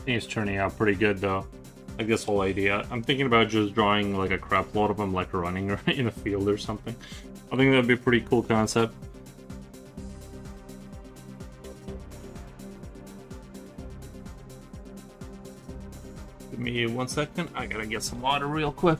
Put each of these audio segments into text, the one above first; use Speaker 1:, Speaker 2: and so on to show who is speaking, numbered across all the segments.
Speaker 1: think it's turning out pretty good though. Like this whole idea. I'm thinking about just drawing like a crap load of them like running in a field or something. I think that'd be a pretty cool concept. Give me 1 second. I gotta get some water real quick.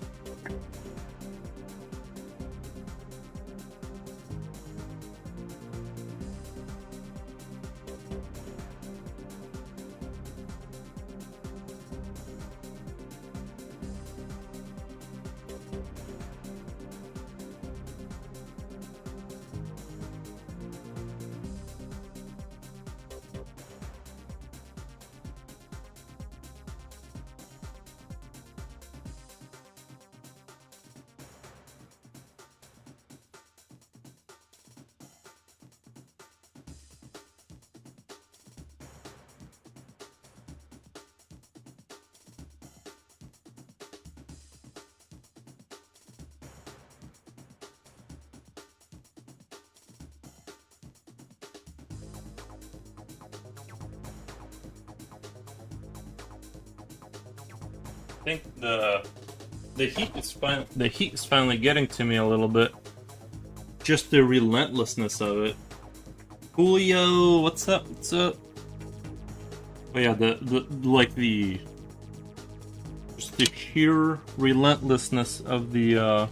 Speaker 1: I think the heat is finally getting to me a little bit. Just the relentlessness of it. Julio, what's up? What's up? Oh yeah, the just the sheer relentlessness of the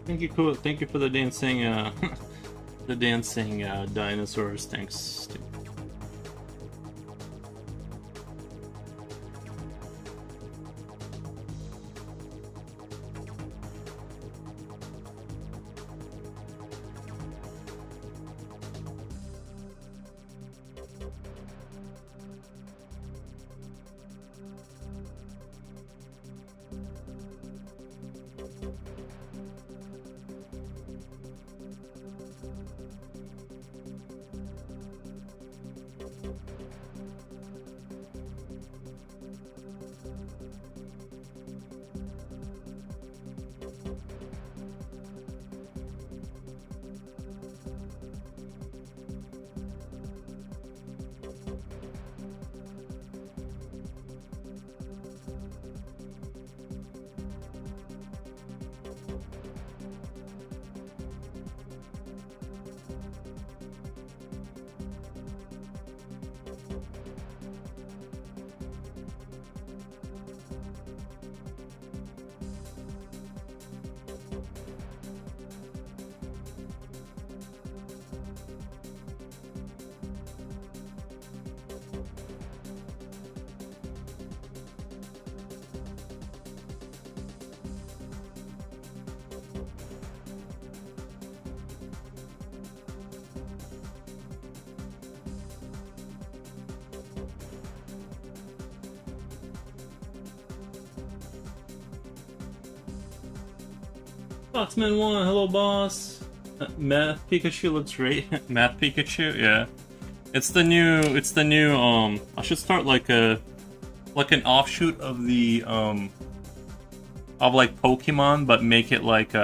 Speaker 1: Thank you, cool. Thank you for the dancing, the dancing dinosaurs. Thanks. Foxman 1, hello boss. Math Pikachu looks great. Math Pikachu, yeah. It's the new I should start like an offshoot of the of like Pokemon, but make it like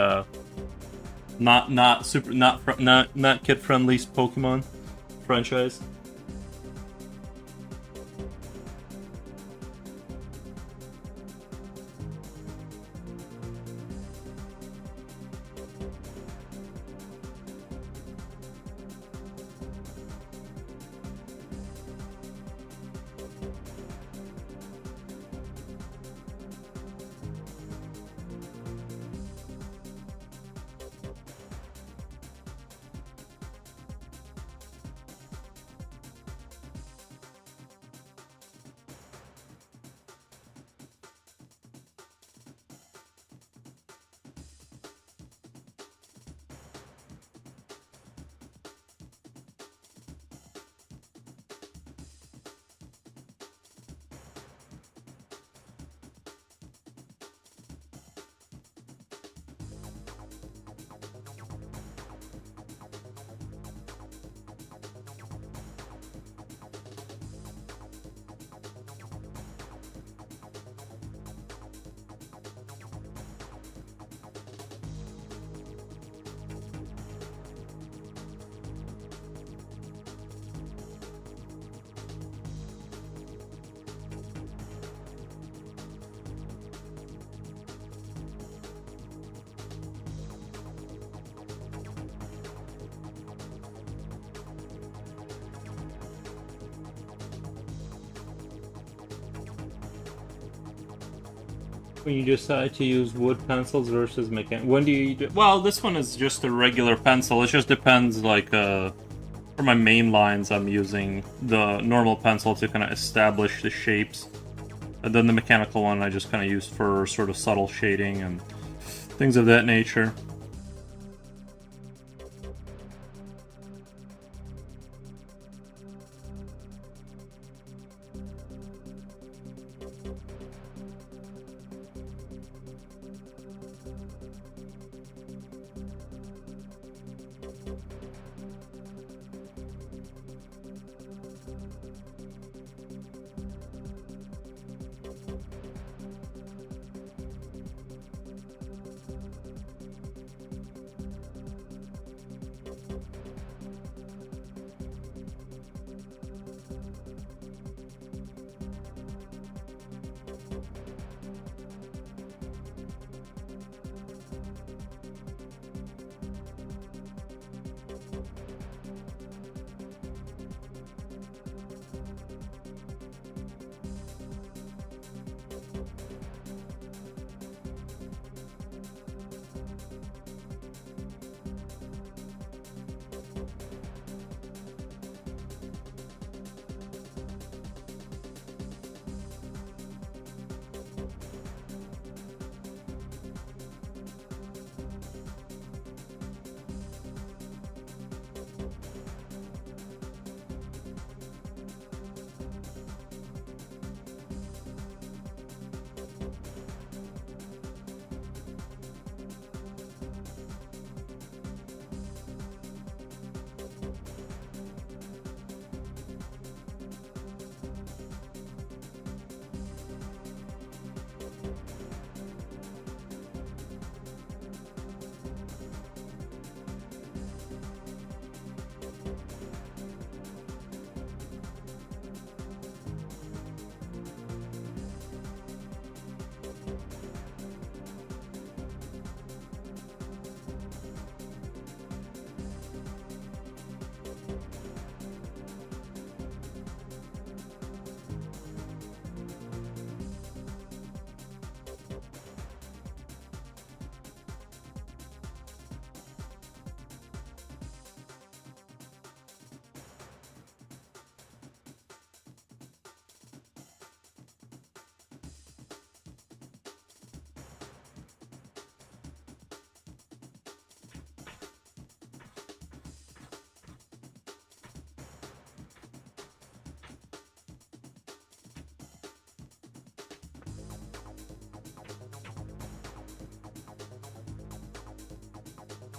Speaker 1: not super not kid friendly Pokemon franchise. When you decide to use wood pencils versus mechanical, when do you? Well, this one is just a regular pencil. It just depends. Like, for my main lines, I'm using the normal pencil to kind of establish the shapes, and then the mechanical one I just kind of use for sort of subtle shading and things of that nature.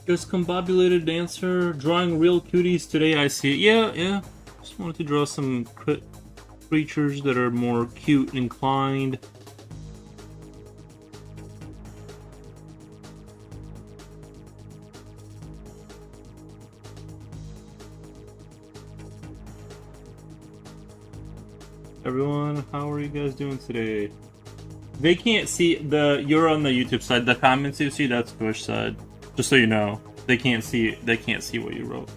Speaker 1: Discombobulated dancer, drawing real cuties today. I see it. Yeah. Just wanted to draw some creatures that are more cute inclined. Everyone, how are you guys doing today? They can't see you're on the YouTube side. The comments you see, that's Twitch side. Just so you know, they can't see what you wrote.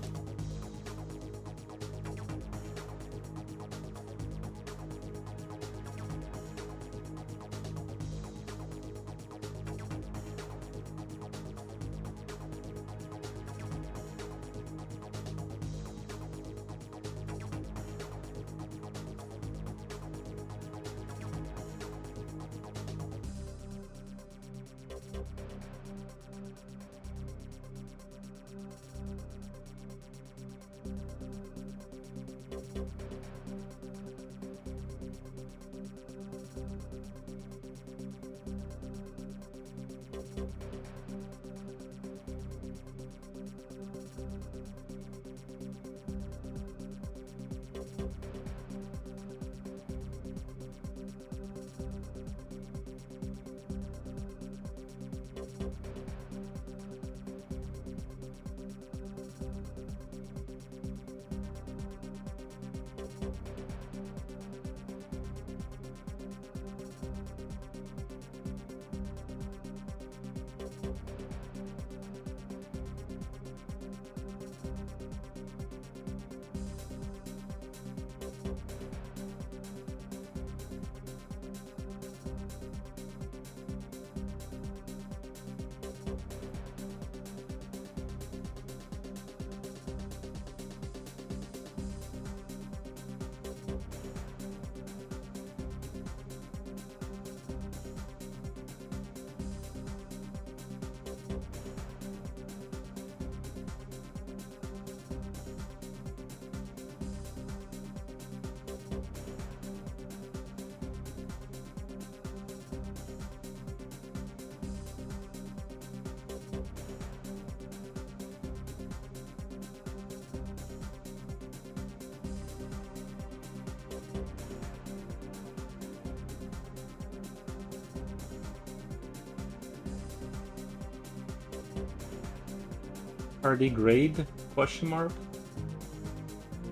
Speaker 1: Tardigrade? Question mark?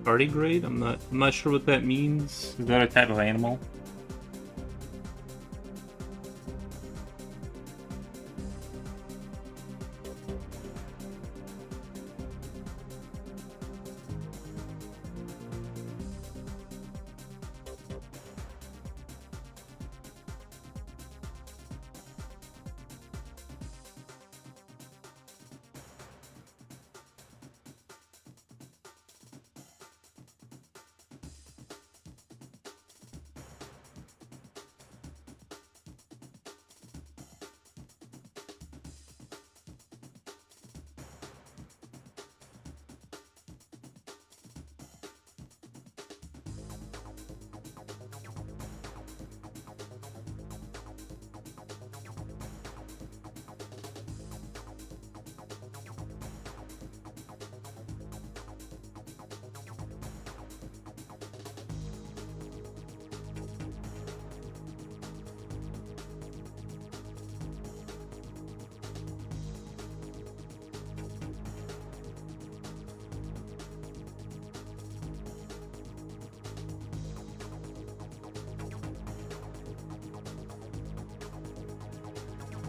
Speaker 1: Tardigrade? I'm not sure what that means. Is that a type of animal?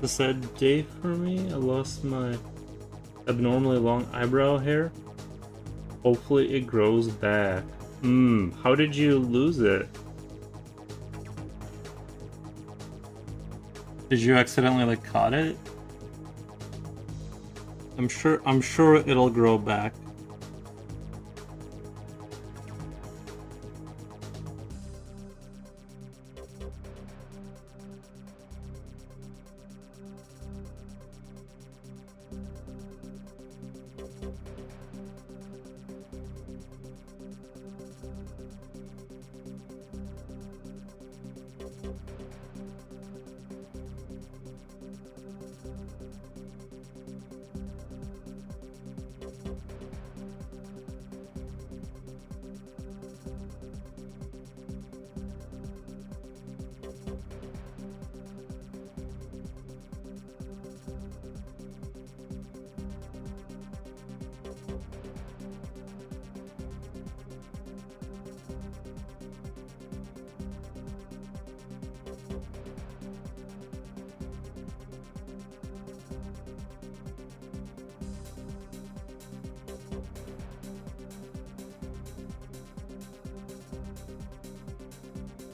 Speaker 1: A sad day for me. I lost my abnormally long eyebrow hair. Hopefully it grows back. How did you lose it? Did you accidentally caught it? I'm sure it'll grow back.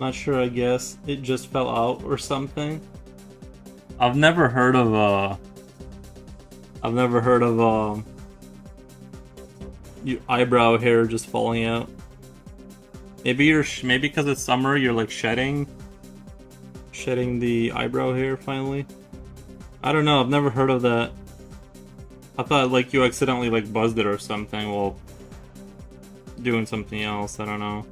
Speaker 1: Not sure, I guess. It just fell out or something. I've never heard of your eyebrow hair just falling out. Maybe maybe because it's summer, you're like shedding the eyebrow hair finally. I don't know. I've never heard of that. I thought like you accidentally like buzzed it or something while doing something else. I don't know.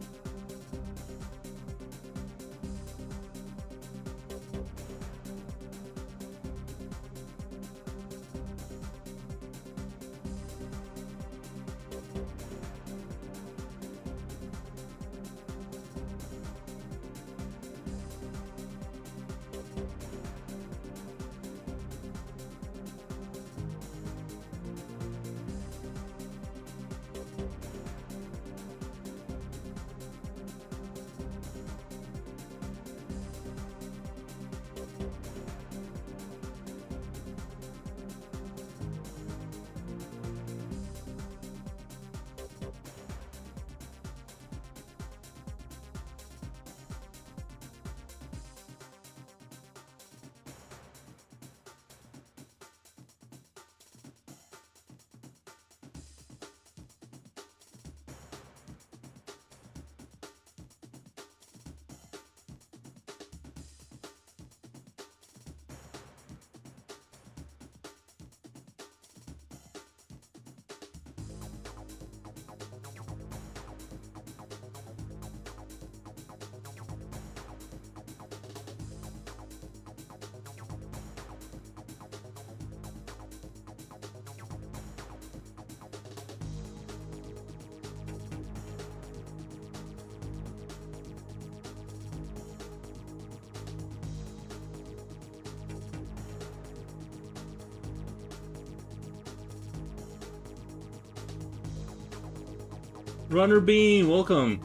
Speaker 1: Runner Bean, welcome.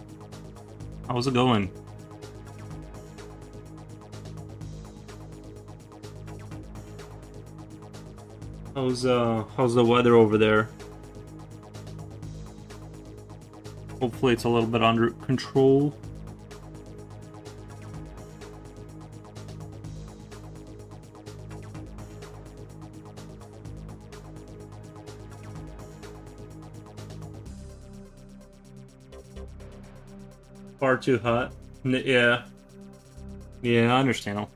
Speaker 1: How's it going? How's the weather over there? Hopefully it's a little bit under control. Far too hot. Yeah. Yeah, I understand.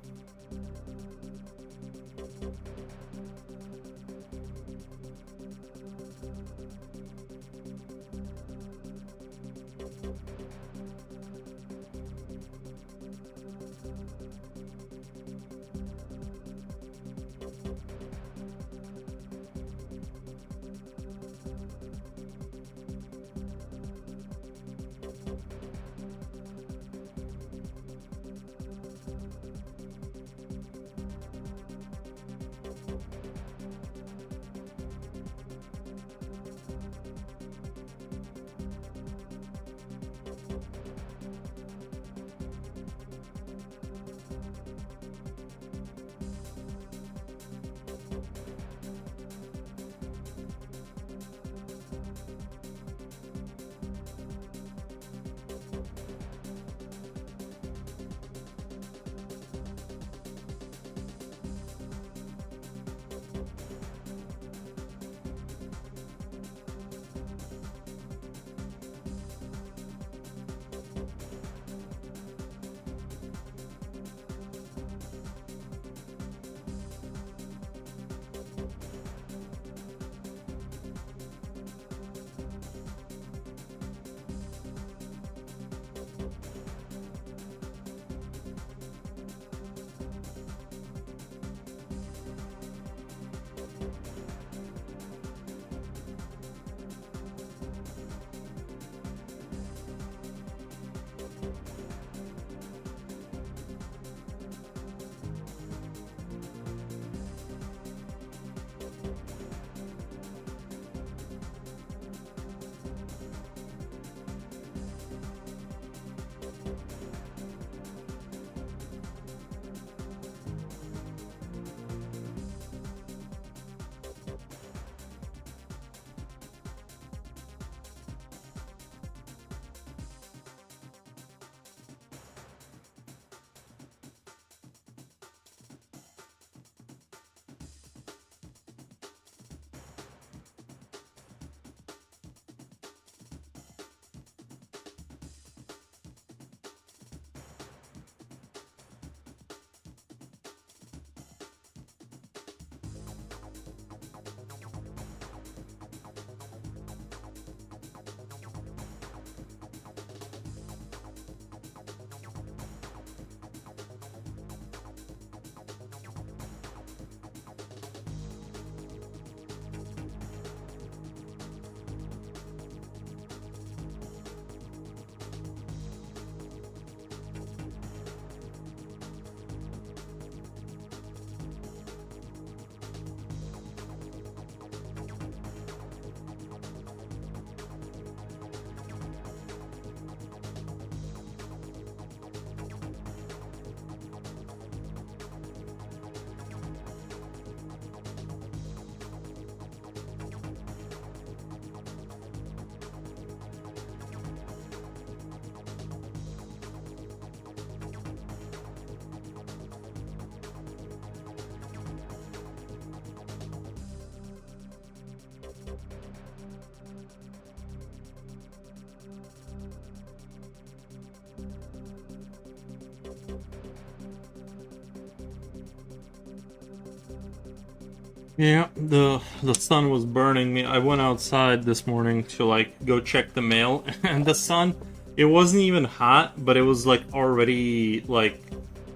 Speaker 1: Yeah, the sun was burning me. I went outside this morning to like go check the mail, and the sun, it wasn't even hot, but it was like already like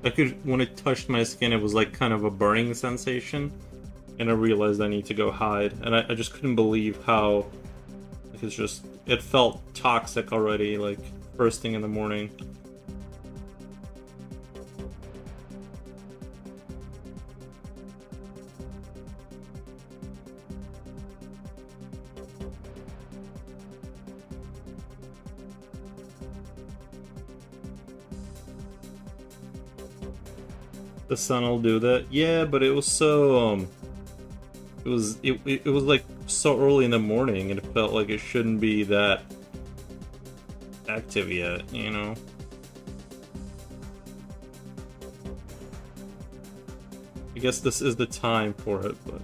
Speaker 1: I could when it touched my skin, it was like kind of a burning sensation, and I realized I need to go hide, and I just couldn't believe how like it's just it felt toxic already, like first thing in the morning. The sun will do that. Yeah, but it was so it was like so early in the morning and it felt like it shouldn't be that active yet, you know. I guess this is the time for it, but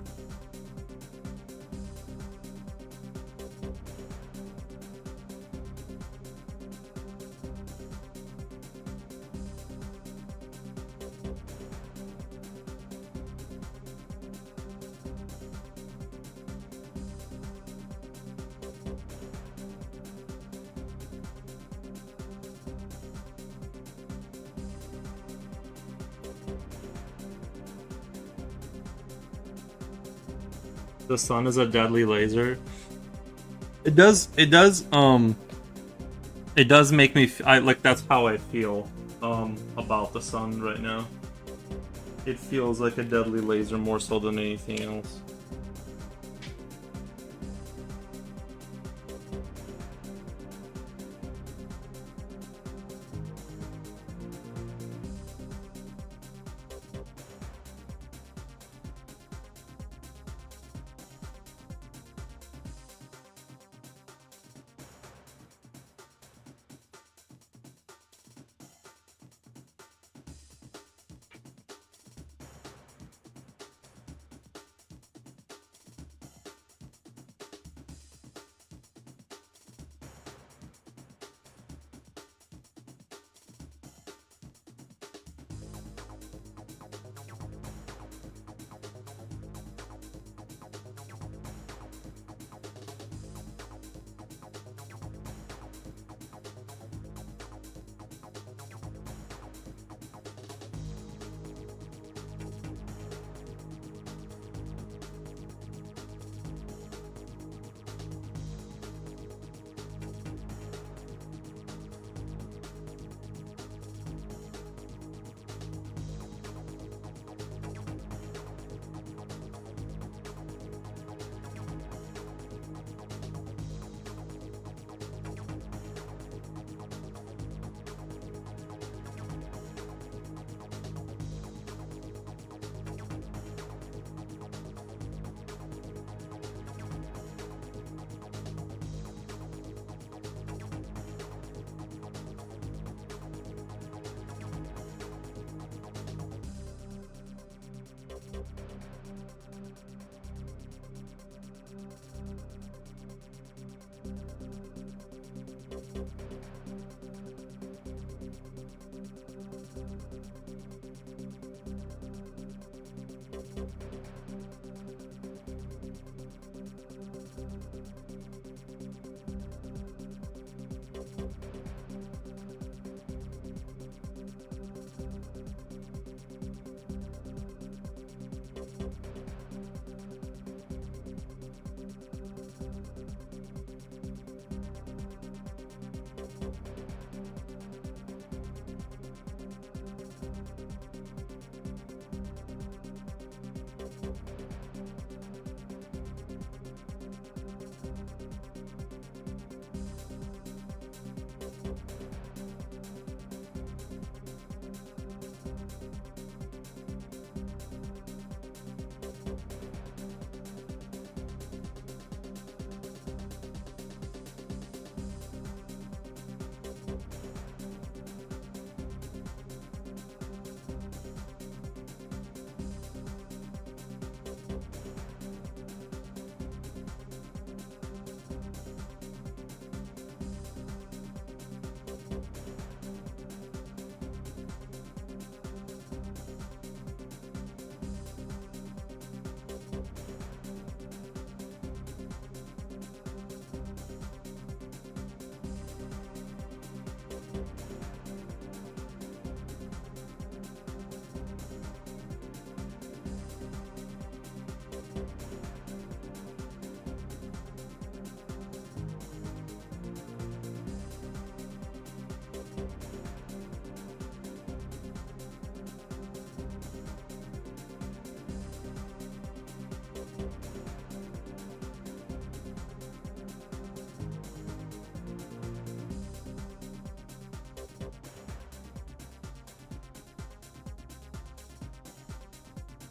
Speaker 1: the sun is a deadly laser. It does make me I like that's how I feel about the sun right now. It feels like a deadly laser more so than anything else.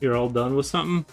Speaker 1: You're all done with something?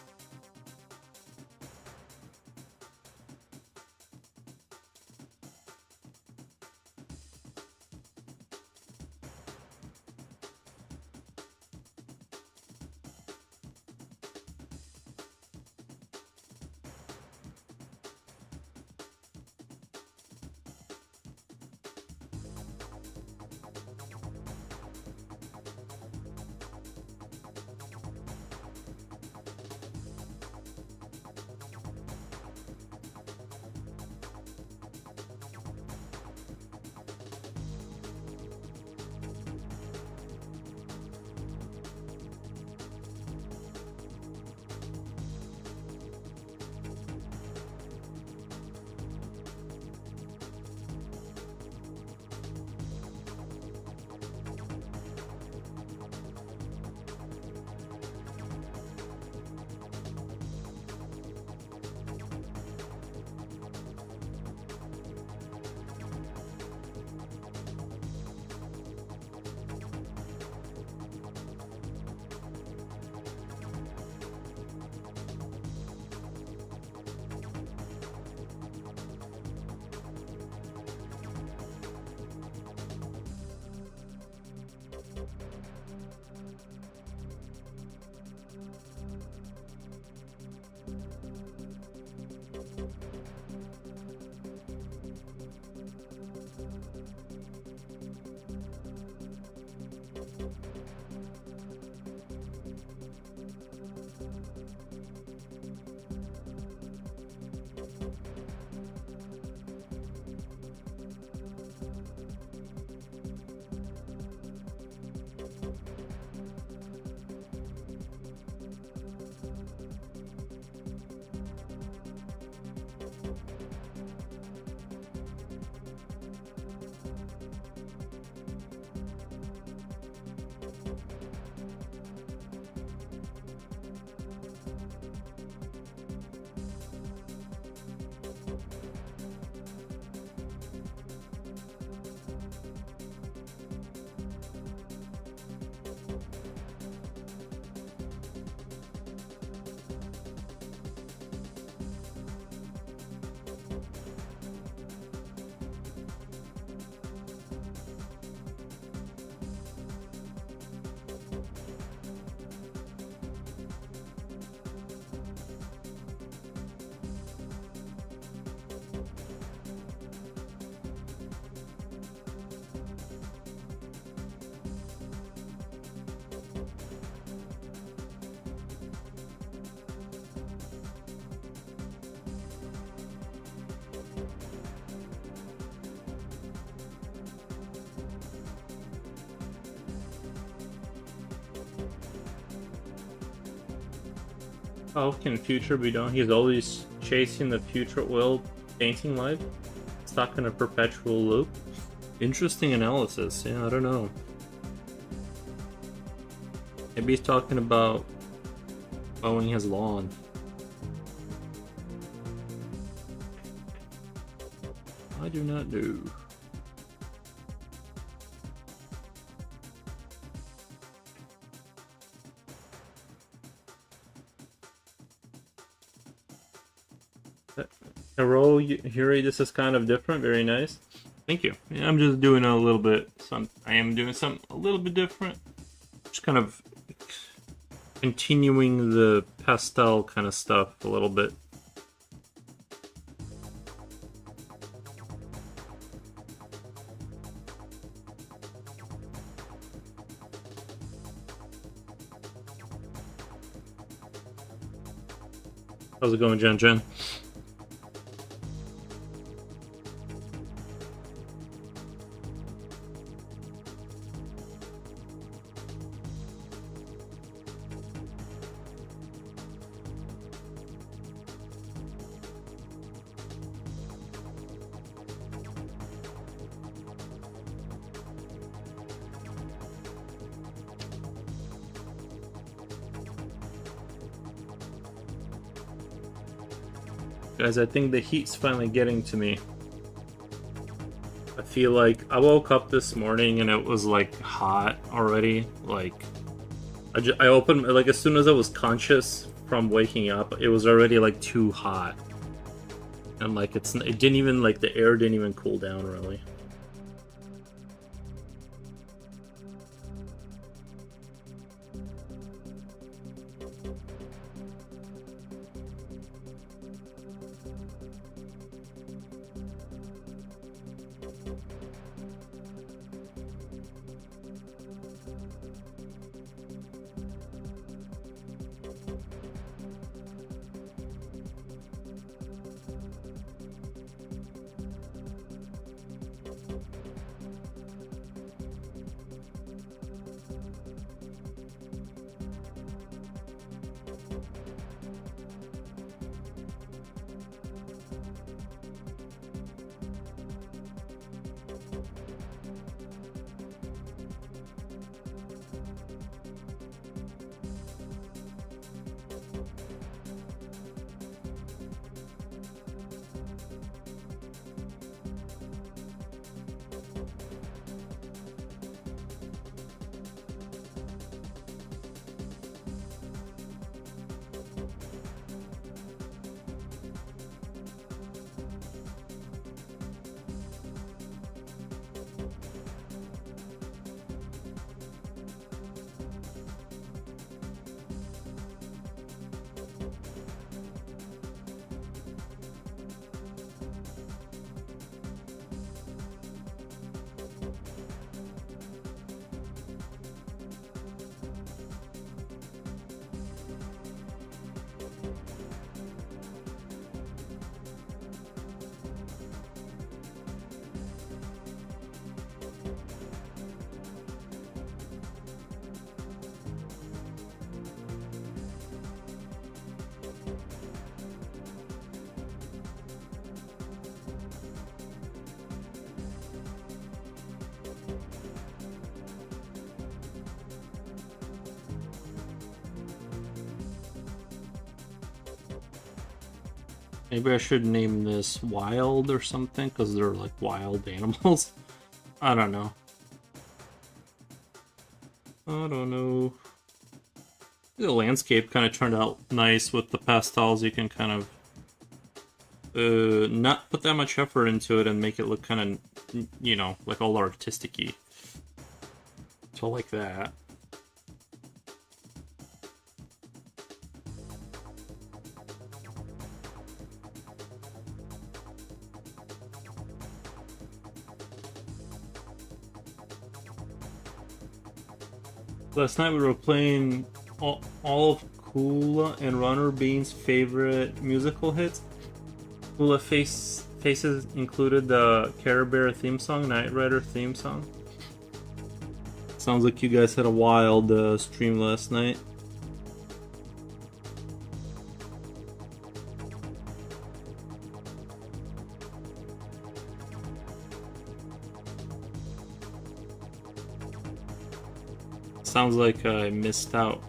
Speaker 1: How can future be done? He's always chasing the future while painting life, stuck in a perpetual loop. Interesting analysis. Yeah, I don't know. Maybe he's talking about mowing his lawn. I do not know. Hero, Yuri, this is kind of different. Very nice. Thank you. Yeah, I'm just doing a little bit. I am doing something a little bit different. Just kind of continuing the pastel kind of stuff a little bit. How's it going, Jen? Guys, I think the heat's finally getting to me. I feel like I woke up this morning and it was like hot already. Like I opened, like, as soon as I was conscious from waking up, it was already like too hot, and like it didn't even, like, the air didn't even cool down really. Maybe I should name this Wild or something, because they're like wild animals. I don't know. I don't know. The landscape kind of turned out nice with the pastels. You can kind of not put that much effort into it and make it look kind of, you know, like all artistic-y. So I like that. Last night we were playing all of Kula and Runner Bean's favorite musical hits. Kula Faces included the Care Bear theme song, Knight Rider theme song. Sounds like you guys had a wild stream last night. Sounds like I missed out.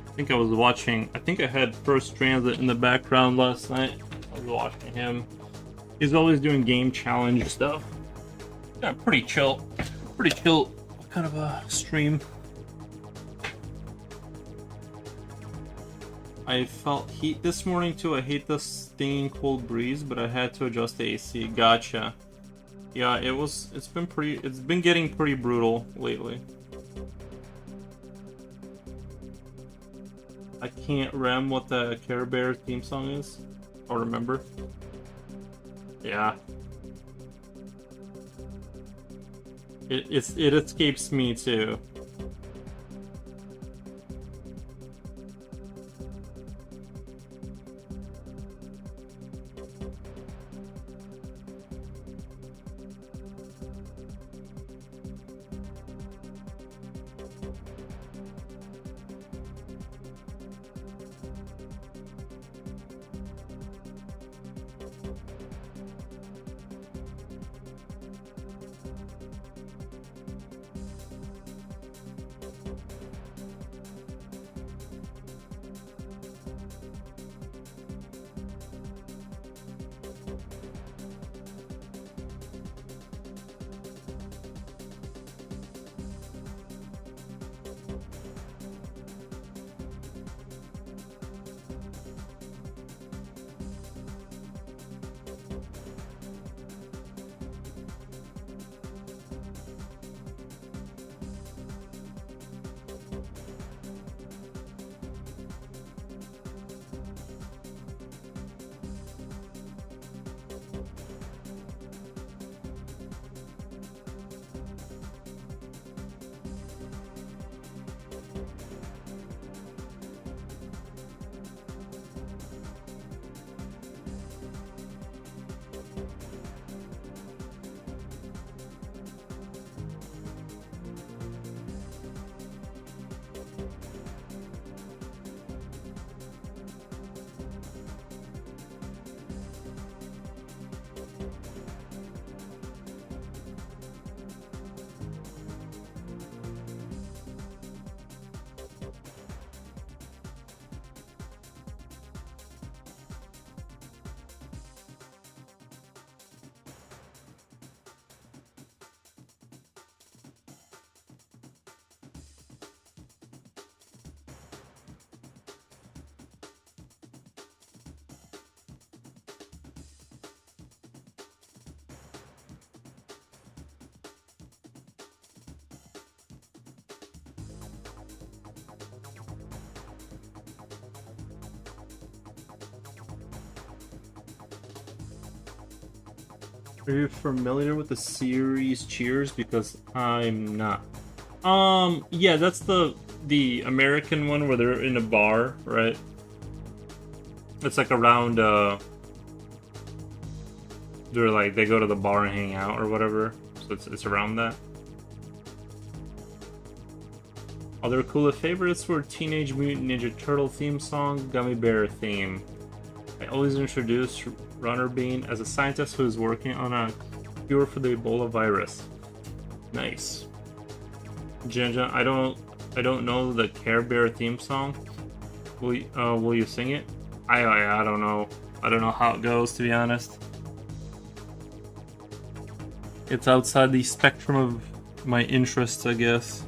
Speaker 1: I think I was watching, I think I had First Transit in the background last night. I was watching him. He's always doing game challenge stuff. Yeah, pretty chill kind of a stream. I felt heat this morning too. I hate the stinging cold breeze, but I had to adjust the AC. Gotcha. Yeah, it's been getting pretty brutal lately. I can't rem what the Care Bear theme song is, or remember. Yeah. It escapes me too. Are you familiar with the series Cheers? Because I'm not. Yeah, that's the American one where they're in a bar, right? It's like around they're like they go to the bar and hang out or whatever. So it's around that. Other cooler favorites were Teenage Mutant Ninja Turtle theme song, Gummy Bear theme. I always introduce Runner Bean as a scientist who is working on a cure for the Ebola virus. Nice. Jenja, I don't know the Care Bear theme song. Will you sing it? I don't know. I don't know how it goes, to be honest. It's outside the spectrum of my interests, I guess.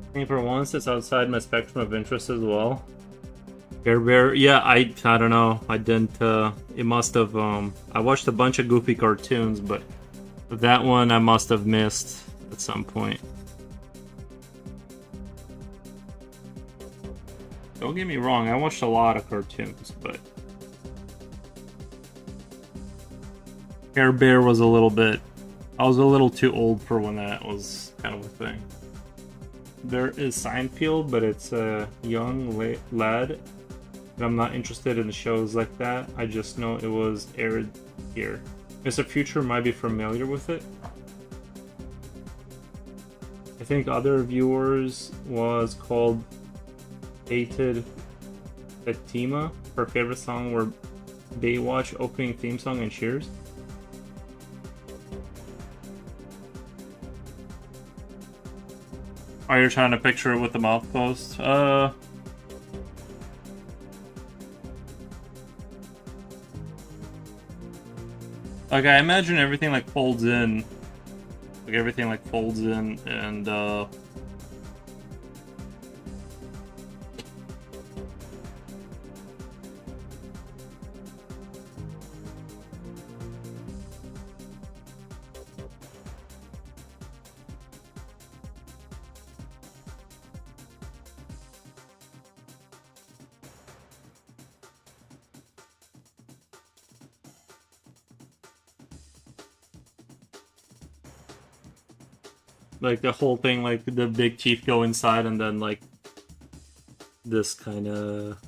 Speaker 1: I think for once, it's outside my spectrum of interest as well. Care Bear, yeah, I don't know. I didn't. It must have. I watched a bunch of Goofy cartoons, but that one I must have missed at some point. Don't get me wrong, I watched a lot of cartoons, but Care Bear was a little bit. I was a little too old for when that was kind of a thing. There is Seinfeld, but it's a young lad. And I'm not interested in shows like that. I just know it was aired here. Mr. Future might be familiar with it. I think other viewers was called Hated Fatima. Her favorite song were Baywatch opening theme song and Cheers. Oh, you're trying to picture it with the mouth closed? Like, I imagine everything, like, folds in. Like, everything, like, folds in, and, like, the whole thing, like, the big teeth go inside, and then, like, this kind of...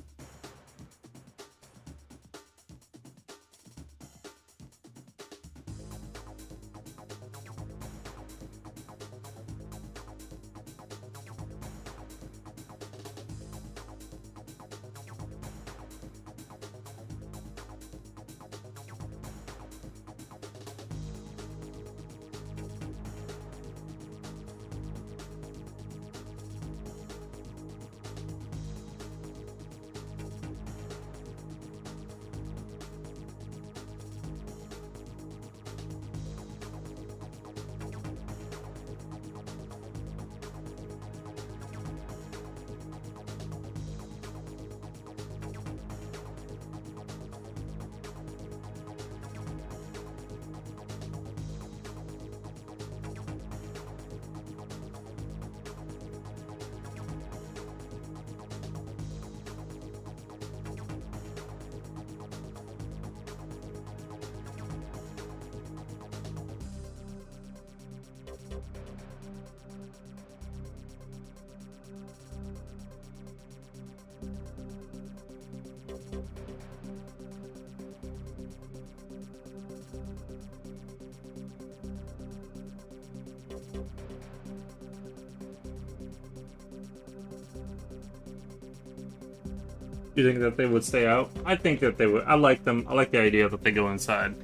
Speaker 1: You think that they would stay out? I think that they would. I like them. I like the idea that they go inside.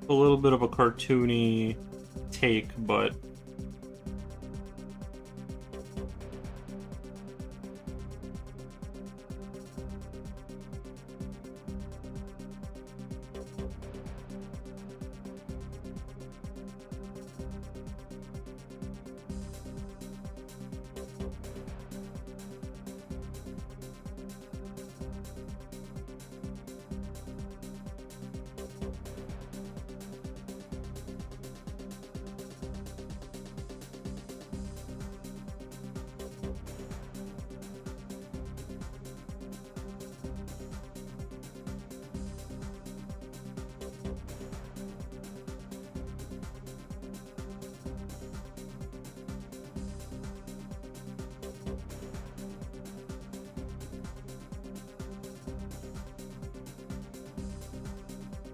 Speaker 1: A little bit of a cartoony take, but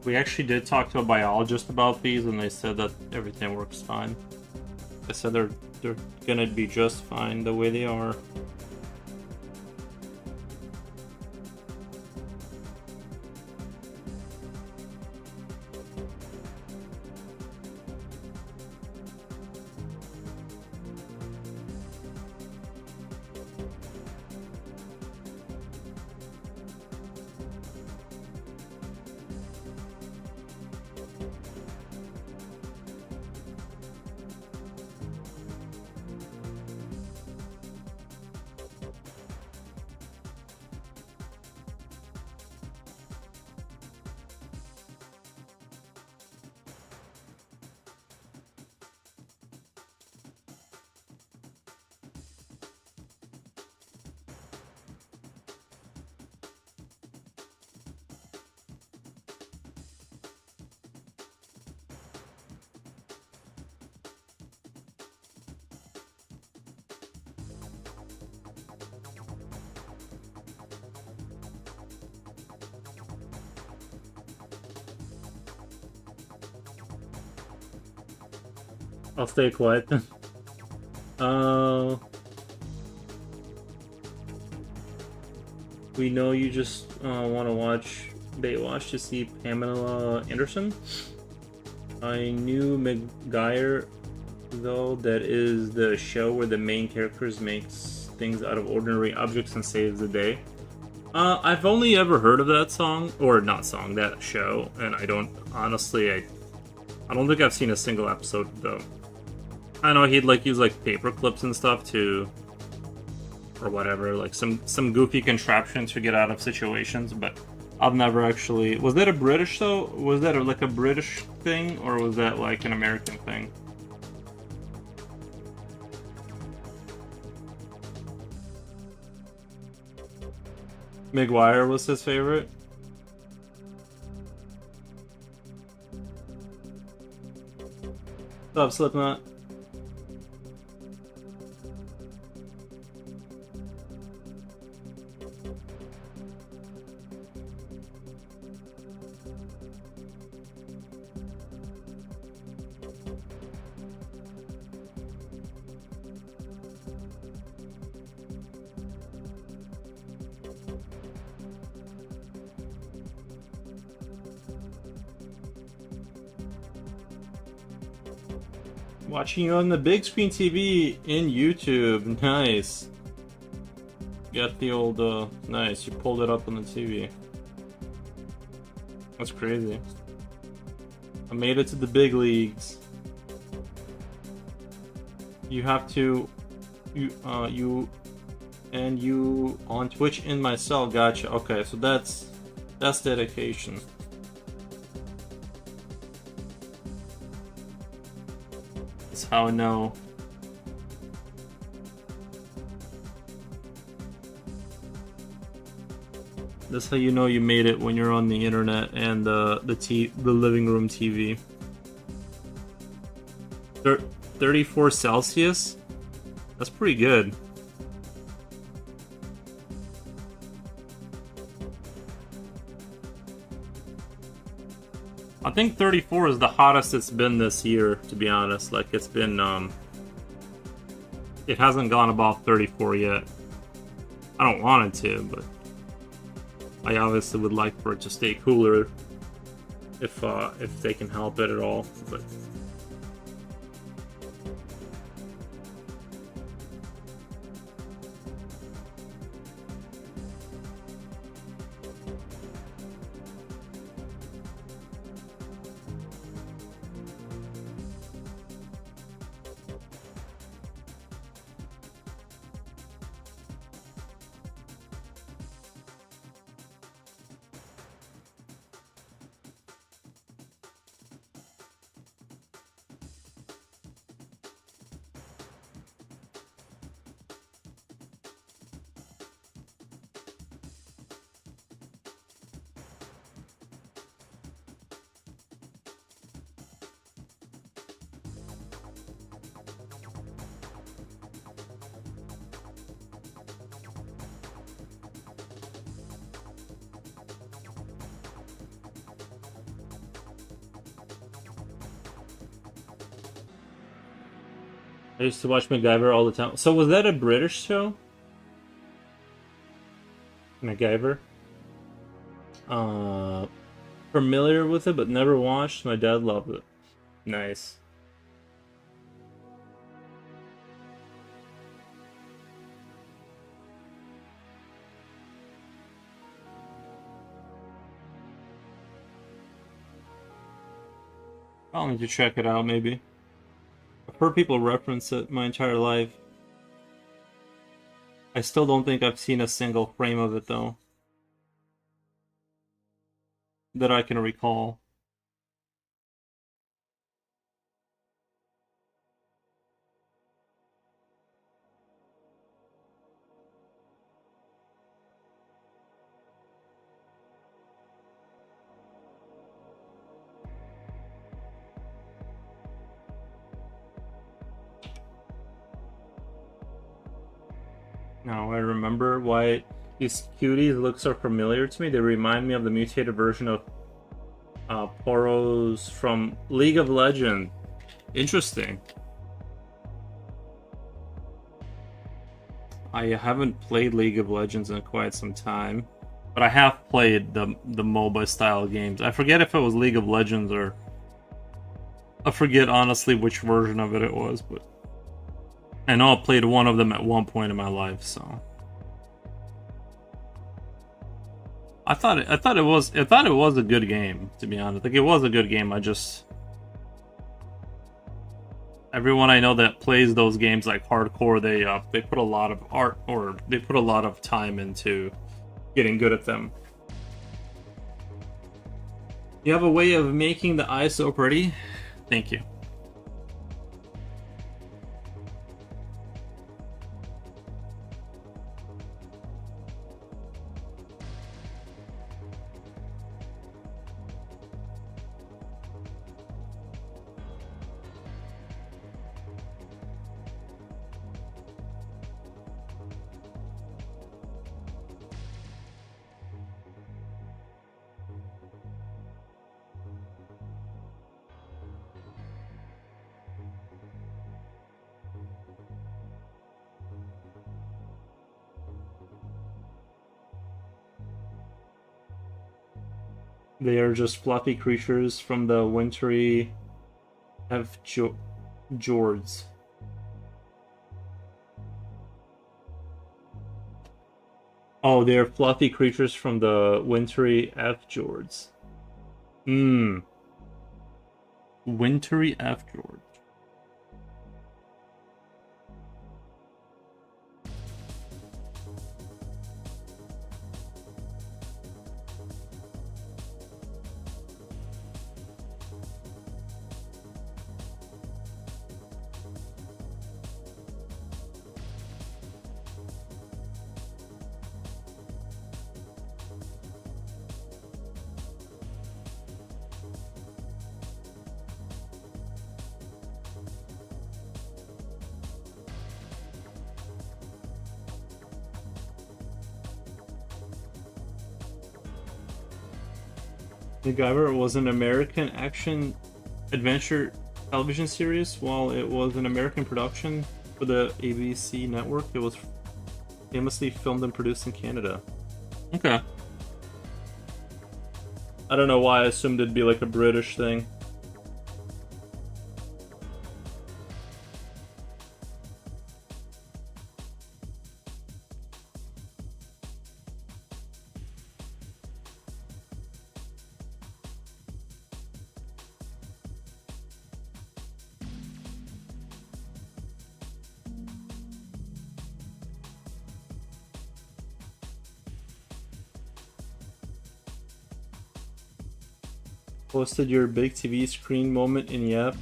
Speaker 1: we actually did talk to a biologist about these, and they said that everything works fine. They said they're gonna be just fine the way they are. I'll stay quiet. We know you just want to watch Baywatch to see Pamela Anderson. I knew McGuire, though. That is the show where the main characters makes things out of ordinary objects and saves the day. I've only ever heard of that song, or not song, that show, and I don't honestly. I don't think I've seen a single episode though. I know he'd like use like paper clips and stuff to, or whatever, like some goofy contraption to get out of situations. But I've never actually. Was that a British though? Was that like a British thing, or was that like an American thing? McGuire was his favorite. What's up, Slipknot? Watching you on the big screen TV in YouTube. Nice. Got the old, nice. You pulled it up on the TV. That's crazy. I made it to the big leagues. You have to, you on Twitch in my cell. Gotcha. Okay, so that's dedication. That's how I know. That's how you know you made it, when you're on the internet and the living room TV. 34 Celsius? That's pretty good. I think 34 is the hottest it's been this year, to be honest. Like, it's been, it hasn't gone above 34 yet. I don't want it to, but I obviously would like for it to stay cooler if they can help it at all. But I used to watch MacGyver all the time. So was that a British show? MacGyver? Familiar with it, but never watched. My dad loved it. Nice. I'll need to check it out, maybe. I've heard people reference it my entire life. I still don't think I've seen a single frame of it, though, that I can recall. Now I remember why these cuties look so familiar to me. They remind me of the mutated version of Poros from League of Legends. Interesting. I haven't played League of Legends in quite some time, but I have played the MOBA style games. I forget if it was League of Legends or I forget honestly which version of it was, but I know I played one of them at one point in my life, so I thought it was a good game, to be honest. Like, it was a good game. I just, everyone I know that plays those games like hardcore, they put a lot of art, or they put a lot of time into getting good at them. You have a way of making the eyes so pretty. Thank you. They are just fluffy creatures from the wintry fjords. Oh, they're fluffy creatures from the wintry fjords. Wintry fjords. MacGyver was an American action adventure television series. While it was an American production, for the ABC network. It was famously filmed and produced in Canada. Okay. I don't know why I assumed it'd be like a British thing. Posted your big TV screen moment in Yep.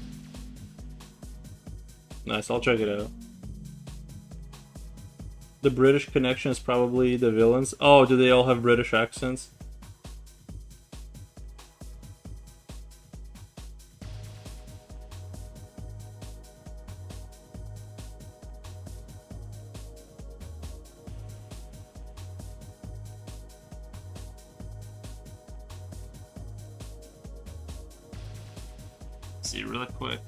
Speaker 1: Nice, I'll check it out. The British connection is probably the villains. Oh, do they all have British accents? See really quick.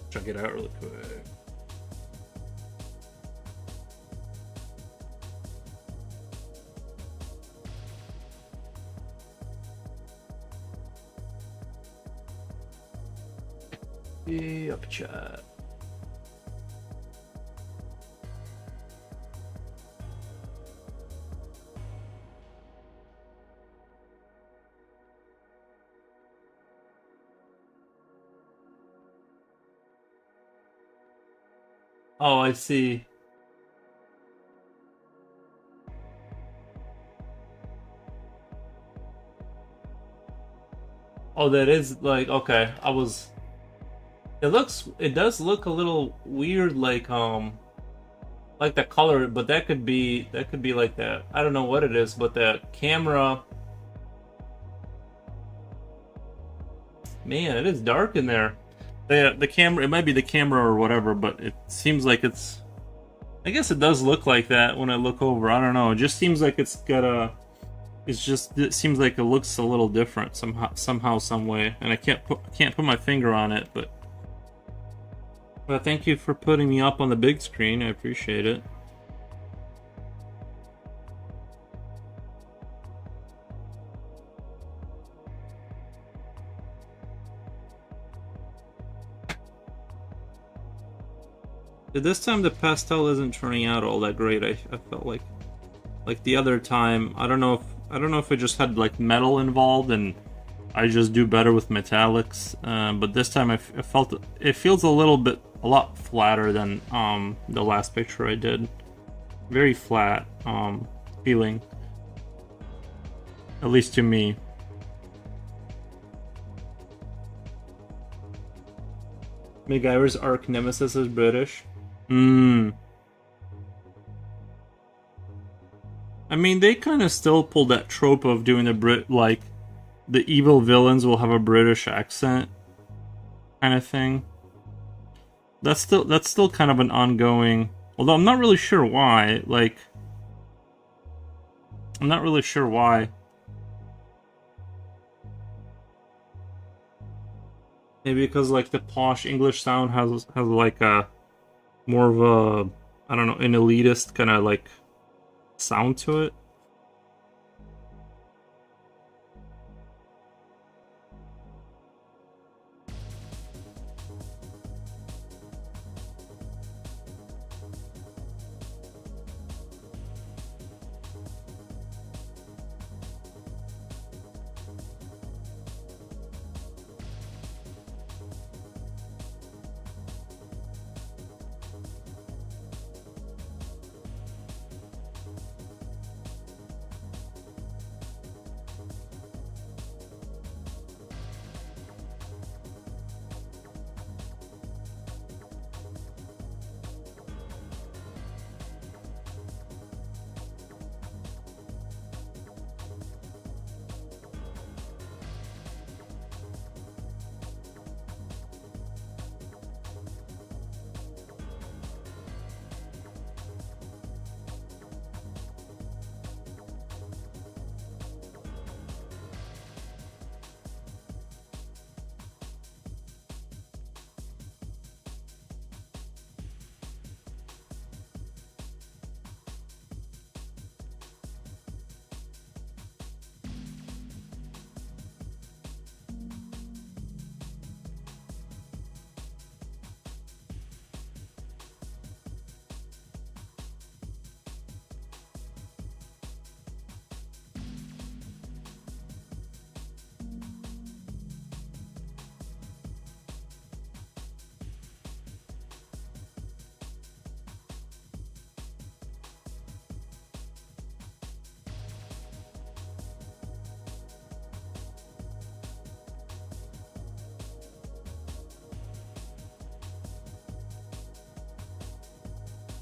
Speaker 1: Check it out really quick. Up chat. Oh, I see. Oh, that is like okay. It does look a little weird, like the color, but that could be like that. I don't know what it is, but the camera, man, it is dark in there. The camera, it might be the camera or whatever, but it seems like it's. I guess it does look like that when I look over. I don't know. It just seems like it's got a. It seems like it looks a little different somehow, some way, and I can't put my finger on it, but. Well, thank you for putting me up on the big screen. I appreciate it. This time the pastel isn't turning out all that great. I felt like the other time. I don't know if it just had like metal involved and I just do better with metallics. But this time I felt it feels a lot flatter than the last picture I did. Very flat feeling, at least to me. MacGyver's arch nemesis is British. I mean, they kind of still pull that trope of doing the evil villains will have a British accent kind of thing. That's still kind of an ongoing. Although I'm not really sure why. I'm not really sure why. Maybe because like the posh English sound has like a more of a, I don't know, an elitist kind of like sound to it.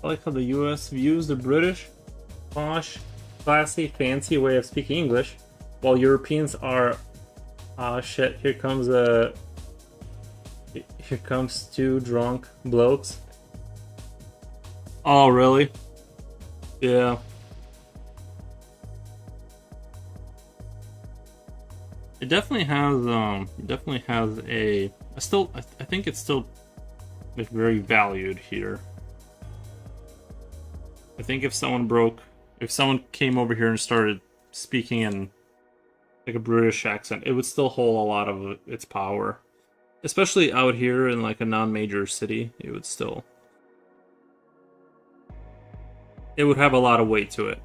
Speaker 1: I like how the US views the British posh, classy, fancy way of speaking English, while Europeans are, ah shit, here comes two drunk blokes. Oh, really? Yeah. It definitely has I think it's still like very valued here. I think if someone came over here and started speaking in like a British accent, it would still hold a lot of its power. Especially out here in like a non-major city, it would have a lot of weight to it.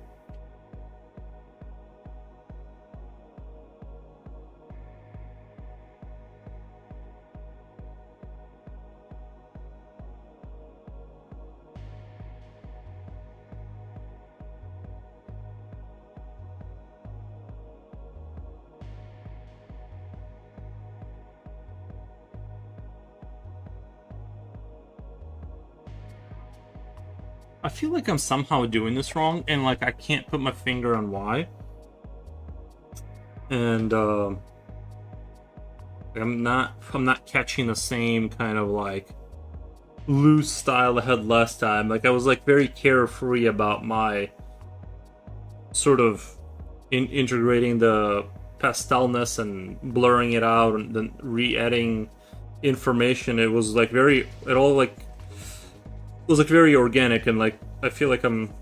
Speaker 1: I feel like I'm somehow doing this wrong, and like I can't put my finger on why. And I'm not catching the same kind of like loose style I had last time. Like I was like very carefree about my sort of integrating the pastelness and blurring it out and then re-adding information. It was like very it was like very organic, and like I feel like I'm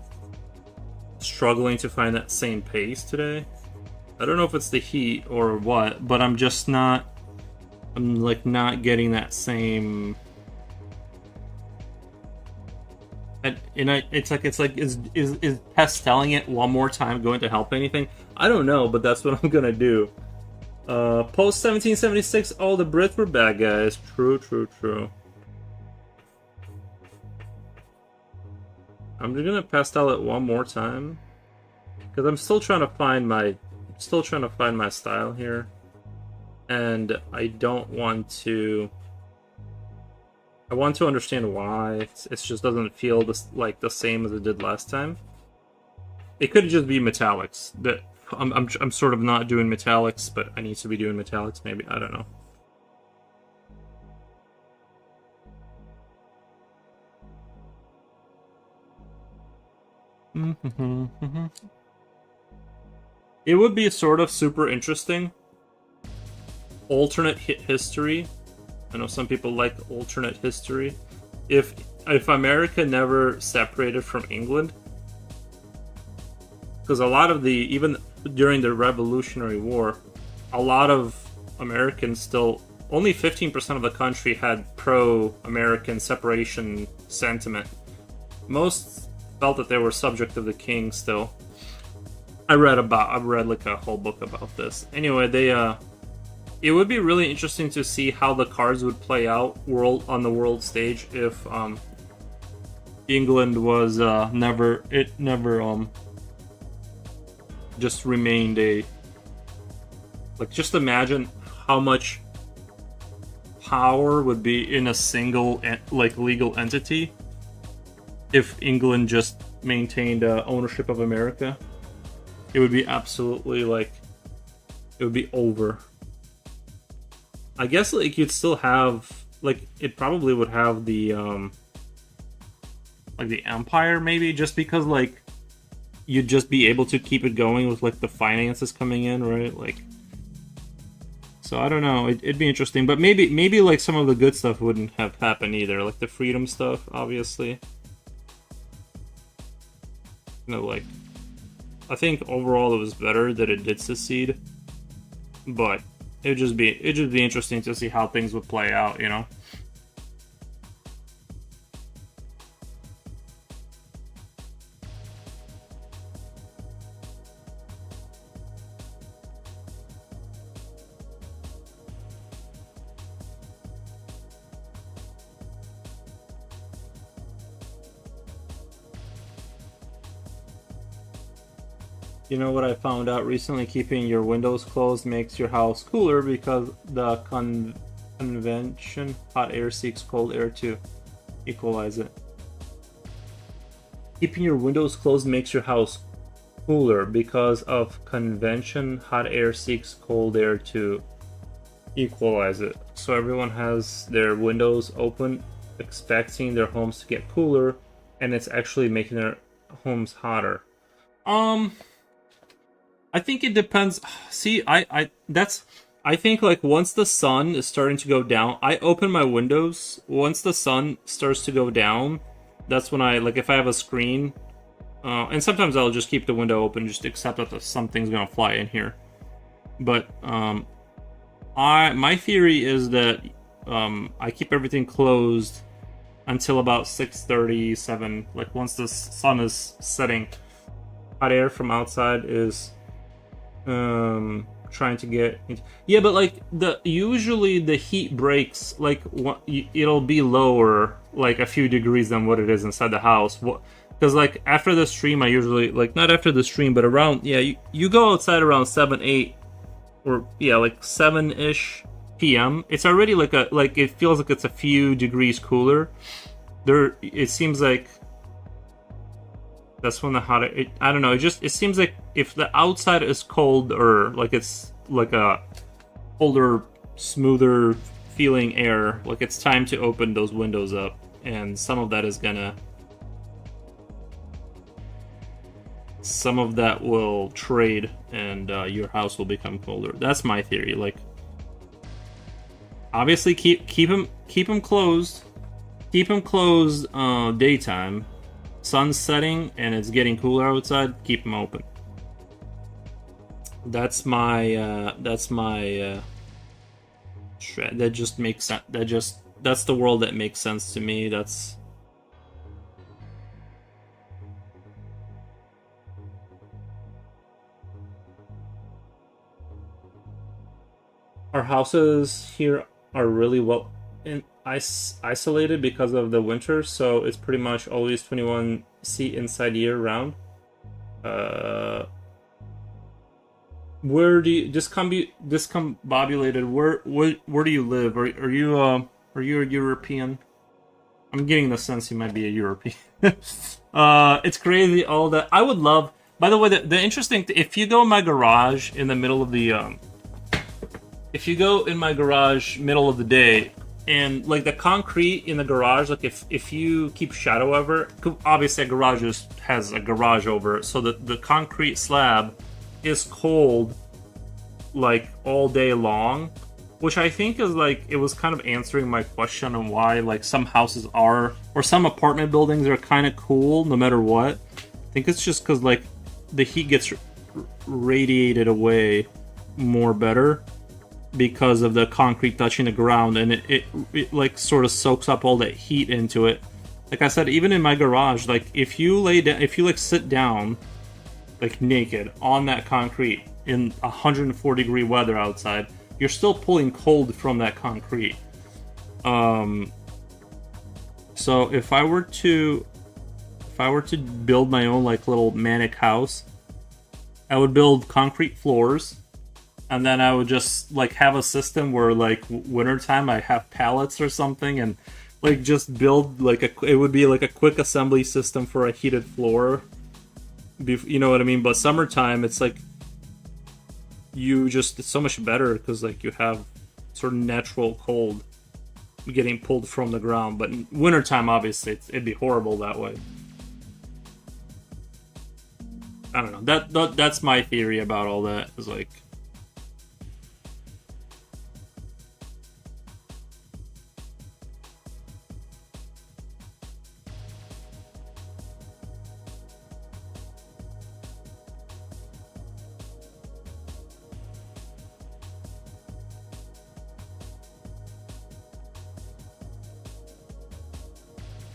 Speaker 1: struggling to find that same pace today. I don't know if it's the heat or what, but I'm like not getting that same. It's like is pasteling it one more time going to help anything? I don't know, but that's what I'm gonna do. Post 1776, all the Brits were bad guys. True. I'm just gonna pastel it one more time because I'm still trying to find my style here, and I want to understand why it just doesn't feel like the same as it did last time. It could just be metallics that I'm sort of not doing metallics, but I need to be doing metallics. Maybe, I don't know. It would be sort of super interesting. Alternate history. I know some people like alternate history. If America never separated from England, because a lot of even during the Revolutionary War, a lot of Americans still, only 15% of the country had pro-American separation sentiment. Most felt that they were subject of the king still. I read like a whole book about this. Anyway, it would be really interesting to see how the cards would play out on the world stage if England was never just remained a, like, just imagine how much power would be in a single like legal entity if England just maintained ownership of America. It would be absolutely like, it would be over. I guess like you'd still have, like, it probably would have the like the empire maybe, just because like you'd just be able to keep it going with like the finances coming in, right? Like, so I don't know, it'd be interesting, but maybe like some of the good stuff wouldn't have happened either, like the freedom stuff, obviously. You know, like, I think overall it was better that it did secede, but it'd just be interesting to see how things would play out, you know? You know what I found out recently? Keeping your windows closed makes your house cooler because the convention hot air seeks cold air to equalize it. Keeping your windows closed makes your house cooler because of convention. Hot air seeks cold air to equalize it. So everyone has their windows open, expecting their homes to get cooler, and it's actually making their homes hotter. I think it depends. See, I think like once the sun is starting to go down, I open my windows. Once the sun starts to go down, that's when I like if I have a screen, and sometimes I'll just keep the window open, just accept that something's gonna fly in here. But my theory is that I keep everything closed until about 6:37. Like once the sun is setting, hot air from outside is trying to get yeah, but like usually the heat breaks like it'll be lower like a few degrees than what it is inside the house. Because like after the stream, I usually like not after the stream, but around you go outside around 7-8 or like 7-ish p.m. It's already like it feels like it's a few degrees cooler. It seems like that's when the hotter. I don't know. It seems like if the outside is cold or like it's like a colder, smoother feeling air, like it's time to open those windows up, and some of that will trade, and your house will become colder. That's my theory. Like, obviously, keep them closed. Keep them closed daytime. Sun's setting and it's getting cooler outside, keep them open. That's my that just makes sense. That's the world that makes sense to me. That's our houses here are really well isolated because of the winter, so it's pretty much always 21C inside year round. Where do you discombobulated? Where do you live? Are you a European? I'm getting the sense you might be a European. It's crazy all that. I would love. By the way, the interesting if you go in my garage in the middle of the if you go in my garage middle of the day. And like the concrete in the garage, like if you keep shadow over, obviously a garage has a garage over it, so the concrete slab is cold like all day long, which I think is like it was kind of answering my question on why like some houses are or some apartment buildings are kind of cool no matter what. I think it's just because like the heat gets radiated away more better because of the concrete touching the ground, and it like sort of soaks up all that heat into it. Like I said, even in my garage, like if you like sit down like naked on that concrete in 104-degree weather outside, you're still pulling cold from that concrete. So if I were to build my own like little manic house, I would build concrete floors. And then I would just like have a system where like wintertime I have pallets or something and like just build like it would be like a quick assembly system for a heated floor. You know what I mean? But summertime it's like it's so much better because like you have sort of natural cold getting pulled from the ground. But in wintertime obviously it'd be horrible that way. I don't know. That's my theory about all that is like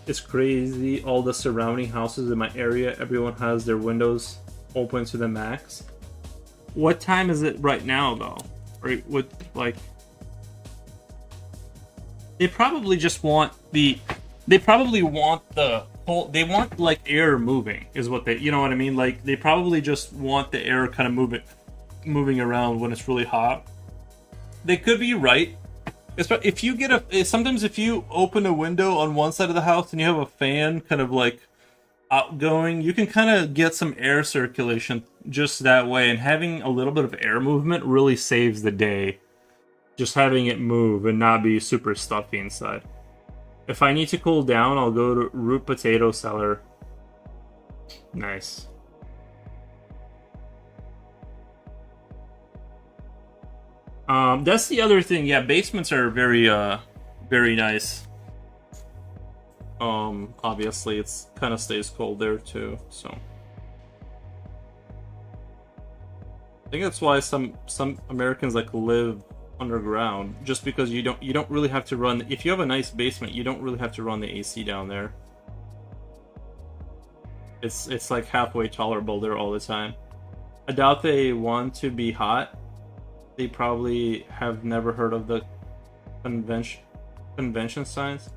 Speaker 1: it's crazy. All the surrounding houses in my area, everyone has their windows open to the max. What time is it right now, though? Or what, like... They probably just want the... They probably want the whole... They want, like, air moving, is what they... You know what I mean? Like, they probably just want the air kind of moving around when it's really hot. They could be right. If you get sometimes if you open a window on one side of the house and you have a fan kind of like outgoing, you can kind of get some air circulation just that way, and having a little bit of air movement really saves the day. Just having it move and not be super stuffy inside. If I need to cool down, I'll go to root potato cellar. Nice. That's the other thing. Yeah, basements are very nice. Obviously it's kind of stays cold there too, so I think that's why some Americans like live underground, just because you don't really have to run. If you have a nice basement, you don't really have to run the AC down there. It's like halfway tolerable there all the time. I doubt they want to be hot. They probably have never heard of the convention signs.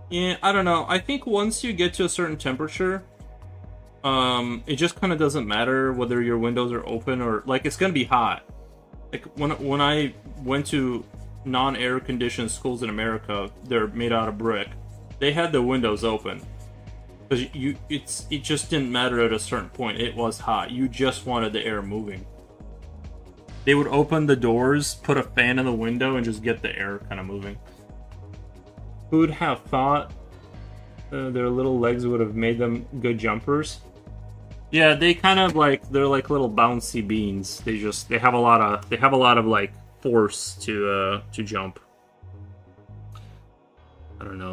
Speaker 1: Yeah, I don't know. I think once you get to a certain temperature, it just kind of doesn't matter whether your windows are open or like it's gonna be hot. Like when I went to non-air conditioned schools in America, they're made out of brick. They had the windows open because it just didn't matter at a certain point. It was hot. You just wanted the air moving. They would open the doors, put a fan in the window, and just get the air kind of moving. Who'd have thought their little legs would have made them good jumpers? Yeah, they kind of like they're like little bouncy beans. They have a lot of like force to jump. I don't know.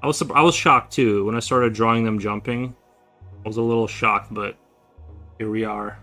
Speaker 1: I was shocked too when I started drawing them jumping. I was a little shocked, but here we are.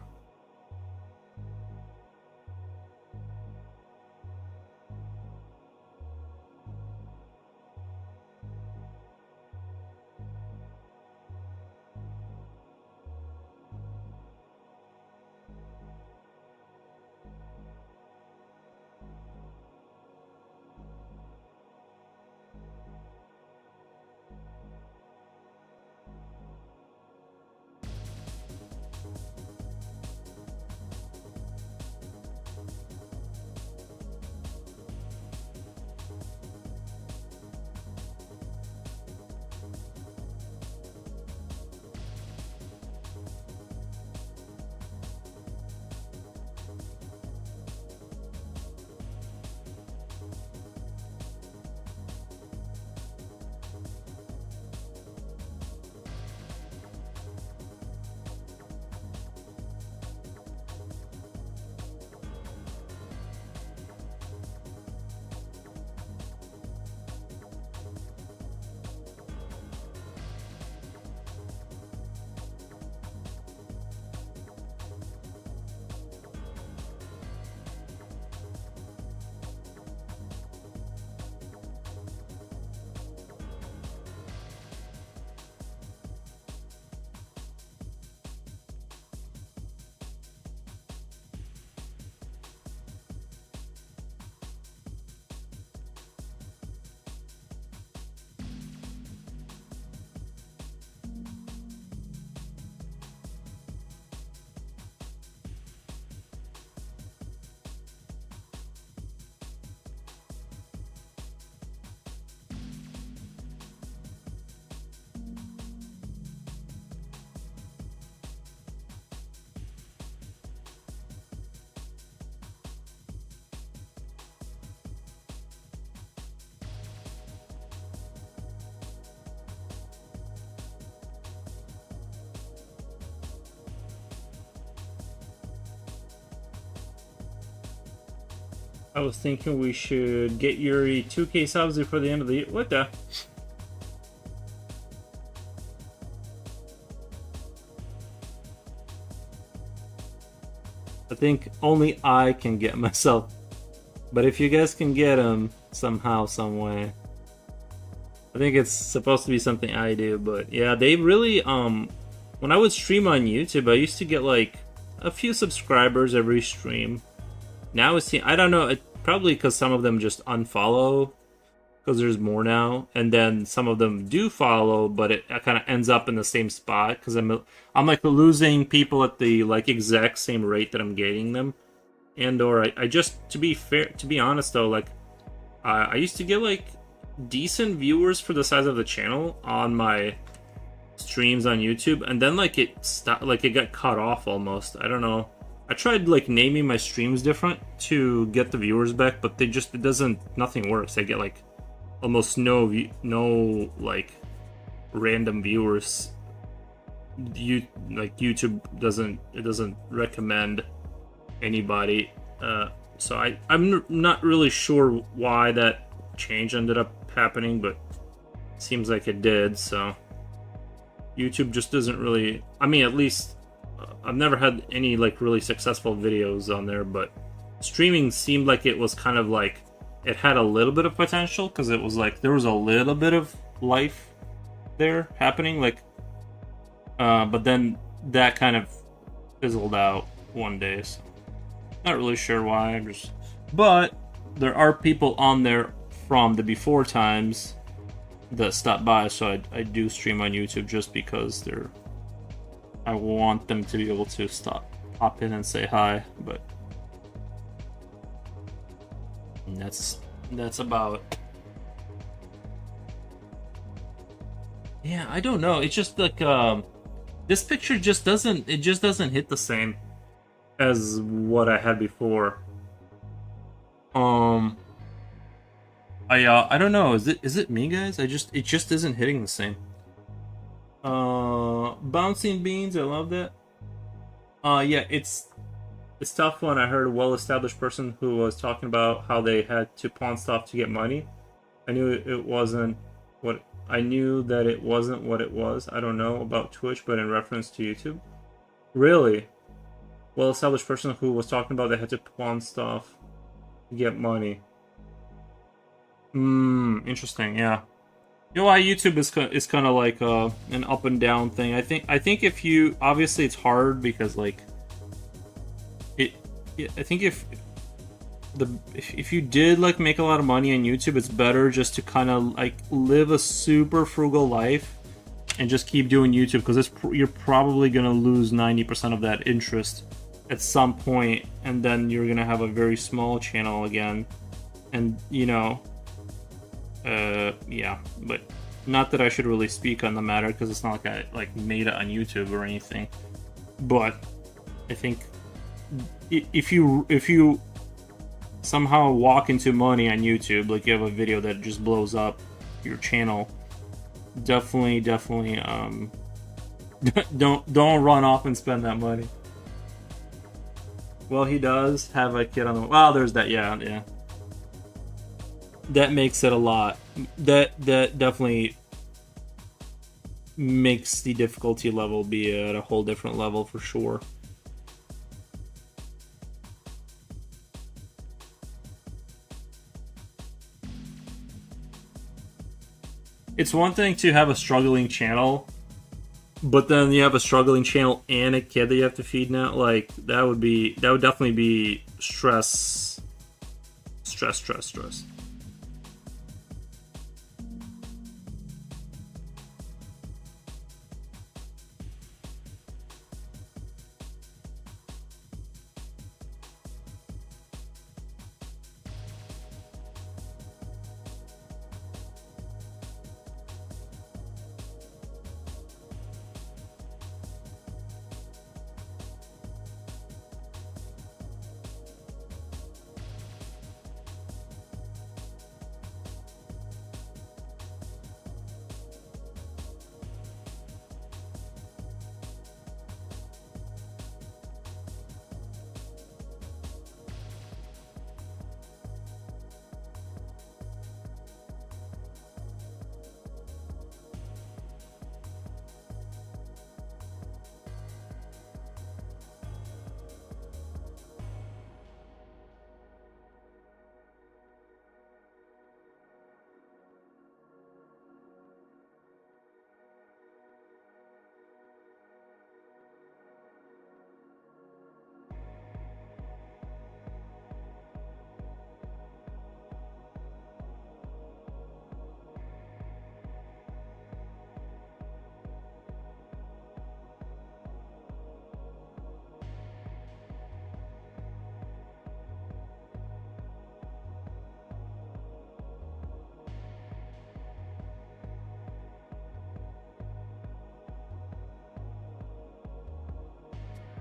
Speaker 1: I was thinking we should get Yuri 2K subs before the end of the year. What the? I think only I can get myself. But if you guys can get him somehow, some way. I think it's supposed to be something I do, but yeah, they really, when I would stream on YouTube, I used to get like a few subscribers every stream. Now it's, I don't know, probably because some of them just unfollow because there's more now, and then some of them do follow, but it kind of ends up in the same spot because I'm like losing people at the like exact same rate that I'm gaining them, and or I just, to be honest though, like I used to get like decent viewers for the size of the channel on my streams on YouTube, and then like it stopped, like it got cut off almost. I don't know. I tried like naming my streams different to get the viewers back, but it doesn't, nothing works. I get like almost no like random viewers. YouTube doesn't recommend anybody. So I'm not really sure why that change ended up happening, but it seems like it did. So YouTube just doesn't really, I mean, at least I've never had any like really successful videos on there, but streaming seemed like it was kind of like it had a little bit of potential, because it was like there was a little bit of life there happening, like but then that kind of fizzled out one day, so not really sure why. But there are people on there from the before times that stop by, so I do stream on YouTube just because I want them to be able to pop in and say hi. But that's about. Yeah, I don't know. It's just like this picture just doesn't hit the same as what I had before. I don't know. Is it me, guys? It just isn't hitting the same. Bouncing beans, I love that. Yeah, it's tough when I heard a well-established person who was talking about how they had to pawn stuff to get money. I knew it wasn't what I knew that it wasn't what it was. I don't know about Twitch, but in reference to YouTube. Really? Well-established person who was talking about they had to pawn stuff to get money. Interesting. Yeah. You know why YouTube is kind of like an up and down thing. I think if you, obviously it's hard because like I think if you did like make a lot of money on YouTube, it's better just to kind of like live a super frugal life and just keep doing YouTube, because you're probably gonna lose 90% of that interest at some point, and then you're gonna have a very small channel again, and you know. Yeah, but not that I should really speak on the matter, because it's not like I like made it on YouTube or anything. But I think if you somehow walk into money on YouTube, like you have a video that just blows up your channel, definitely don't run off and spend that money. Well, he does have a kid on the. Wow, there's that. Yeah. That makes it a lot. That definitely makes the difficulty level be at a whole different level for sure. It's one thing to have a struggling channel, but then you have a struggling channel and a kid that you have to feed now. Like that would definitely be stress.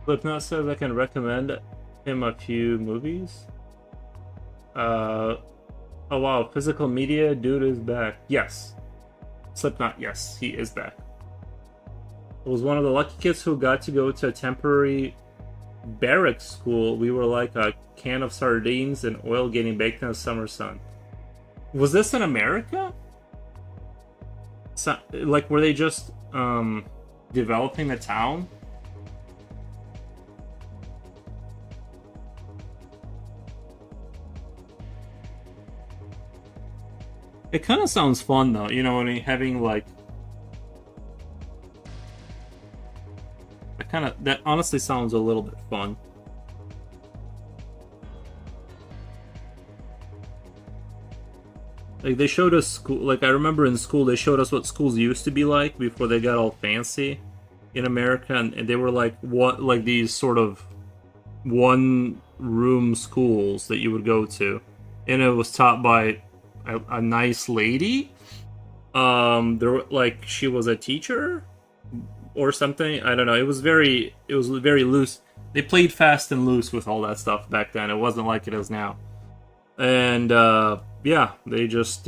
Speaker 1: Slipknot says I can recommend him a few movies. Uh, oh wow, physical media dude is back. Yes. Slipknot, yes, he is back. I was one of the lucky kids who got to go to a temporary barracks school. We were like a can of sardines and oil getting baked in the summer sun. Was this in America? So, like, were they just developing the town? It kind of sounds fun though, you know what I mean? Having like that honestly sounds a little bit fun. Like they showed us school, like I remember in school they showed us what schools used to be like before they got all fancy in America, and they were like what, like these sort of one room schools that you would go to, and it was taught by a nice lady. There, like, she was a teacher or something. I don't know. It was very loose. They played fast and loose with all that stuff back then. It wasn't like it is now. And yeah, they just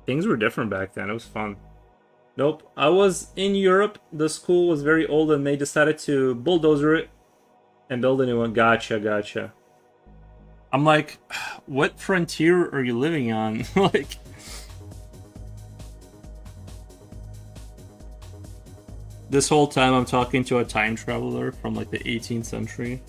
Speaker 1: things were different back then. It was fun. Nope, I was in Europe. The school was very old, and they decided to bulldozer it and build a new one. Gotcha. I'm like, what frontier are you living on? Like, this whole time I'm talking to a time traveler from like the 18th century.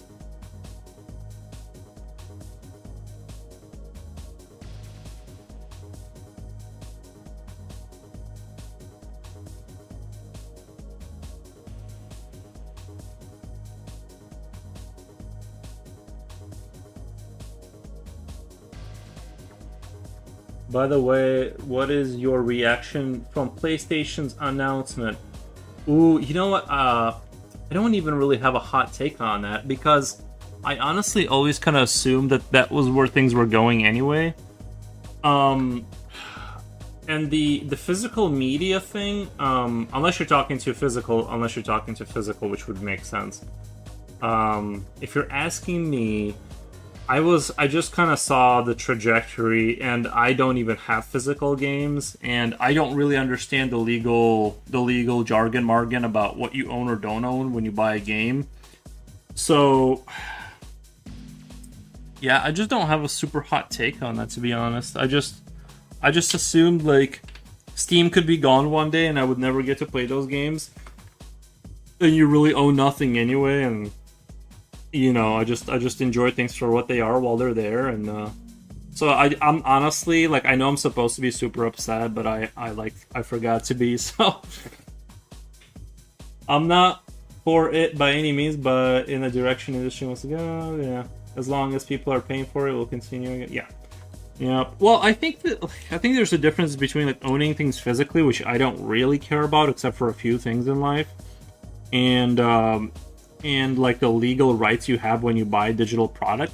Speaker 1: By the way, what is your reaction from PlayStation's announcement? Ooh, you know what? I don't even really have a hot take on that, because I honestly always kind of assumed that that was where things were going anyway. And the physical media thing, unless you're talking to physical, which would make sense. If you're asking me, I just kind of saw the trajectory, and I don't even have physical games, and I don't really understand the legal jargon about what you own or don't own when you buy a game. So yeah, I just don't have a super hot take on that, to be honest. I just assumed like Steam could be gone one day and I would never get to play those games. And you really own nothing anyway, and you know, I just enjoy things for what they are while they're there, and so I'm honestly, like, I know I'm supposed to be super upset, but I forgot to be, so I'm not for it by any means, but in the direction the industry wants to go, yeah. As long as people are paying for it, we'll continue it. Yeah. Well, I think there's a difference between like owning things physically, which I don't really care about except for a few things in life, and like the legal rights you have when you buy a digital product.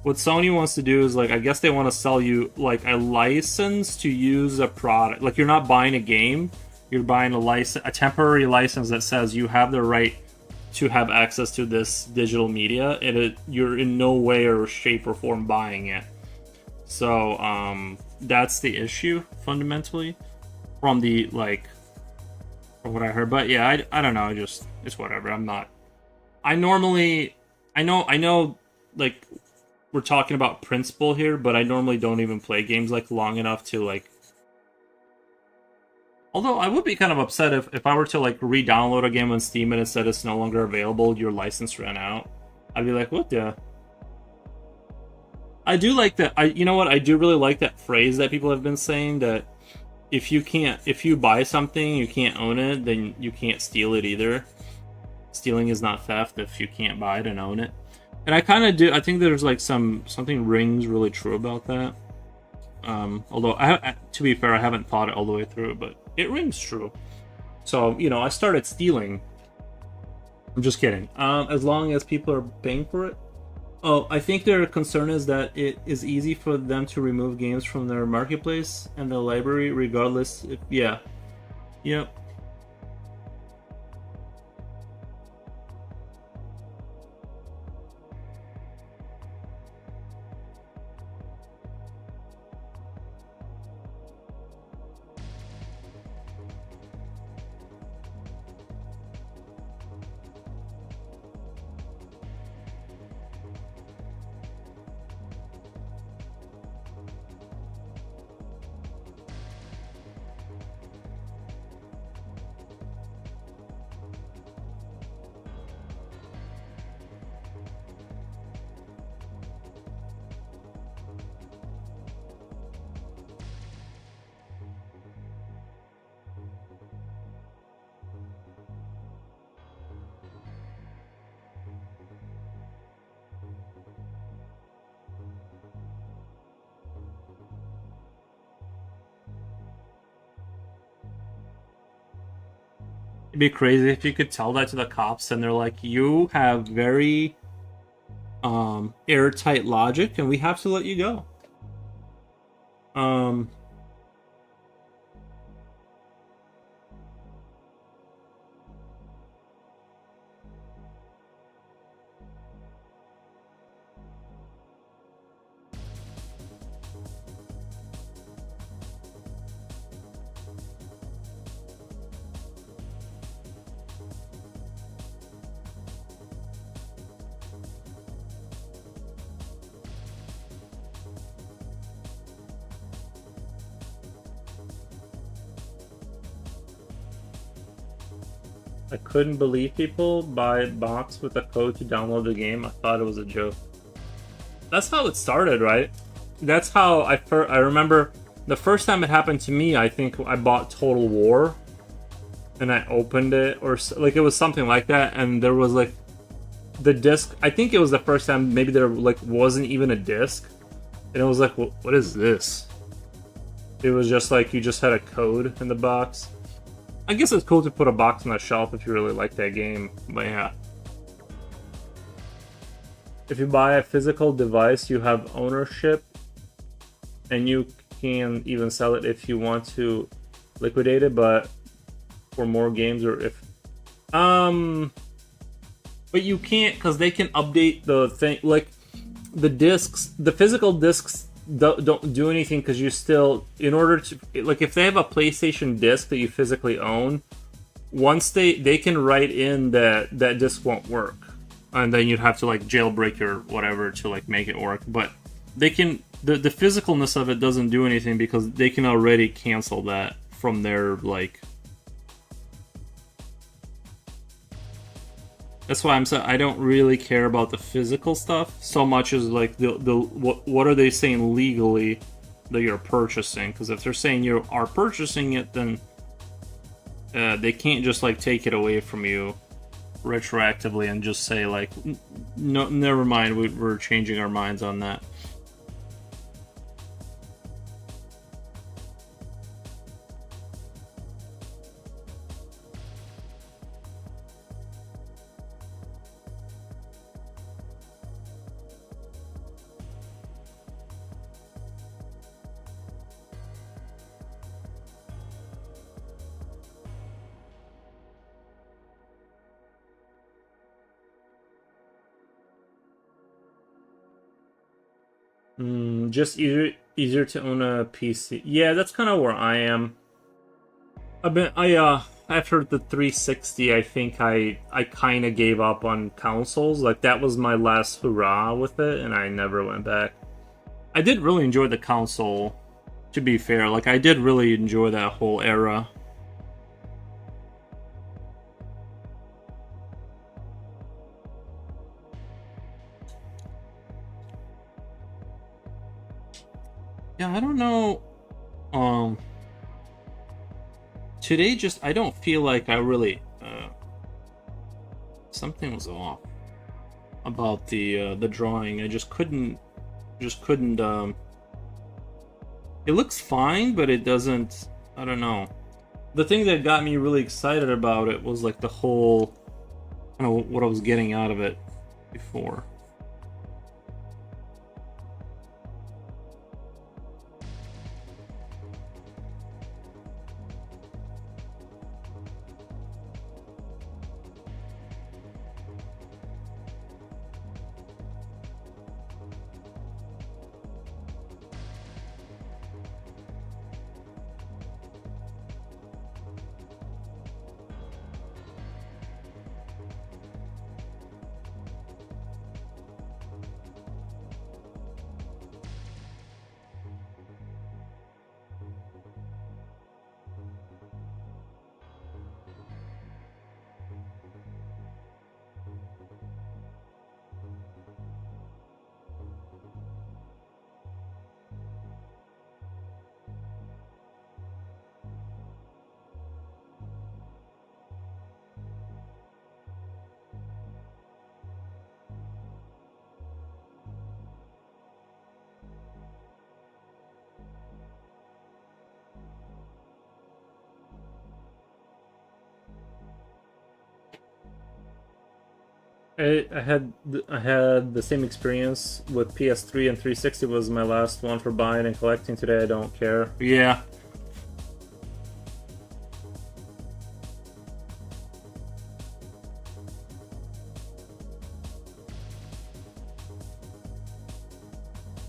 Speaker 1: What Sony wants to do is, like, I guess they want to sell you like a license to use a product. Like, you're not buying a game, you're buying a temporary license that says you have the right to have access to this digital media, and you're in no way or shape or form buying it. So that's the issue fundamentally from what I heard. But yeah, I don't know, it's whatever. I know, like, we're talking about principle here, but I normally don't even play games, like, long enough to, like... Although, I would be kind of upset if I were to, like, re-download a game on Steam and it said it's no longer available, your license ran out. I'd be like, what the... I do like that, you know what, I do really like that phrase that people have been saying, that if you buy something, you can't own it, then you can't steal it either. Stealing is not theft if you can't buy it and own it. And I kind of do. I think there's like something rings really true about that. Although, to be fair, I haven't thought it all the way through, but it rings true. So, you know, I started stealing. I'm just kidding. As long as people are paying for it. Oh, I think their concern is that it is easy for them to remove games from their marketplace and the library, regardless. Yeah. Yep. It'd be crazy if you could tell that to the cops and they're like, you have very airtight logic and we have to let you go. Um I couldn't believe people buy box with a code to download the game. I thought it was a joke. That's how it started, right? That's how I remember the first time it happened to me. I think I bought Total War, and I opened it, or like it was something like that, and there was like the disc. I think it was the first time maybe there like wasn't even a disc, and it was like, what is this? It was just like you just had a code in the box. I guess it's cool to put a box on the shelf if you really like that game, but yeah. If you buy a physical device, you have ownership, and you can even sell it if you want to liquidate it, but for more games or if... But you can't, because they can update the thing, like, the discs, the physical discs don't do anything because you still, in order to, like, if they have a PlayStation disc that you physically own, once they can write in that that disc won't work, and then you'd have to like jailbreak or whatever to like make it work. But they can, the physicalness of it doesn't do anything because they can already cancel that from their like. That's why I'm saying I don't really care about the physical stuff so much as like the what are they saying legally that you're purchasing? Because if they're saying you are purchasing it, then they can't just like take it away from you retroactively and just say like, no, never mind, we're changing our minds on that. Just easier to own a PC. Yeah, that's kind of where I am. After the 360, I think I kind of gave up on consoles. Like that was my last hurrah with it, and I never went back. I did really enjoy the console. To be fair, like I did really enjoy that whole era. Yeah, I don't know. Today just I don't feel like I really something was off about the drawing. I just couldn't it looks fine, but it doesn't, I don't know. The thing that got me really excited about it was like the whole kind of what I was getting out of it before. I had the same experience with PS3, and 360 was my last one for buying and collecting. Today I don't care. Yeah.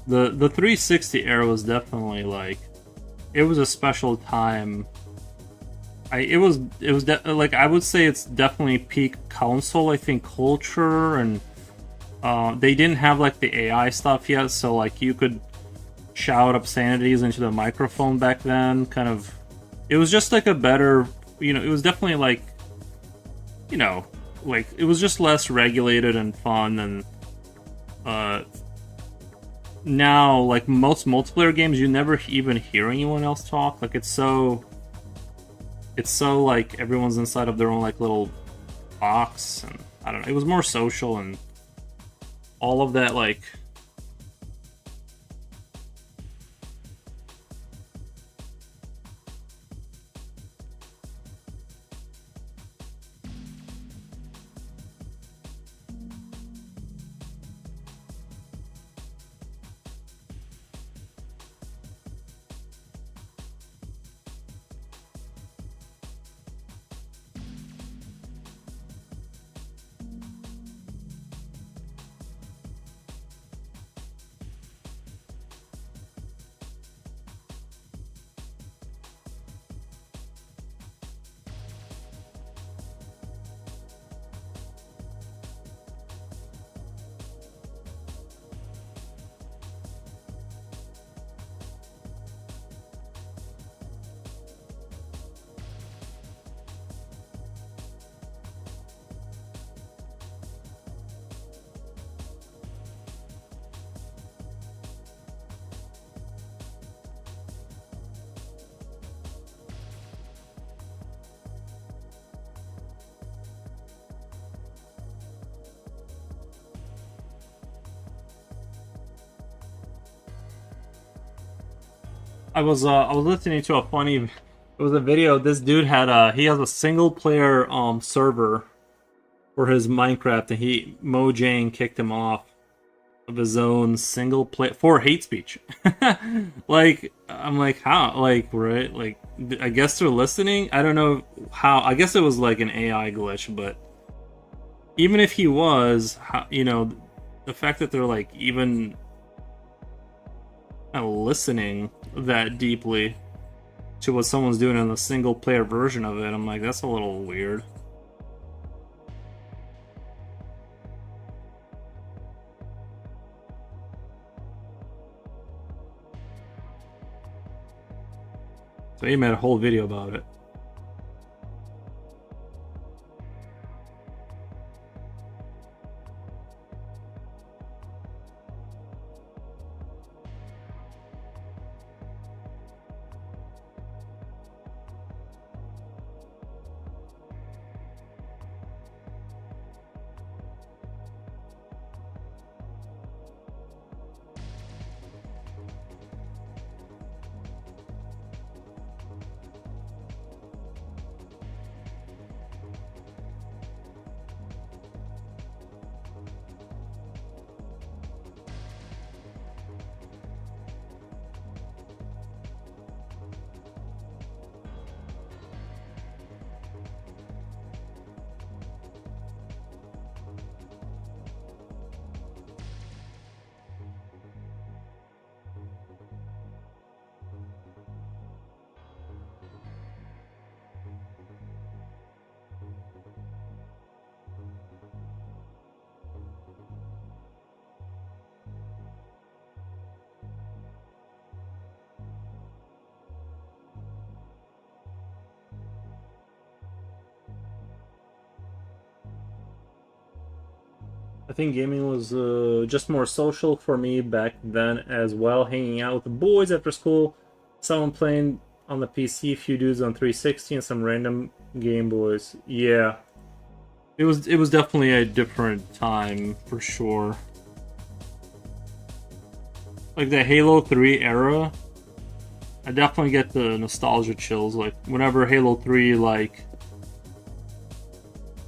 Speaker 1: The 360 era was definitely like, it was a special time. Like, I would say it's definitely peak console, I think, culture, and they didn't have like the AI stuff yet, so like you could shout obscenities into the microphone back then. Kind of, it was just like a better, it was definitely like, like it was just less regulated and fun. And now, like most multiplayer games, you never even hear anyone else talk. Like it's so like everyone's inside of their own like little box, and I don't know, it was more social and all of that, like. I was listening to a funny, it was a video. This dude had he has a single player server for his Minecraft, and Mojang kicked him off of his own single play for hate speech. Like, I'm like, how? Like, right? Like, I guess they're listening. I don't know how. I guess it was like an AI glitch, but even if he was, the fact that they're like even listening that deeply to what someone's doing in the single player version of it, I'm like, that's a little weird. So he made a whole video about it. I think gaming was just more social for me back then as well. Hanging out with the boys after school, someone playing on the PC, a few dudes on 360, and some random Game Boys. Yeah, it was definitely a different time for sure. Like the Halo 3 era, I definitely get the nostalgia chills. Like whenever Halo 3 like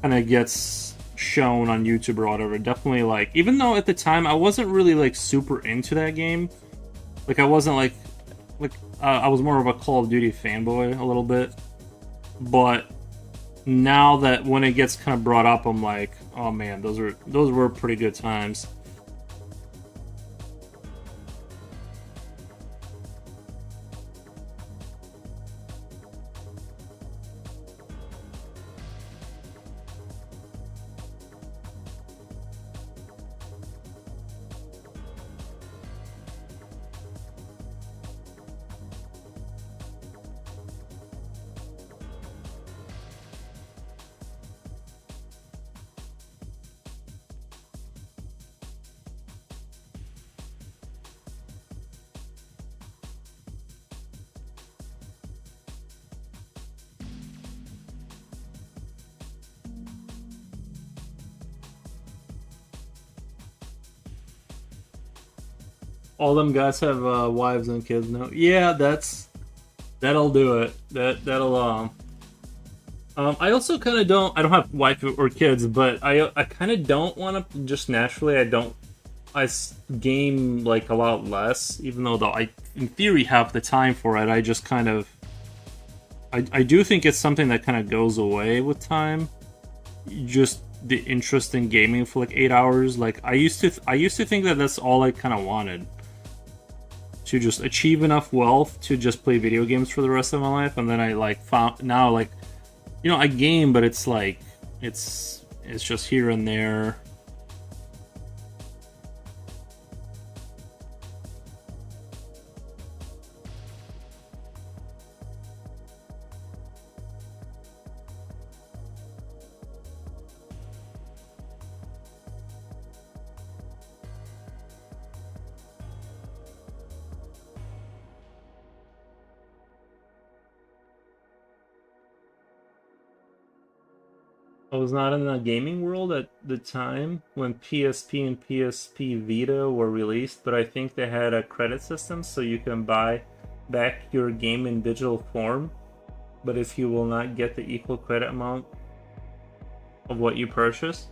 Speaker 1: kind of gets shown on YouTube or whatever, definitely like, even though at the time I wasn't really like super into that game, like I wasn't like I was more of a Call of Duty fanboy a little bit, but now that when it gets kind of brought up, I'm like, oh man, those were pretty good times. All them guys have wives and kids now. Yeah, that'll do it. That'll I also kind of don't. I don't have wife or kids, but I kind of don't want to. Just naturally, I don't. Game like a lot less, even though I in theory have the time for it. I just kind of. I do think it's something that kind of goes away with time. Just the interest in gaming for like 8 hours. Like I used to think that that's all I kind of wanted. To just achieve enough wealth to just play video games for the rest of my life, and then I like found now like, I game, but it's like it's just here and there. I was not in the gaming world at the time when PSP and PSP Vita were released, but I think they had a credit system so you can buy back your game in digital form, but if you will not get the equal credit amount of what you purchased.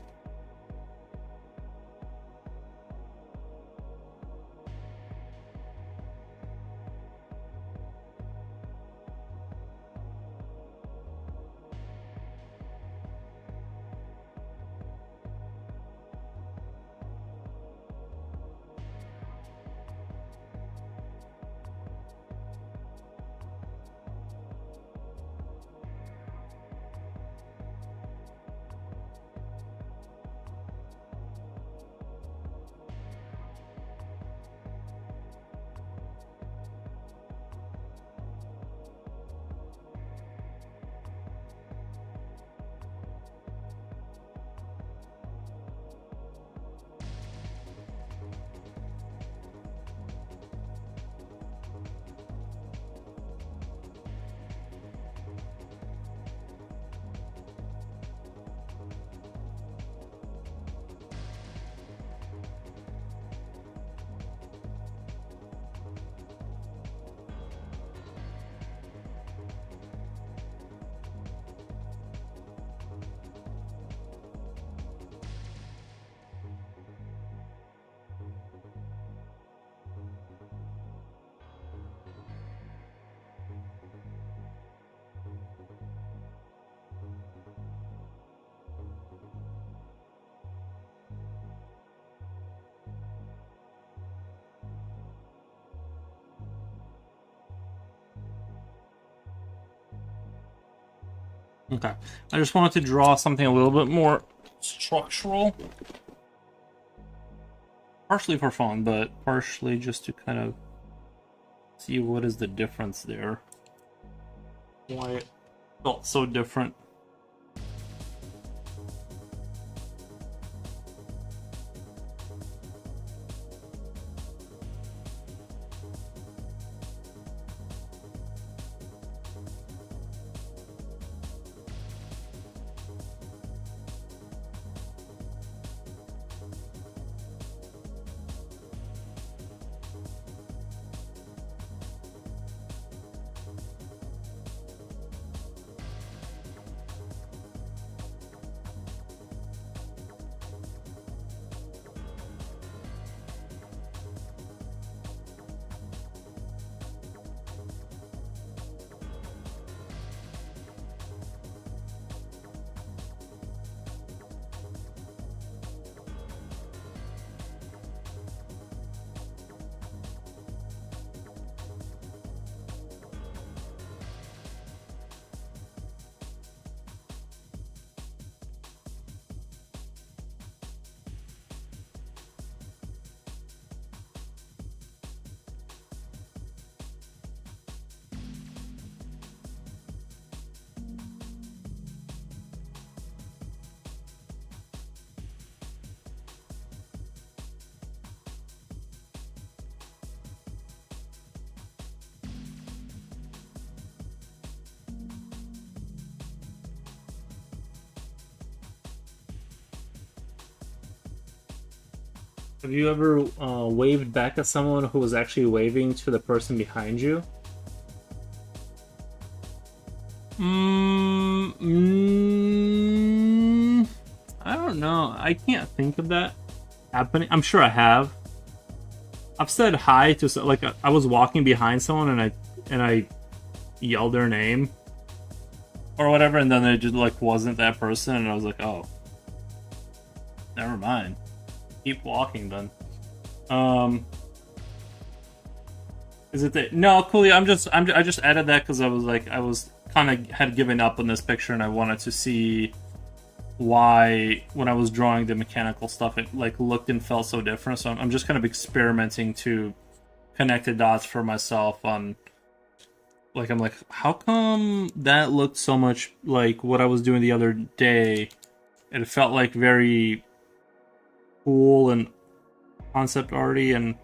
Speaker 1: Okay, I just wanted to draw something a little bit more structural. Partially for fun, but partially just to kind of see what is the difference there. Why it felt so different. Have you ever waved back at someone who was actually waving to the person behind you? I don't know. I can't think of that happening. I'm sure I have. I've said hi to like I was walking behind someone and I yelled their name or whatever, and then it just like wasn't that person, and I was like, oh, never mind. Keep walking then. Is it the no, Cooley? I just added that because I was kind of had given up on this picture and I wanted to see why when I was drawing the mechanical stuff it like looked and felt so different. So I'm just kind of experimenting to connect the dots for myself on like I'm like, how come that looked so much like what I was doing the other day? It felt like very cool and concept arty and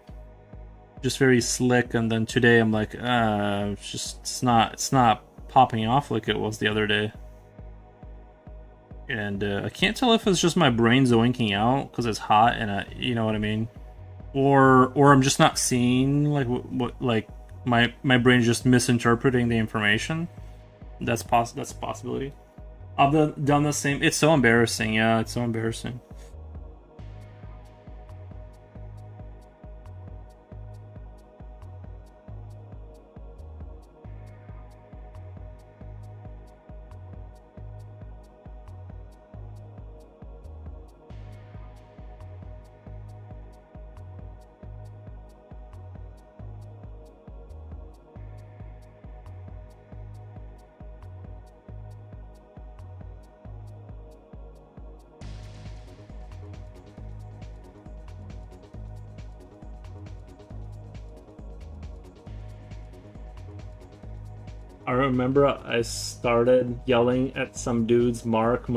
Speaker 1: just very slick, and then today I'm like, it's not popping off like it was the other day. And I can't tell if it's just my brain zoinking out because it's hot and you know what I mean, or I'm just not seeing like what like my brain's just misinterpreting the information. That's a possibility. I've done the same. It's so embarrassing. Yeah, it's so embarrassing. I remember I started yelling at some dude's Mark.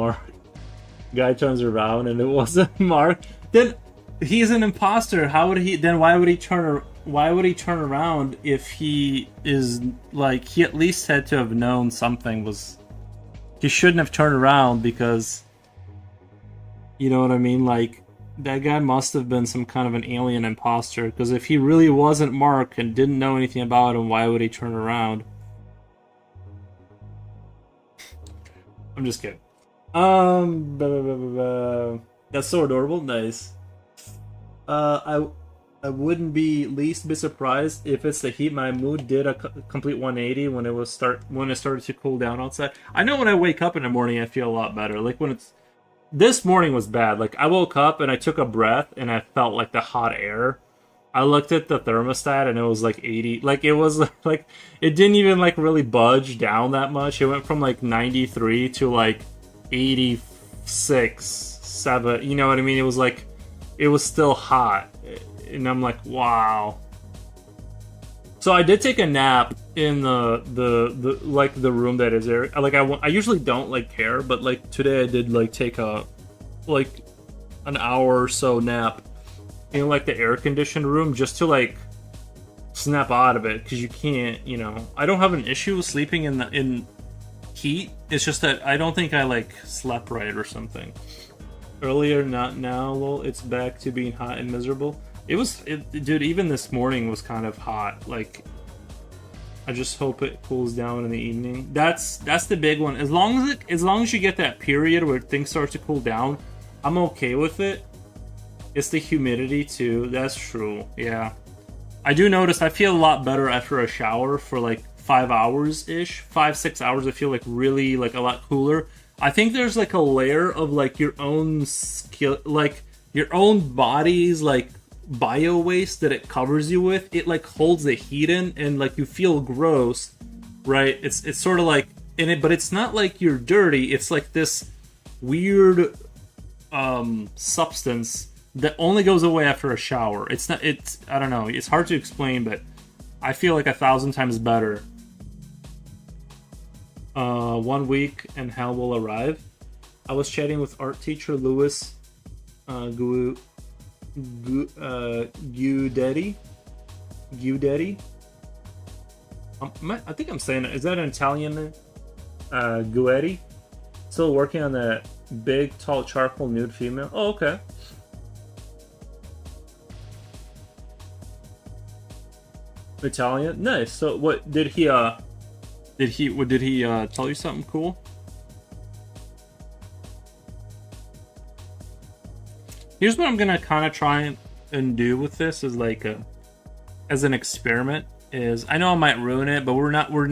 Speaker 1: Guy turns around and it wasn't Mark. Then he's an imposter. How would he? Then why would he turn? Why would he turn around if he is like he at least had to have known something was. He shouldn't have turned around because. You know what I mean? Like that guy must have been some kind of an alien imposter. Because if he really wasn't Mark and didn't know anything about him, why would he turn around? I'm just kidding. That's so adorable. Nice. I wouldn't be least bit surprised if it's the heat. My mood did a complete 180 when it started to cool down outside. I know when I wake up in the morning, I feel a lot better. Like when it's this morning was bad. Like I woke up and I took a breath and I felt like the hot air. I looked at the thermostat and it was like 80. Like it was like it didn't even like really budge down that much. It went from like 93 to like 86, 7. You know what I mean? It was like it was still hot. And I'm like, wow. So I did take a nap in the like the room that is there. Like I usually don't like care, but like today I did like take a like an hour or so nap in like the air conditioned room just to like snap out of it because you can't, you know. I don't have an issue with sleeping in heat. It's just that I don't think I like slept right or something. Earlier, not now. Well, it's back to being hot and miserable. Dude. Even this morning was kind of hot. Like, I just hope it cools down in the evening. That's the big one. As long as you get that period where things start to cool down, I'm okay with it. It's the humidity too. That's true. Yeah, I do notice I feel a lot better after a shower for like 5 hours ish, 5-6 hours. I feel like really like a lot cooler. I think there's like a layer of like your own skill, like your own body's like bio waste that it covers you with. It like holds the heat in, and like you feel gross, right? It's sort of like in it, but it's not like you're dirty. It's like this weird substance that only goes away after a shower. I don't know, it's hard to explain, but I feel like 1,000 times better. 1 week and hell will arrive. I was chatting with art teacher Louis Gudetti. I think I'm saying it. Is that an Italian name? Guetti. Still working on that big, tall, charcoal nude female. Oh, okay. Italian? Nice. So what did he tell you something cool? Here's what I'm gonna kind of try and do with this is like as an experiment is I know I might ruin it, but I'm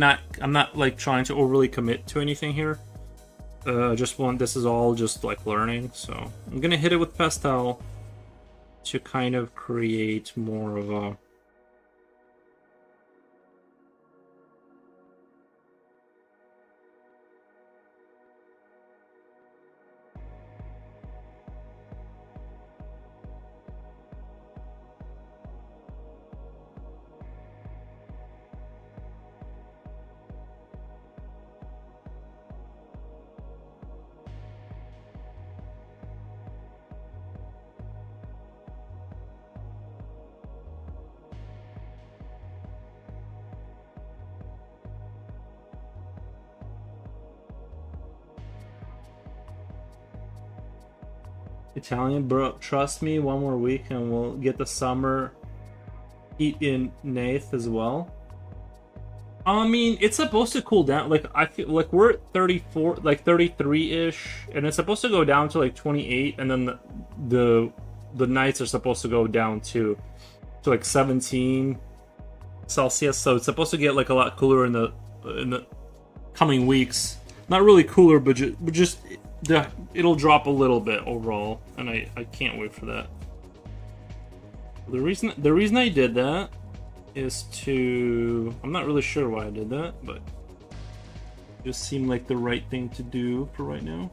Speaker 1: not like trying to overly commit to anything here. This is all just like learning, so I'm gonna hit it with pastel to kind of create more of a Italian, bro. Trust me, one more week and we'll get the summer heat in Nath as well. I mean, it's supposed to cool down. Like I feel like we're at 34, like 33-ish, and it's supposed to go down to like 28, and then the nights are supposed to go down to like 17 Celsius. So it's supposed to get like a lot cooler in the coming weeks. Not really cooler, but just it'll drop a little bit overall, and I can't wait for that. The reason I did that is to... I'm not really sure why I did that, but it just seemed like the right thing to do for right now.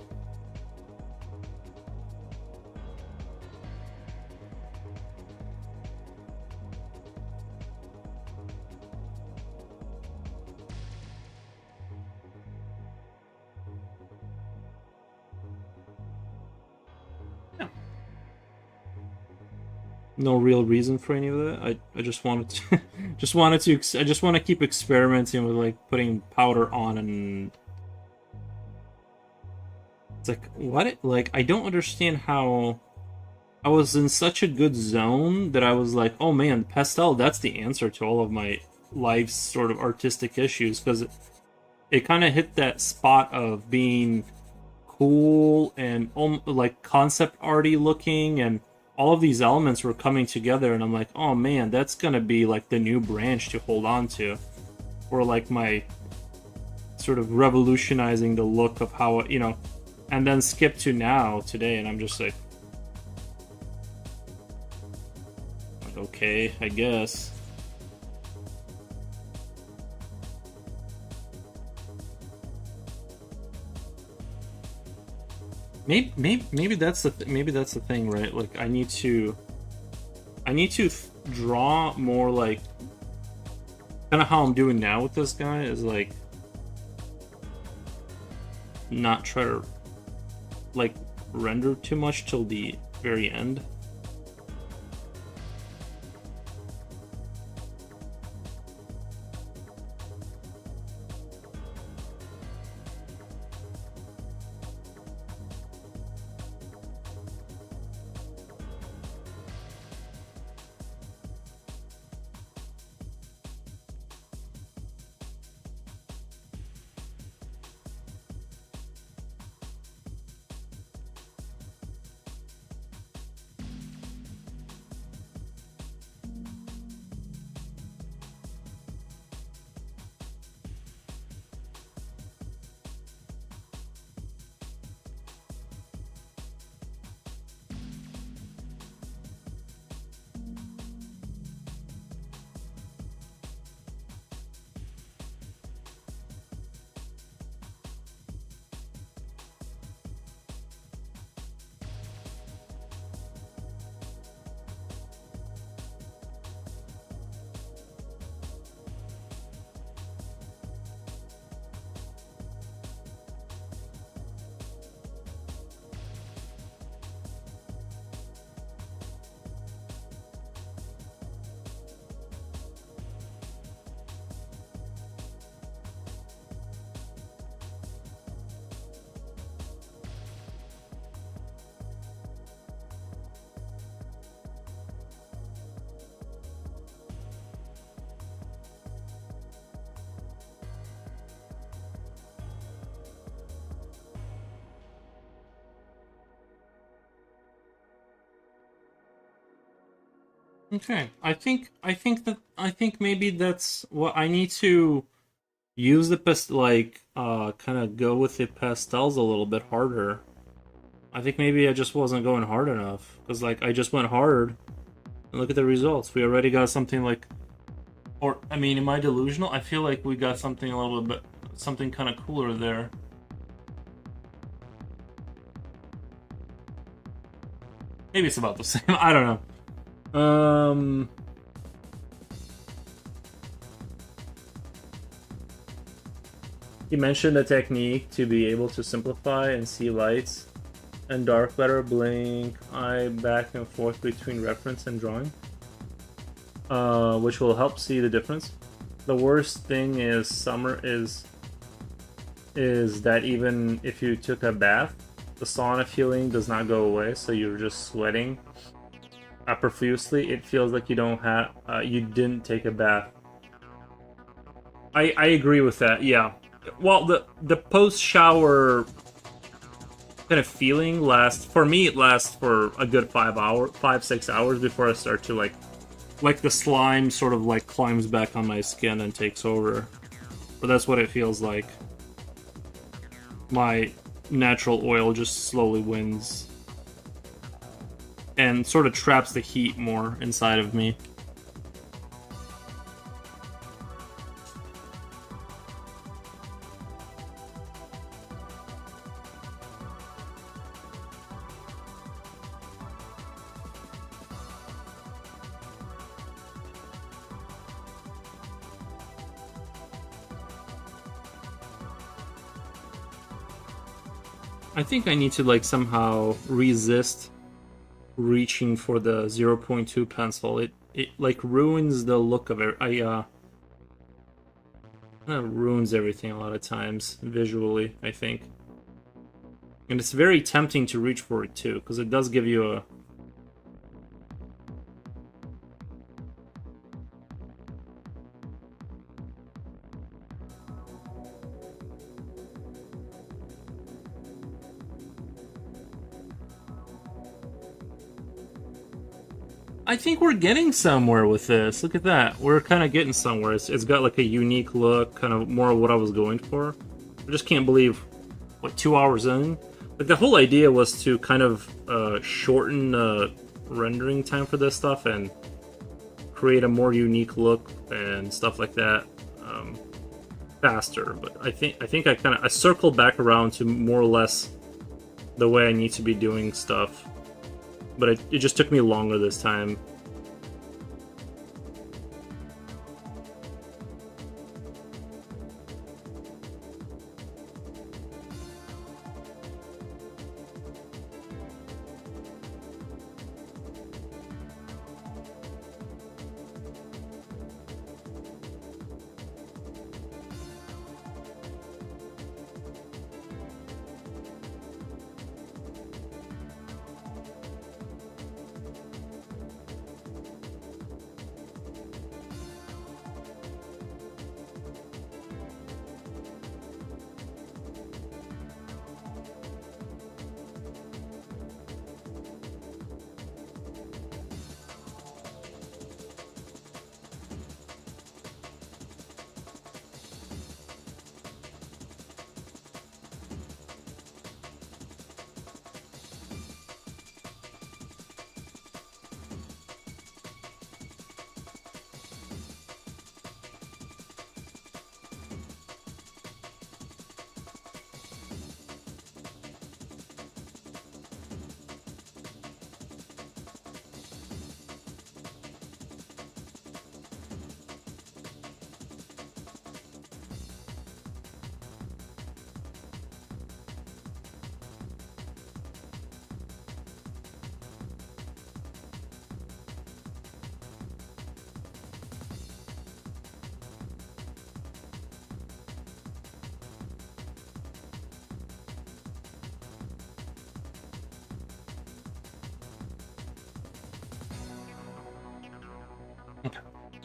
Speaker 1: No real reason for any of that. I just wanted to I just want to keep experimenting with like putting powder on, and it's like what like I don't understand how I was in such a good zone that I was like, oh man, pastel, that's the answer to all of my life's sort of artistic issues, because it kind of hit that spot of being cool and like concept arty looking, and all of these elements were coming together, and I'm like, oh man, that's gonna be like the new branch to hold on to, or like my sort of revolutionizing the look of how, you know, and then skip to now today, and I'm just like okay, I guess. Maybe that's the thing, right? Like I need to draw more like kind of how I'm doing now with this guy is like not try to like render too much till the very end. Okay, I think maybe that's what I need to use the kind of go with the pastels a little bit harder. I think maybe I just wasn't going hard enough because like I just went hard and look at the results. We already got something like, or I mean, am I delusional? I feel like we got something a little bit, something kind of cooler there. Maybe it's about the same. I don't know. He mentioned a technique to be able to simplify and see lights and dark better, blink eye back and forth between reference and drawing, which will help see the difference. The worst thing is is that even if you took a bath, the sauna feeling does not go away, so you're just sweating profusely. It feels like you don't have you didn't take a bath. I agree with that. Yeah. Well, the post shower kind of feeling lasts for me. It lasts for a good 6 hours before I start to like the slime sort of like climbs back on my skin and takes over. But that's what it feels like. My natural oil just slowly wins and sort of traps the heat more inside of me. I think I need to like somehow resist reaching for the 0.2 pencil. It like ruins the look of it. Kind of ruins everything a lot of times visually, I think. And it's very tempting to reach for it too, because it does give you a I think we're getting somewhere with this. Look at that. We're kind of getting somewhere. It's got like a unique look, kind of more of what I was going for. I just can't believe, what, 2 hours in? Like the whole idea was to kind of shorten the rendering time for this stuff and create a more unique look and stuff like that faster. But I think I circled back around to more or less the way I need to be doing stuff. But it just took me longer this time.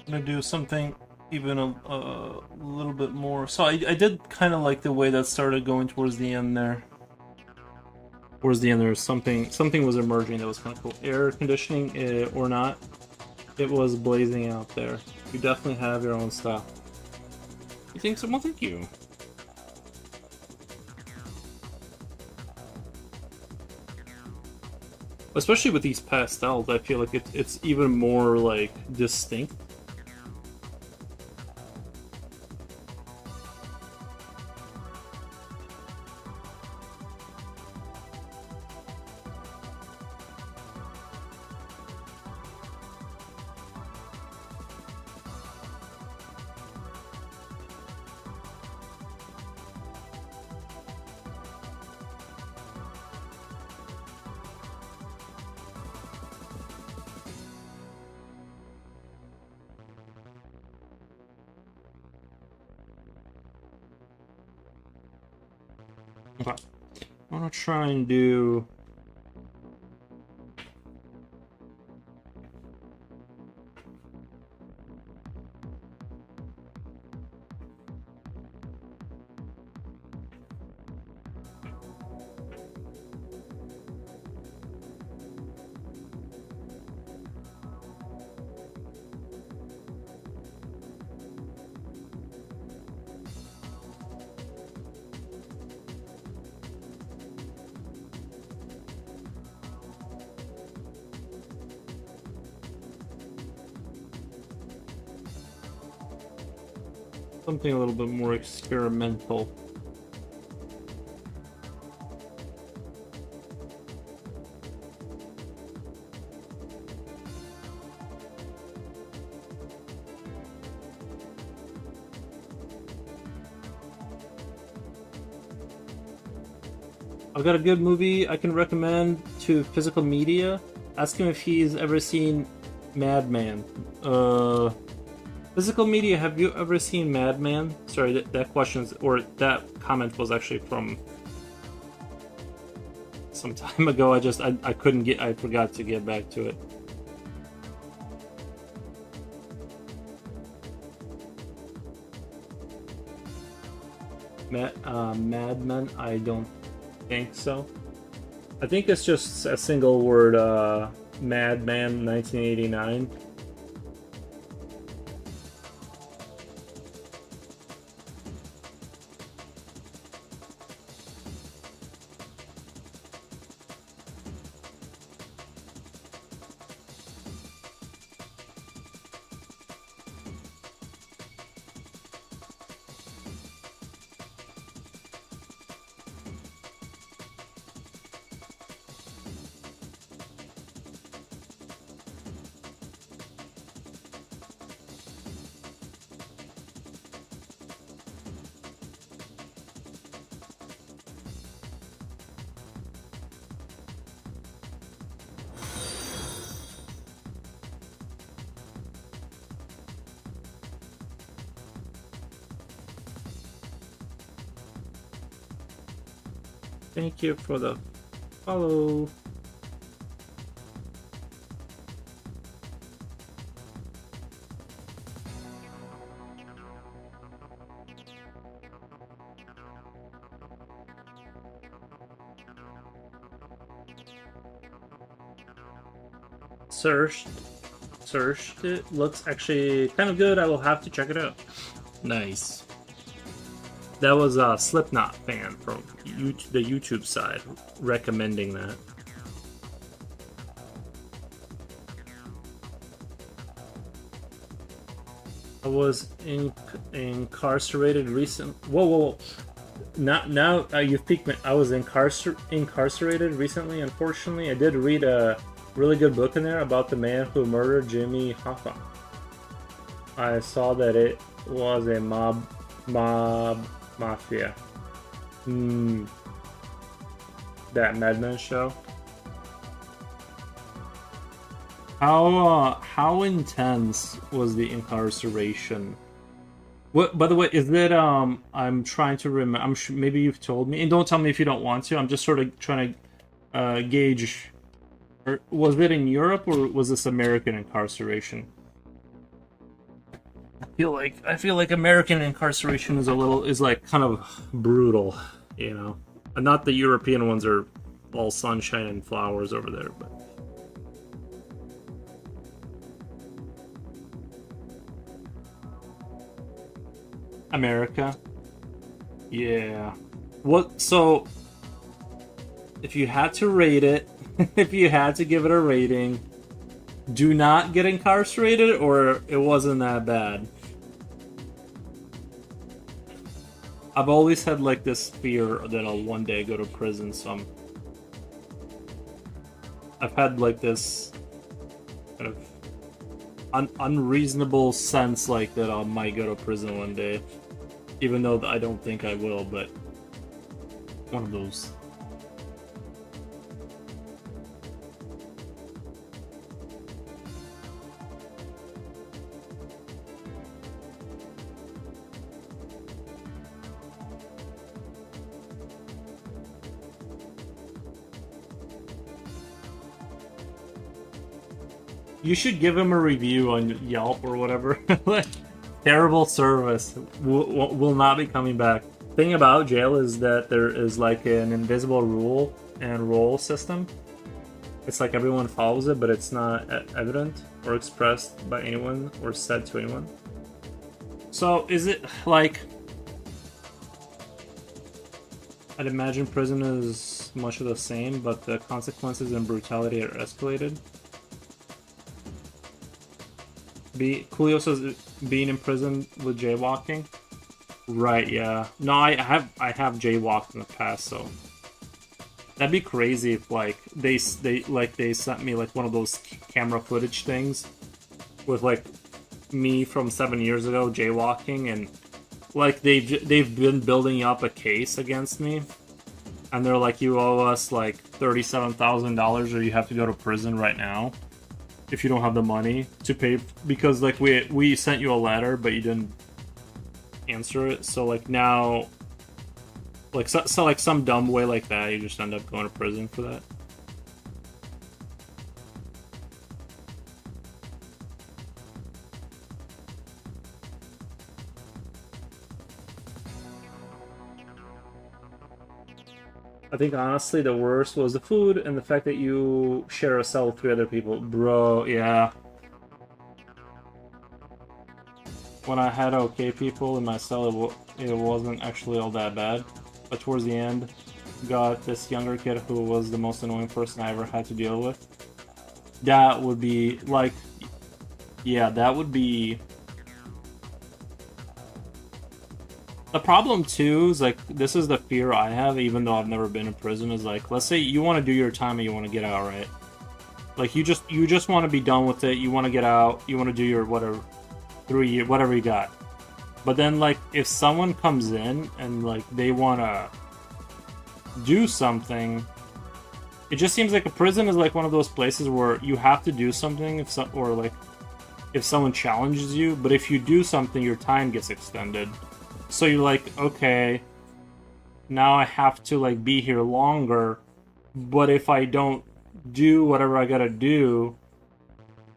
Speaker 1: I'm gonna do something even a little bit more. So I did kind of like the way that started going towards the end there. Towards the end, there was something was emerging that was kind of cool. Air conditioning or not? It was blazing out there. You definitely have your own style. You think so? Well, thank you. Especially with these pastels, I feel like it's even more, like, distinct. Okay. I want to try and do... something a little bit more experimental. I've got a good movie I can recommend to Physical Media. Ask him if he's ever seen Madman. Physical Media, have you ever seen Madman? Sorry, that question's, or that comment was actually from some time ago. I couldn't get, I forgot to get back to it. Madman, I don't think so. I think it's just a single word, Madman 1989. Thank you for the follow. Searched it. Looks actually kind of good. I will have to check it out. Nice. That was a Slipknot fan from the YouTube side recommending that. I was incarcerated recent. Whoa! Now you've piqued me. I was incarcerated recently. Unfortunately, I did read a really good book in there about the man who murdered Jimmy Hoffa. I saw that it was a mob mafia. That Madman show. How intense was the incarceration? What, by the way, is that I'm trying to remember. I'm sure maybe you've told me, and don't tell me if you don't want to. I'm just sort of trying to gauge. Or was it in Europe or was this American incarceration? I feel like American incarceration is like kind of brutal, you know. Not the European ones are all sunshine and flowers over there, but America. Yeah. What? So, if you had to rate it, if you had to give it a rating, do not get incarcerated, or it wasn't that bad. I've always had like this fear that I'll one day go to prison, so I've had like this kind of unreasonable sense like that I might go to prison one day, even though I don't think I will, but one of those. You should give him a review on Yelp or whatever. Like, terrible service. Will not be coming back. Thing about jail is that there is like an invisible rule and role system. It's like everyone follows it, but it's not evident or expressed by anyone or said to anyone. So is it like... I'd imagine prison is much of the same, but the consequences and brutality are escalated. Coolio says being in prison with jaywalking. Right, yeah. No, I have jaywalked in the past, so that'd be crazy if like they sent me like one of those camera footage things with like me from 7 years ago jaywalking, and like they've been building up a case against me, and they're like, you owe us like $37,000 or you have to go to prison right now if you don't have the money to pay, because like we sent you a letter but you didn't answer it, so like now like so like some dumb way like that you just end up going to prison for that. I think honestly the worst was the food and the fact that you share a cell with 3 other people. Bro, yeah. When I had okay people in my cell, it wasn't actually all that bad. But towards the end, got this younger kid who was the most annoying person I ever had to deal with. That would be, like... Yeah, that would be... The problem too is like, this is the fear I have, even though I've never been in prison, is like, let's say you want to do your time and you want to get out, right? Like you just want to be done with it, you want to get out, you want to do your whatever 3 years, whatever you got. But then like if someone comes in and like they want to do something, it just seems like a prison is like one of those places where you have to do something if someone challenges you, but if you do something your time gets extended. So you're like, okay, now I have to like be here longer, but if I don't do whatever I gotta do,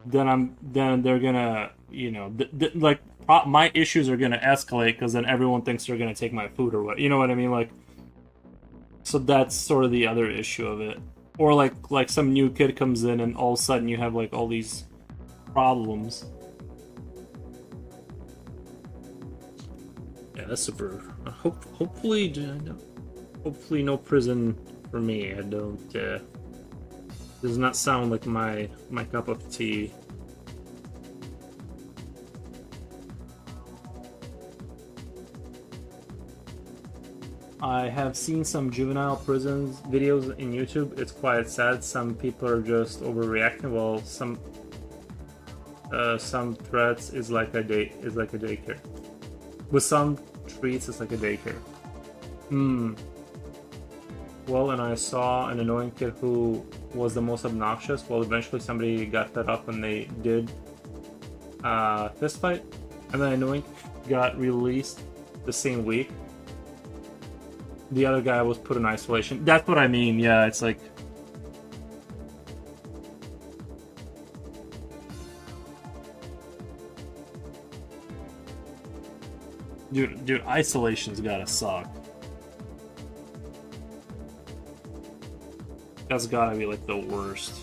Speaker 1: then they're gonna, you know, like my issues are gonna escalate because then everyone thinks they're gonna take my food or what, you know what I mean? Like, so that's sort of the other issue of it. Or like some new kid comes in and all of a sudden you have like all these problems. Yeah, that's super. Hopefully no prison for me. I don't. Does not sound like my cup of tea. I have seen some juvenile prisons videos in YouTube. It's quite sad. Some people are just overreacting. Well, some threats is like a daycare. With some treats, it's like a daycare. Well, and I saw an annoying kid who was the most obnoxious. Well, eventually somebody got fed up and they did fist fight. And then annoying got released the same week. The other guy was put in isolation. That's what I mean. Yeah, it's like... Dude, isolation's gotta suck. That's gotta be like the worst.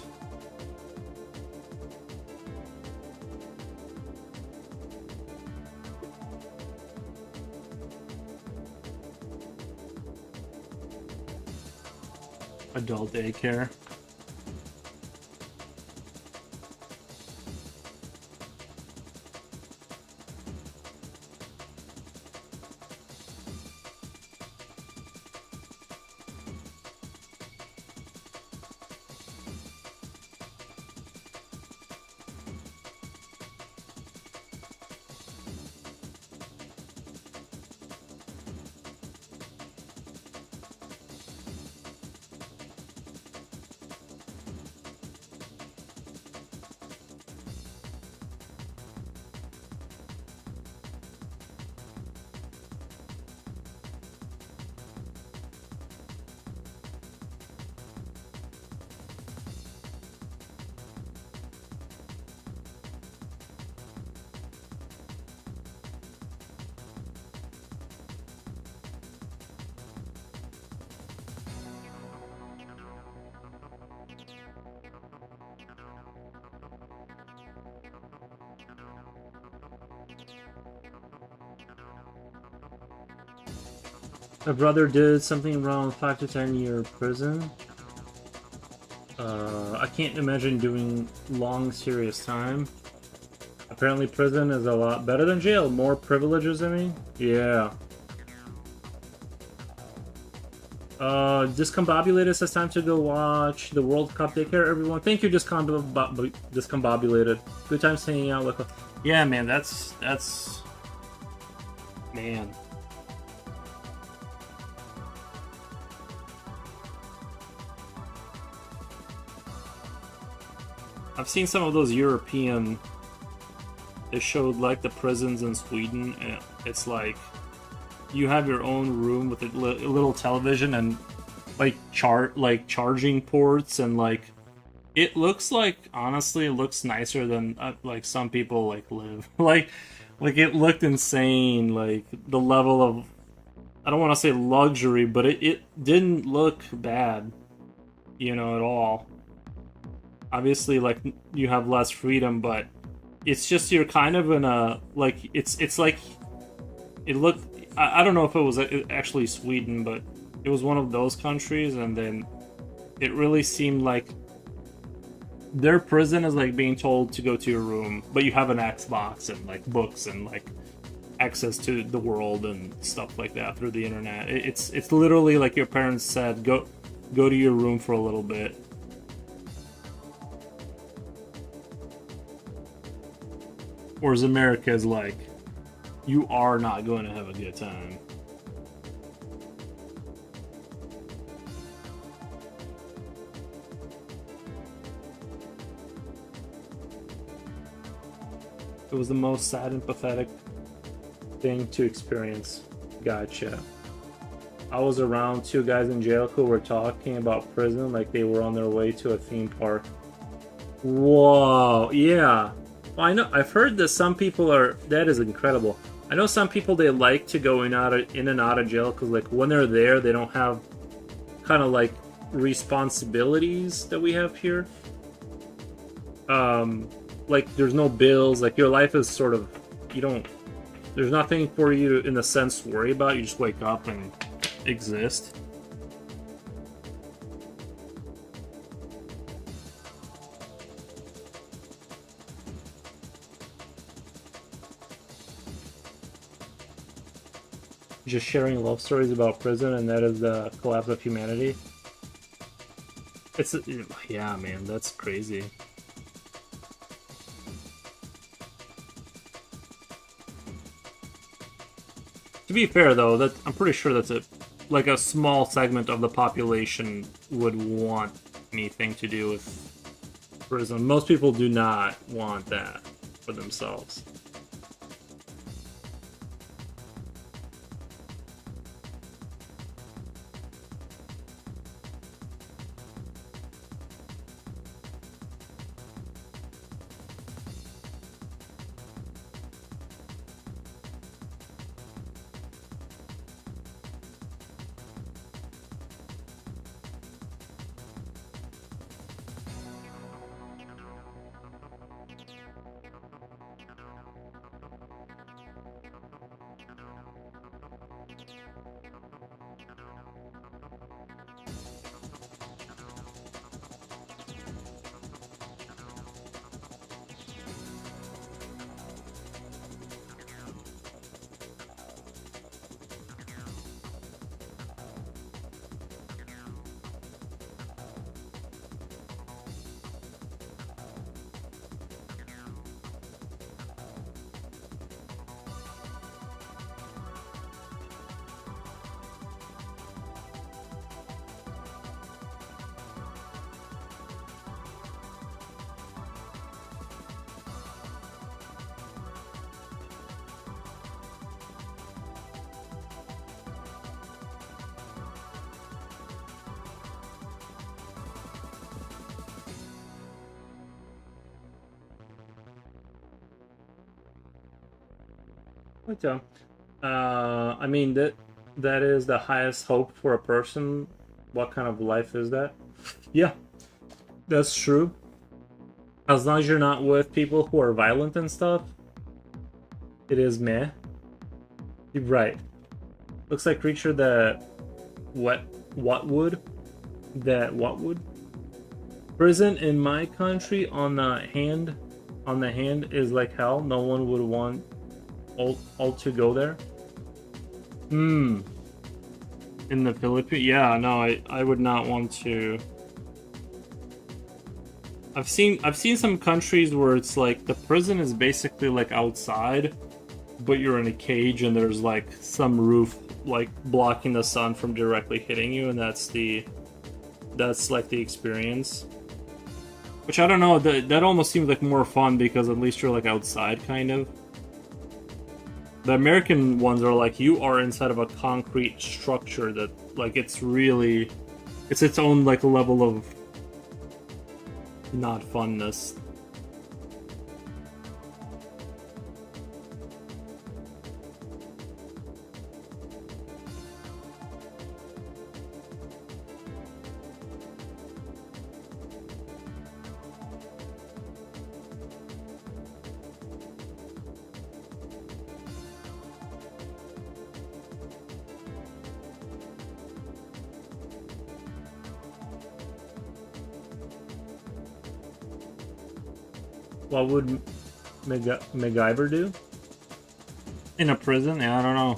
Speaker 1: adult daycare. My brother did something around 5 to 10 year prison. I can't imagine doing long, serious time. Apparently prison is a lot better than jail. More privileges, I mean? Yeah. Discombobulated says time to go watch the World Cup. Take care, everyone. Thank you, Discombobulated. Good times hanging out with... Yeah, man, that's... Man. I've seen some of those European... They showed, like, the prisons in Sweden, and it's like... You have your own room with a little television and, like, charging ports, and, like... It looks like, honestly, it looks nicer than, like, some people, like, live. like, it looked insane, like, the level of... I don't want to say luxury, but it didn't look bad, you know, at all. Obviously, like, you have less freedom, but it's just you're kind of in a, like, it's like, it looked, I don't know if it was actually Sweden, but it was one of those countries, and then it really seemed like their prison is like being told to go to your room, but you have an Xbox and, like, books and, like, access to the world and stuff like that through the internet. It's literally like your parents said, go to your room for a little bit. Whereas America is like, you are not going to have a good time. It was the most sad and pathetic thing to experience. Gotcha. I was around 2 guys in jail who were talking about prison like they were on their way to a theme park. Whoa, yeah. Well, I know, I've heard that some people are... That is incredible. I know some people, they like to go in and out of jail because, like, when they're there, they don't have kind of, like, responsibilities that we have here. Like, there's no bills. Like, your life is sort of... You don't... There's nothing for you, in a sense, to worry about. You just wake up and exist. Just sharing love stories about prison, and that is the collapse of humanity. It's... Yeah, man, that's crazy. To be fair, though, that I'm pretty sure that's like a small segment of the population would want anything to do with prison. Most people do not want that for themselves. Okay. I mean that is the highest hope for a person. What kind of life is that? Yeah, that's true. As long as you're not with people who are violent and stuff, it is meh. You're right. Looks like creature that what would that what would prison in my country on the hand is like hell. No one would want all to go there. Hmm. In the Philippines, yeah, no, I would not want to. I've seen some countries where it's like the prison is basically like outside, but you're in a cage and there's like some roof like blocking the sun from directly hitting you, and that's like the experience. Which I don't know, that almost seems like more fun because at least you're like outside kind of. The American ones are like you are inside of a concrete structure that like it's its own like level of not funness. What would MacGyver do in a prison? Yeah, I don't know.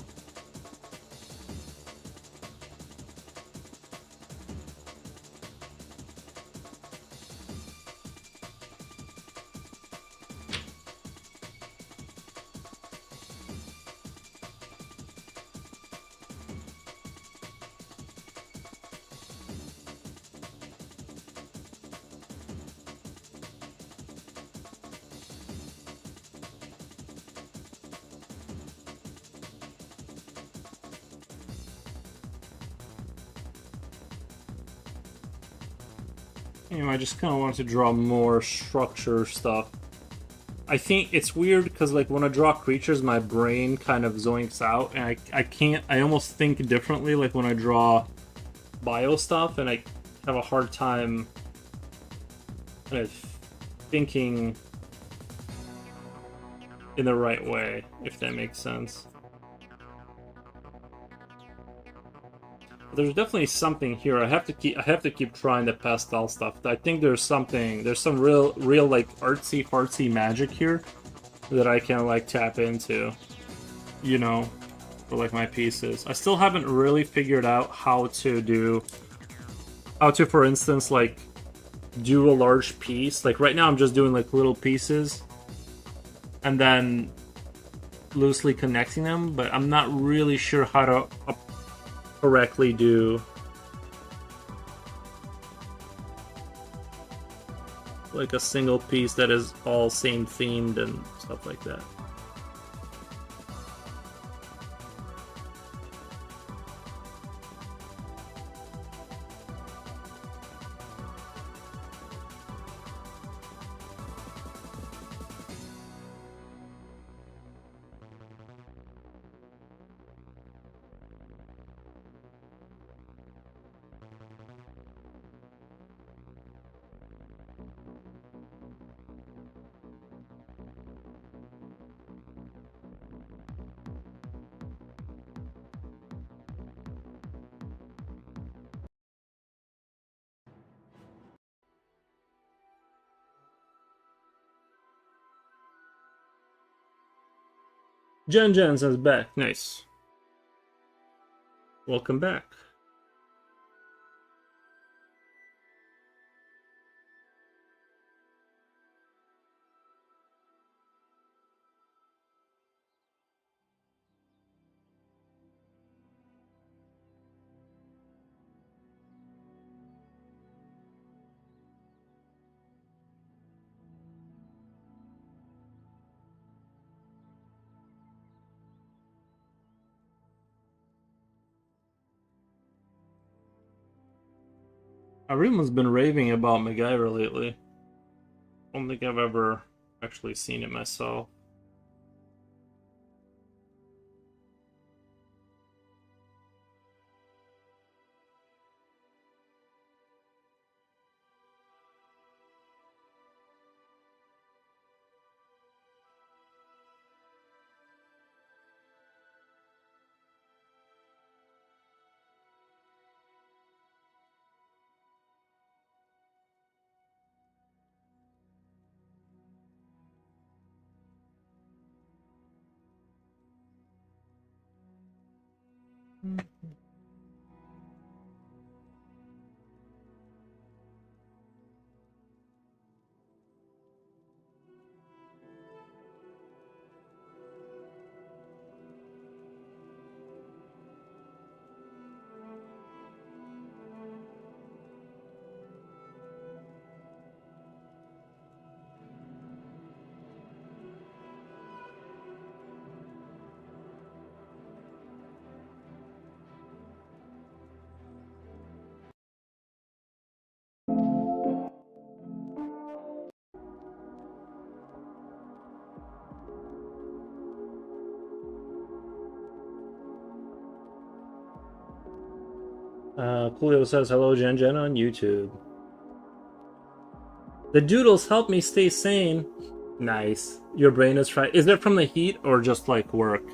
Speaker 1: I just kind of want to draw more structure stuff. I think it's weird because like when I draw creatures, my brain kind of zoinks out, and I can't. I almost think differently. Like when I draw bio stuff, and I have a hard time kind of thinking in the right way, if that makes sense. There's definitely something here. I have to keep trying the pastel stuff. I think there's some real like artsy fartsy magic here that I can like tap into, you know, for like my pieces. I still haven't really figured out how to for instance like do a large piece. Like right now I'm just doing like little pieces and then loosely connecting them, but I'm not really sure how to correctly do like a single piece that is all same themed and stuff like that. Jen says back. Nice. Welcome back. Everyone's been raving about MacGyver lately. I don't think I've ever actually seen it myself. Coolio says hello, Gen Gen on YouTube. The doodles help me stay sane. Nice. Your brain is fried. Is it from the heat or just like work?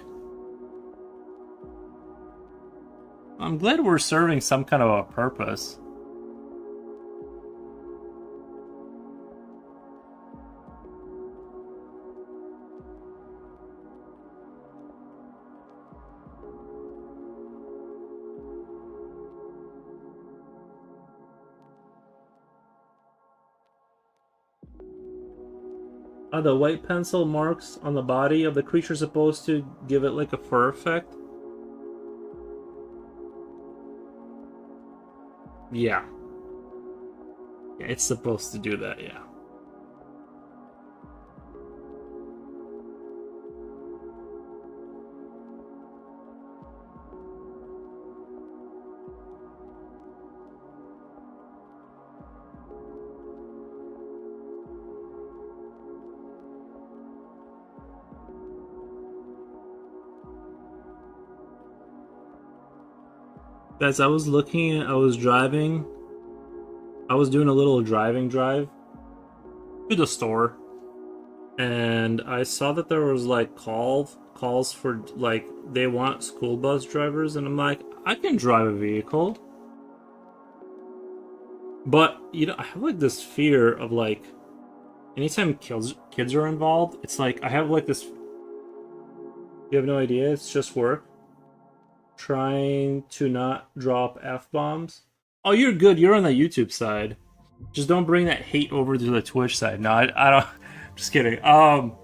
Speaker 1: I'm glad we're serving some kind of a purpose. Are the white pencil marks on the body of the creature supposed to give it like a fur effect? Yeah. Yeah, it's supposed to do that, yeah. Guys, I was driving. I was doing a little driving drive to the store, and I saw that there was like calls for like they want school bus drivers, and I'm like, I can drive a vehicle, but I have like this fear of like anytime kids are involved, it's like I have like this. You have no idea. It's just work. Trying to not drop f bombs. Oh, you're good. You're on the YouTube side. Just don't bring that hate over to the Twitch side. No, I don't. Just kidding. What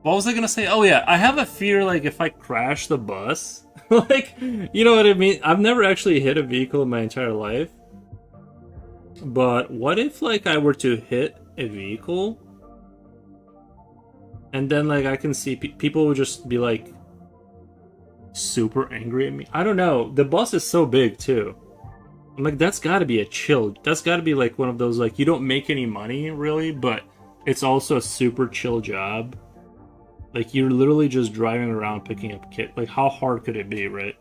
Speaker 1: was I gonna say? Oh yeah, I have a fear like if I crash the bus, like you know what I mean. I've never actually hit a vehicle in my entire life, but what if like I were to hit a vehicle, and then like I can see people would just be like super angry at me. I don't know. The bus is so big too. I'm like, that's got to be a chill. That's got to be like one of those like you don't make any money really, but it's also a super chill job. Like you're literally just driving around picking up kids. Like how hard could it be, right?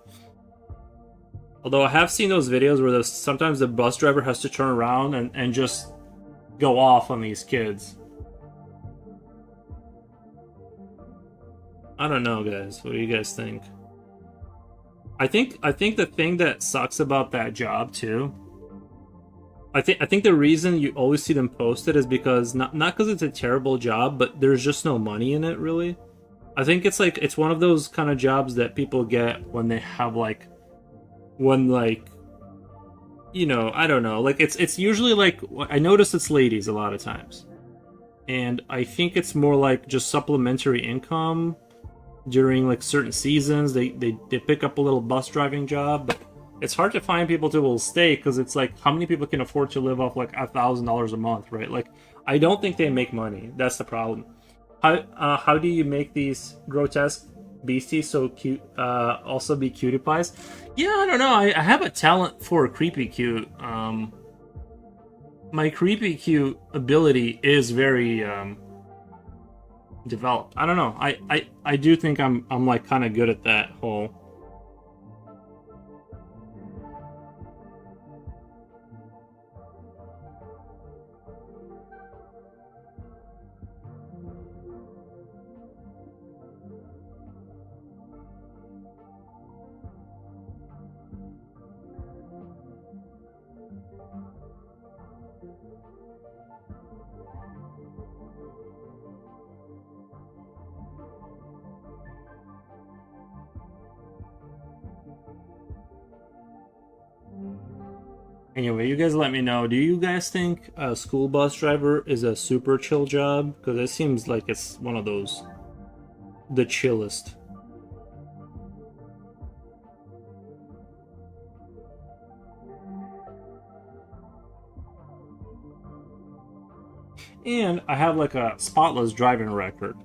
Speaker 1: Although I have seen those videos where sometimes the bus driver has to turn around and just go off on these kids. I don't know, guys. What do you guys think? I think the thing that sucks about that job too. I think the reason you always see them posted is because not because it's a terrible job, but there's just no money in it really. I think it's like it's one of those kind of jobs that people get when they have like when like I don't know, like it's usually like I notice it's ladies a lot of times. And I think it's more like just supplementary income during like certain seasons. They pick up a little bus driving job, but it's hard to find people to will stay because it's like how many people can afford to live off like $1,000 a month, right? Like I don't think they make money. That's the problem. How do you make these grotesque beasties so cute? Also be cutie pies. Yeah, I don't know. I have a talent for creepy cute. My creepy cute ability is very developed. I don't know. I do think I'm like kind of good at that whole. Anyway, you guys let me know. Do you guys think a school bus driver is a super chill job? Because it seems like it's one of those, the chillest. And I have like a spotless driving record.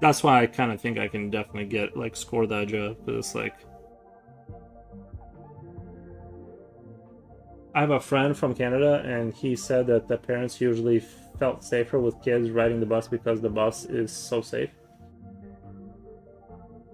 Speaker 1: That's why I kind of think I can definitely get like score that job. Because it's like I have a friend from Canada, and he said that the parents usually felt safer with kids riding the bus because the bus is so safe.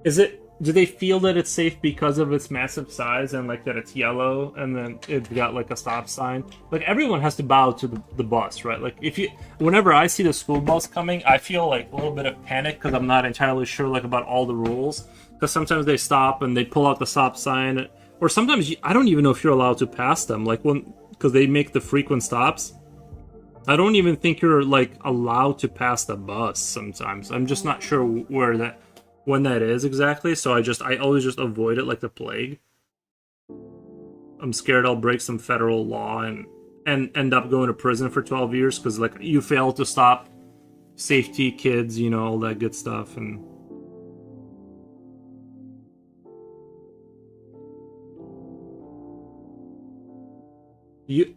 Speaker 1: Is it do they feel that it's safe because of its massive size and like that it's yellow and then it's got like a stop sign? Like everyone has to bow to the bus, right? Like if you, whenever I see the school bus coming, I feel like a little bit of panic because I'm not entirely sure like about all the rules. Because sometimes they stop and they pull out the stop sign, or sometimes I don't even know if you're allowed to pass them. Like when, because they make the frequent stops. I don't even think you're like allowed to pass the bus sometimes. I'm just not sure where that, when that is exactly, so I always just avoid it like the plague. I'm scared I'll break some federal law and end up going to prison for 12 years because like you failed to stop safety, kids, you know, all that good stuff. And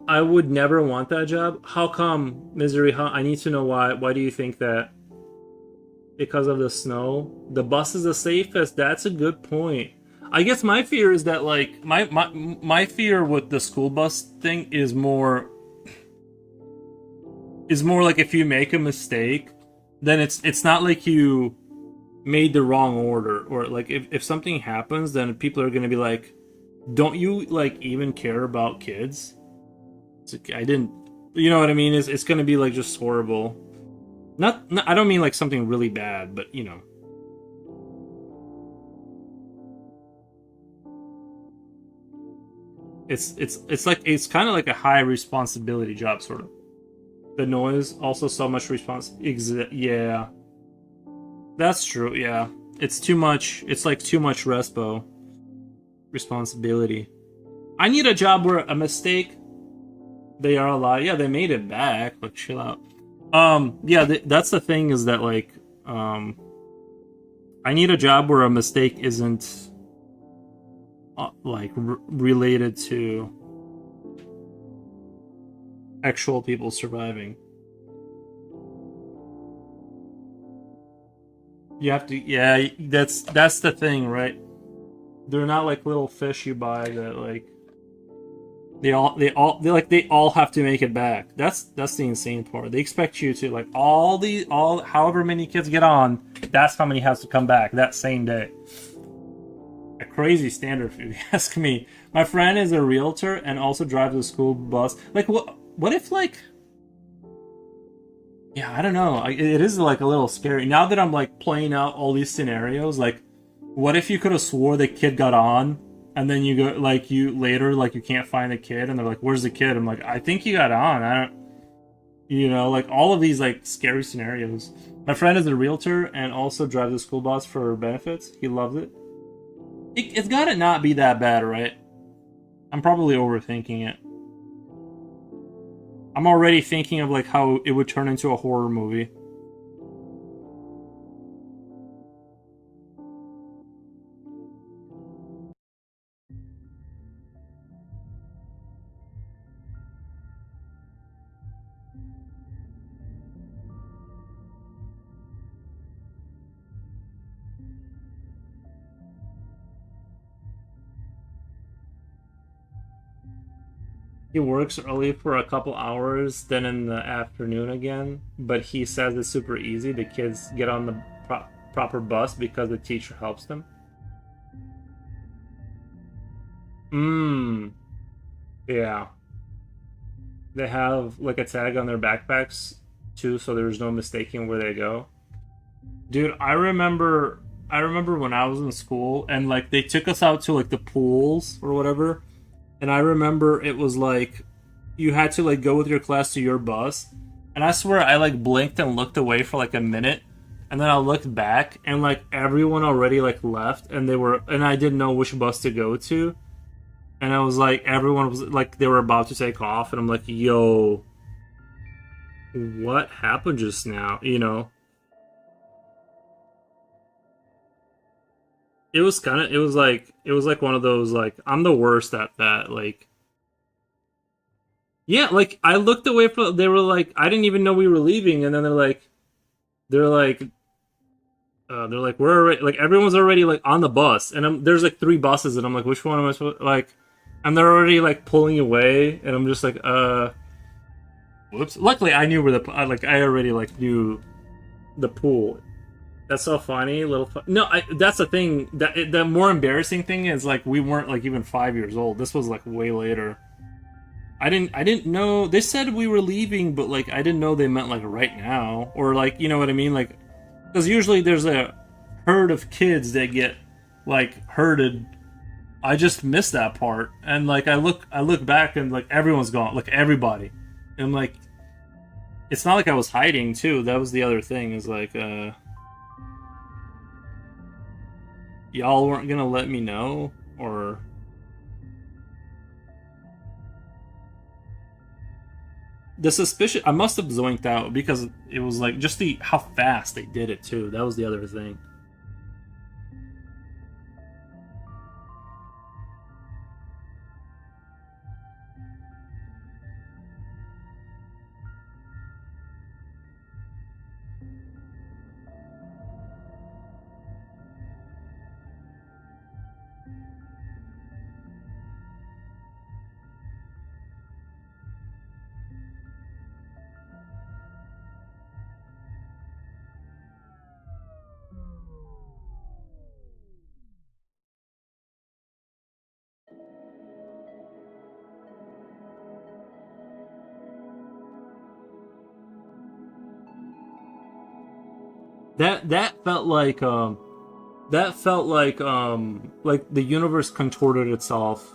Speaker 1: I would never want that job. How come, Misery? How, I need to know why. Why do you think that? Because of the snow, the bus is the safest. That's a good point. I guess my fear is that like my fear with the school bus thing is more like if you make a mistake, then it's not like you made the wrong order, or like if something happens, then people are gonna be like, don't you like even care about kids? It's like, I didn't, you know what I mean? It's gonna be like just horrible. Not, I don't mean like something really bad, but you know. It's like it's kind of like a high responsibility job, sort of. The noise also so much yeah, that's true. Yeah, it's too much. It's like too much respo responsibility. I need a job where a mistake, they are allowed. Yeah, they made it back. Like chill out. Yeah, that's the thing is that like I need a job where a mistake isn't like related to actual people surviving. You have to, yeah, that's the thing, right? They're not like little fish you buy that like they all have to make it back. That's the insane part. They expect you to like all however many kids get on, that's how many has to come back that same day. A crazy standard if you ask me. My friend is a realtor and also drives a school bus. Like what if like, yeah, I don't know. It is like a little scary. Now that I'm like playing out all these scenarios, like what if you could have swore the kid got on and then you go like you later like you can't find the kid and they're like, where's the kid? I'm like, I think he got on. I don't, you know, like all of these like scary scenarios. My friend is a realtor and also drives a school bus for benefits. He loves it. It's gotta not be that bad, right? I'm probably overthinking it. I'm already thinking of like how it would turn into a horror movie. He works early for a couple hours, then in the afternoon again. But he says it's super easy. The kids get on the proper bus because the teacher helps them. Mmm. Yeah. They have like a tag on their backpacks too, so there's no mistaking where they go. Dude, I remember when I was in school and like they took us out to like the pools or whatever. And I remember it was like you had to like go with your class to your bus. And I swear I like blinked and looked away for like a minute. And then I looked back and like everyone already like left and they were, and I didn't know which bus to go to. And I was like, everyone was like, they were about to take off. And I'm like, yo, what happened just now? You know? It was like one of those like I'm the worst at that. Like yeah, like I looked away from, they were like I didn't even know we were leaving, and then they're like they're like we're already, like everyone's already like on the bus, and there's like three buses, and I'm like, which one am I supposed like, and they're already like pulling away, and I'm just like whoops. Luckily I knew where the like I already like knew the pool That's so funny, little. No, that's the thing. The more embarrassing thing is like we weren't like even 5 years old. This was like way later. I didn't know. They said we were leaving, but like I didn't know they meant like right now or like you know what I mean. Like because usually there's a herd of kids that get like herded. I just missed that part, and like I look back and like everyone's gone, like everybody, and I'm like it's not like I was hiding too. That was the other thing is like y'all weren't gonna let me know or the suspicion. I must have zoinked out because it was like just the how fast they did it too. That was the other thing. That felt like the universe contorted itself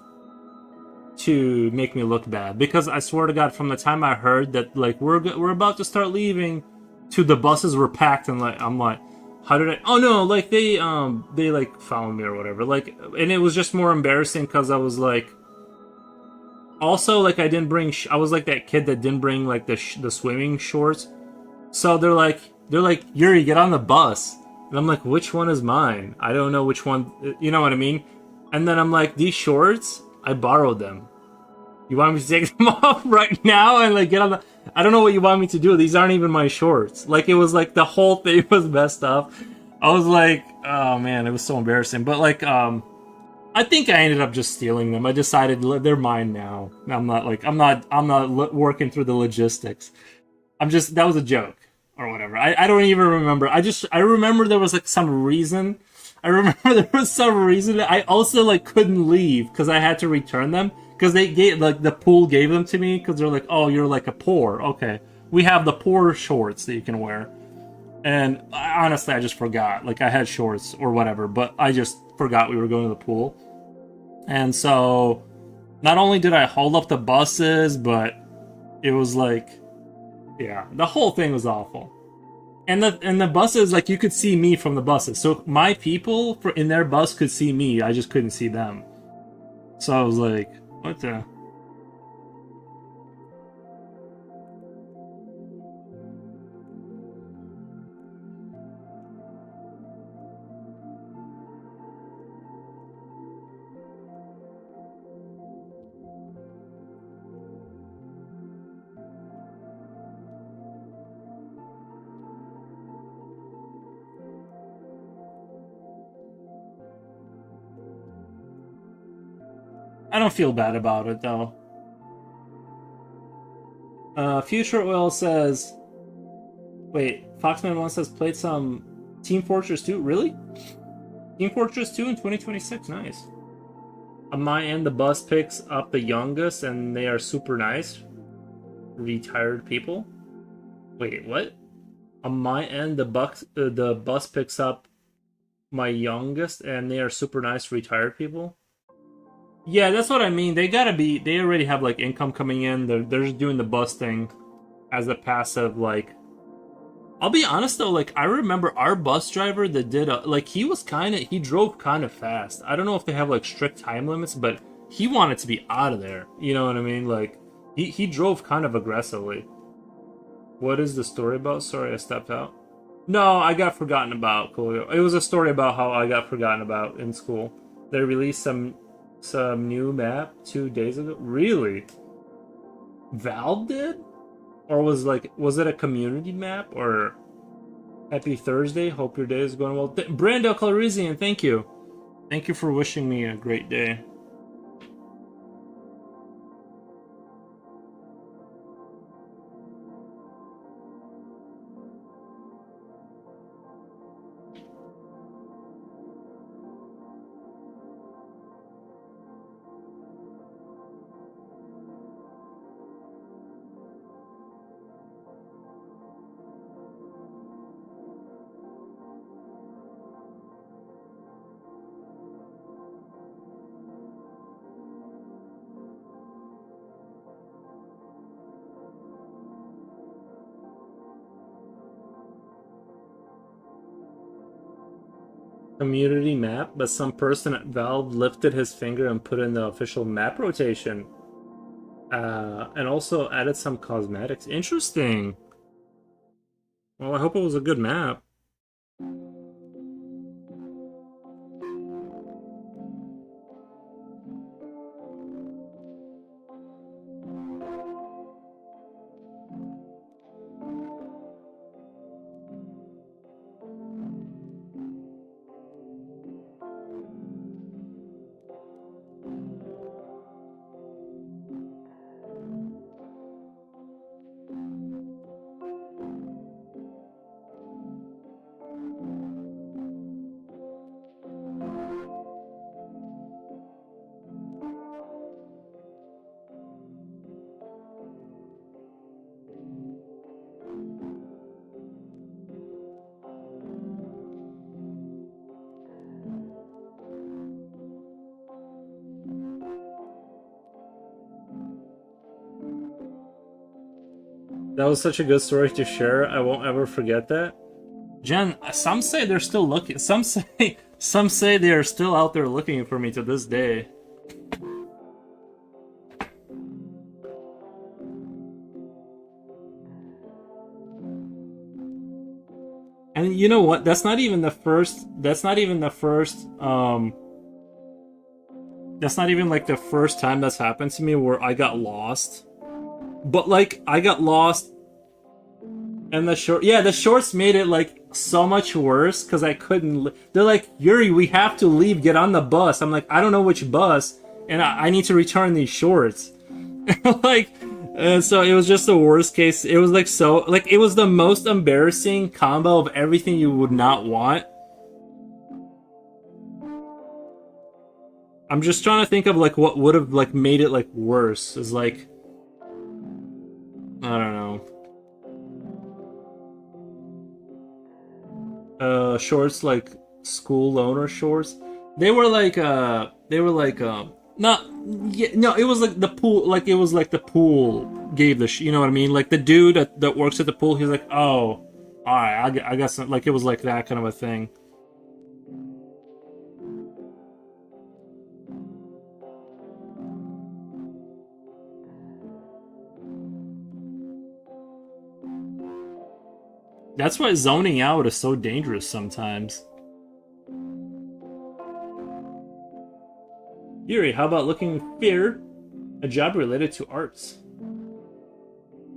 Speaker 1: to make me look bad because I swear to God, from the time I heard that like we're about to start leaving, to the buses were packed and like I'm like, how did I? Oh no, like they like found me or whatever. Like, and it was just more embarrassing because I was like, also like I didn't bring. I was like that kid that didn't bring like the swimming shorts. So they're like Yuri, get on the bus, and I'm like, which one is mine? I don't know which one. You know what I mean? And then I'm like, these shorts, I borrowed them. You want me to take them off right now and like get on the? I don't know what you want me to do. These aren't even my shorts. Like it was like the whole thing was messed up. I was like, oh man, it was so embarrassing. But like, I think I ended up just stealing them. I decided they're mine now. I'm not working through the logistics. I'm just that was a joke or whatever. I don't even remember. I remember there was like some reason. I remember there was some reason. I also like couldn't leave because I had to return them because they gave like the pool gave them to me because they're like, oh, you're like a poor. Okay, we have the poor shorts that you can wear. And honestly, I just forgot. Like I had shorts or whatever, but I just forgot we were going to the pool. And so not only did I hold up the buses, but it was like yeah, the whole thing was awful. And the buses, like you could see me from the buses. So my people for in their bus could see me. I just couldn't see them. So I was like, what the? I don't feel bad about it though. Future Oil says, wait, Foxman One says played some Team Fortress 2. Really? Team Fortress 2 in 2026. Nice. On my end, the bus picks up the youngest, and they are super nice. Retired people. Wait, what? On my end, the bus picks up my youngest, and they are super nice retired people. Yeah, that's what I mean. They gotta be. They already have like income coming in. They're just doing the bus thing as a passive. Like, I'll be honest though. Like, I remember our bus driver that did like he drove kind of fast. I don't know if they have like strict time limits, but he wanted to be out of there. You know what I mean? Like, he drove kind of aggressively. What is the story about? Sorry, I stepped out. No, I got forgotten about, Coolio. It was a story about how I got forgotten about in school. They released some new map 2 days ago. Really? Valve did? Or was it a community map or Happy Thursday? Hope your day is going well. Brando Calrissian, thank you. Thank you for wishing me a great day. community map, but some person at Valve lifted his finger and put in the official map rotation. And also added some cosmetics. Interesting. Well, I hope it was a good map. That was such a good story to share. I won't ever forget that. Jen, some say they're still looking. Some say they are still out there looking for me to this day. And you know what? That's not even the first. That's not even the first. That's not even like the first time that's happened to me where I got lost. But like I got lost, and the shorts made it like so much worse because I couldn't. They're like, Yuri, we have to leave. Get on the bus. I'm like, I don't know which bus, and I need to return these shorts. Like, and so it was just the worst case. It was like so, like it was the most embarrassing combo of everything you would not want. I'm just trying to think of like what would have like made it like worse. Is like, I don't know. Shorts like school loaner shorts. They were like not yeah, no, it was like the pool, like it was like the pool gave you know what I mean, like the dude that works at the pool, he's like, oh, all right, I guess, like it was like that kind of a thing. That's why zoning out is so dangerous sometimes. Yuri, how about looking for a job related to arts?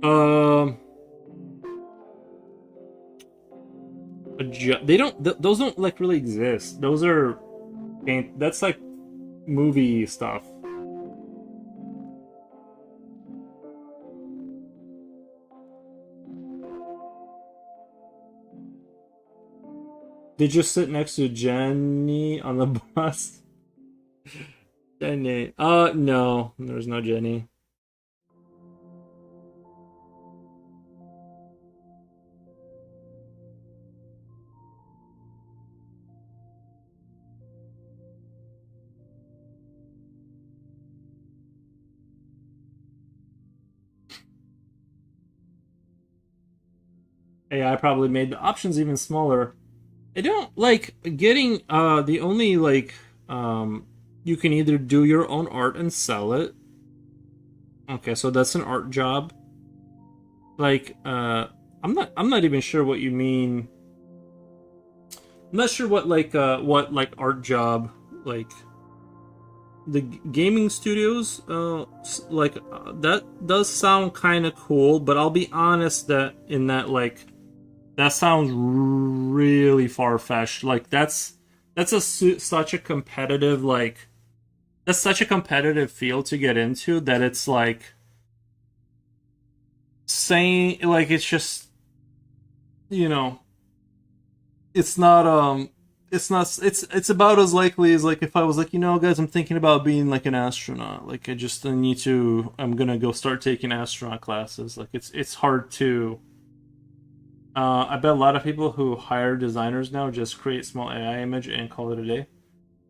Speaker 1: Um, they don't. Those don't like really exist. Those are, that's like movie stuff. Did you sit next to Jenny on the bus? Jenny. No, there's no Jenny. AI probably made the options even smaller. I don't like getting the only like you can either do your own art and sell it. Okay, so that's an art job. Like I'm not even sure what you mean. I'm not sure what like art job, like the gaming studios like that does sound kind of cool, but I'll be honest that in that like that sounds really far-fetched. Like that's such a competitive, like that's such a competitive field to get into that it's like saying, like, it's just, you know, it's not it's about as likely as like if I was like, guys, I'm thinking about being like an astronaut. Like I'm gonna go start taking astronaut classes. Like it's hard to I bet a lot of people who hire designers now just create small AI image and call it a day.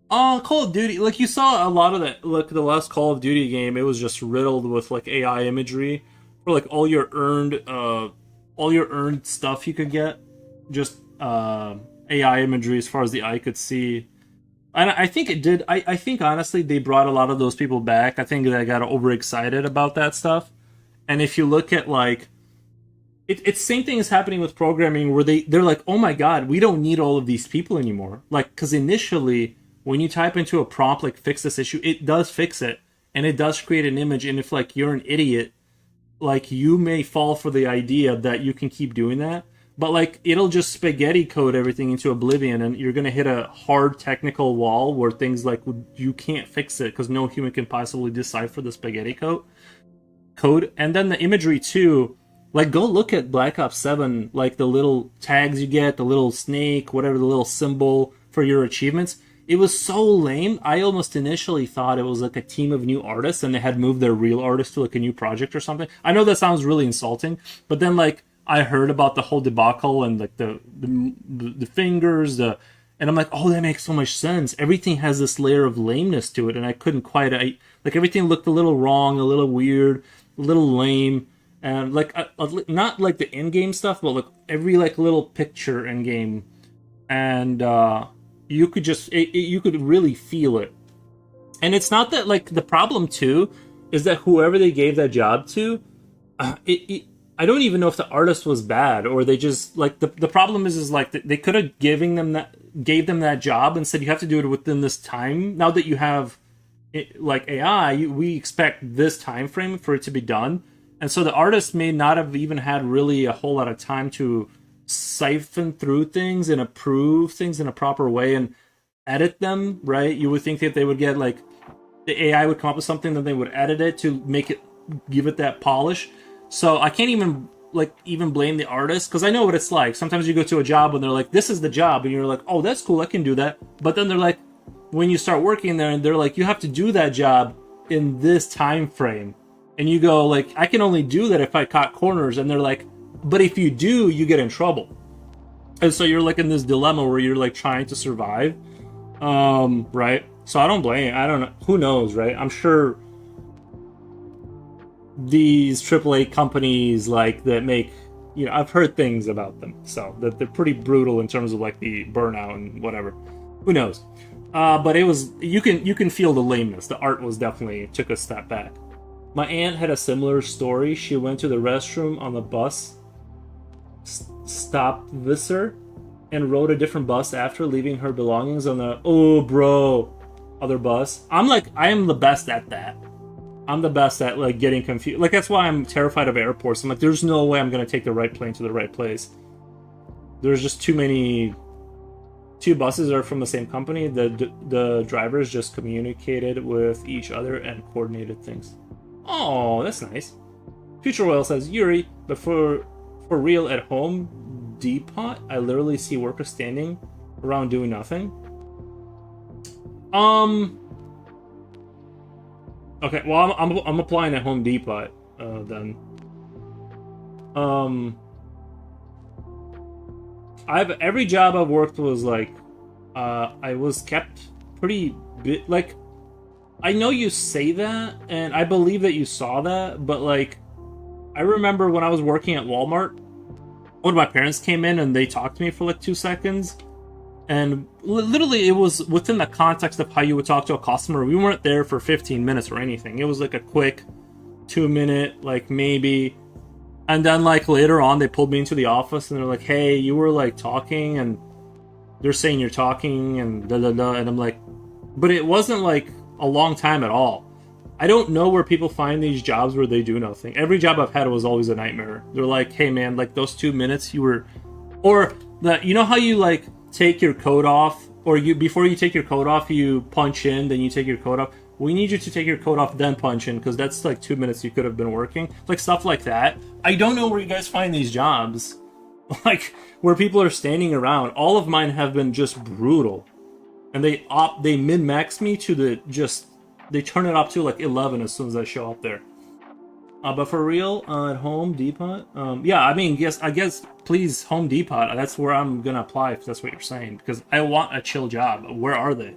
Speaker 1: Call of Duty, like you saw a lot of that. Like the last Call of Duty game, it was just riddled with like AI imagery for like all your earned stuff you could get. Just AI imagery as far as the eye could see. And I think it did. I think honestly they brought a lot of those people back. I think they got overexcited about that stuff. And if you look at like it's same thing is happening with programming where they're like, oh my god, we don't need all of these people anymore. Like, because initially when you type into a prompt like fix this issue, it does fix it and it does create an image. And if like you're an idiot, like you may fall for the idea that you can keep doing that, but like it'll just spaghetti code everything into oblivion, and you're gonna hit a hard technical wall where things like you can't fix it because no human can possibly decipher the spaghetti code. And then the imagery too, like go look at Black Ops 7, like the little tags you get, the little snake, whatever, the little symbol for your achievements. It was so lame. I almost initially thought it was like a team of new artists and they had moved their real artists to like a new project or something. I know that sounds really insulting, but then like I heard about the whole debacle and like the fingers, and I'm like, oh, that makes so much sense. Everything has this layer of lameness to it, and I couldn't quite. Like everything looked a little wrong, a little weird, a little lame, and like not like the in-game stuff, but like every like little picture in game, and you could just you could really feel it. And it's not that like the problem too is that whoever they gave that job to, I don't even know if the artist was bad or they just like the problem is like they could have gave them that job and said you have to do it within this time. Now that you have like AI, we expect this time frame for it to be done, and so the artist may not have even had really a whole lot of time to siphon through things and approve things in a proper way and edit them. Right? You would think that they would get like the AI would come up with something, then they would edit it to make it give it that polish. So I can't even blame the artist because I know what it's like. Sometimes you go to a job and they're like, "This is the job," and you're like, "Oh, that's cool, I can do that." But then they're like, when you start working there, and they're like, "You have to do that job in this time frame," and you go like, "I can only do that if I cut corners," and they're like, "But if you do, you get in trouble." And so you're like in this dilemma where you're like trying to survive, right? So I don't blame. I don't know. Who knows, right? I'm sure these AAA companies like that make, you know, I've heard things about them, so that they're pretty brutal in terms of like the burnout and whatever. Who knows? But it was you can feel the lameness. The art was definitely took a step back. My aunt had a similar story. She went to the restroom on the bus, stopped Visser, and rode a different bus after leaving her belongings on the other bus. I am the best at that. I'm the best at like getting confused. Like that's why I'm terrified of airports. I'm like, there's no way I'm gonna take the right plane to the right place. There's just too many. Two buses are from the same company. The drivers just communicated with each other and coordinated things. Oh, that's nice. Future Oil says, Yuri, but for real at home depot, I literally see workers standing around doing nothing. Okay, well, I'm applying at Home Depot then. Every job I've worked was like, I was kept pretty bit like. I know you say that, and I believe that you saw that, but like, I remember when I was working at Walmart, one of my parents came in and they talked to me for like 2 seconds. And literally, it was within the context of how you would talk to a customer. We weren't there for 15 minutes or anything. It was like a quick 2-minute, like maybe. And then like later on, they pulled me into the office and they're like, "Hey, you were like talking," and they're saying you're talking and da da da. And I'm like, but it wasn't like a long time at all. I don't know where people find these jobs where they do nothing. Every job I've had was always a nightmare. They're like, "Hey man, like those 2 minutes you were," or that, you know how you like take your coat off, or you before you take your coat off you punch in, then you take your coat off. We need you to take your coat off then punch in, because that's like 2 minutes you could have been working, like stuff like that. I don't know where you guys find these jobs like where people are standing around. All of mine have been just brutal, and they min-max me to they turn it up to like 11 as soon as I show up there. But for real, at Home Depot, yeah, I mean, I guess, please, Home Depot, that's where I'm gonna apply if that's what you're saying, because I want a chill job. Where are they?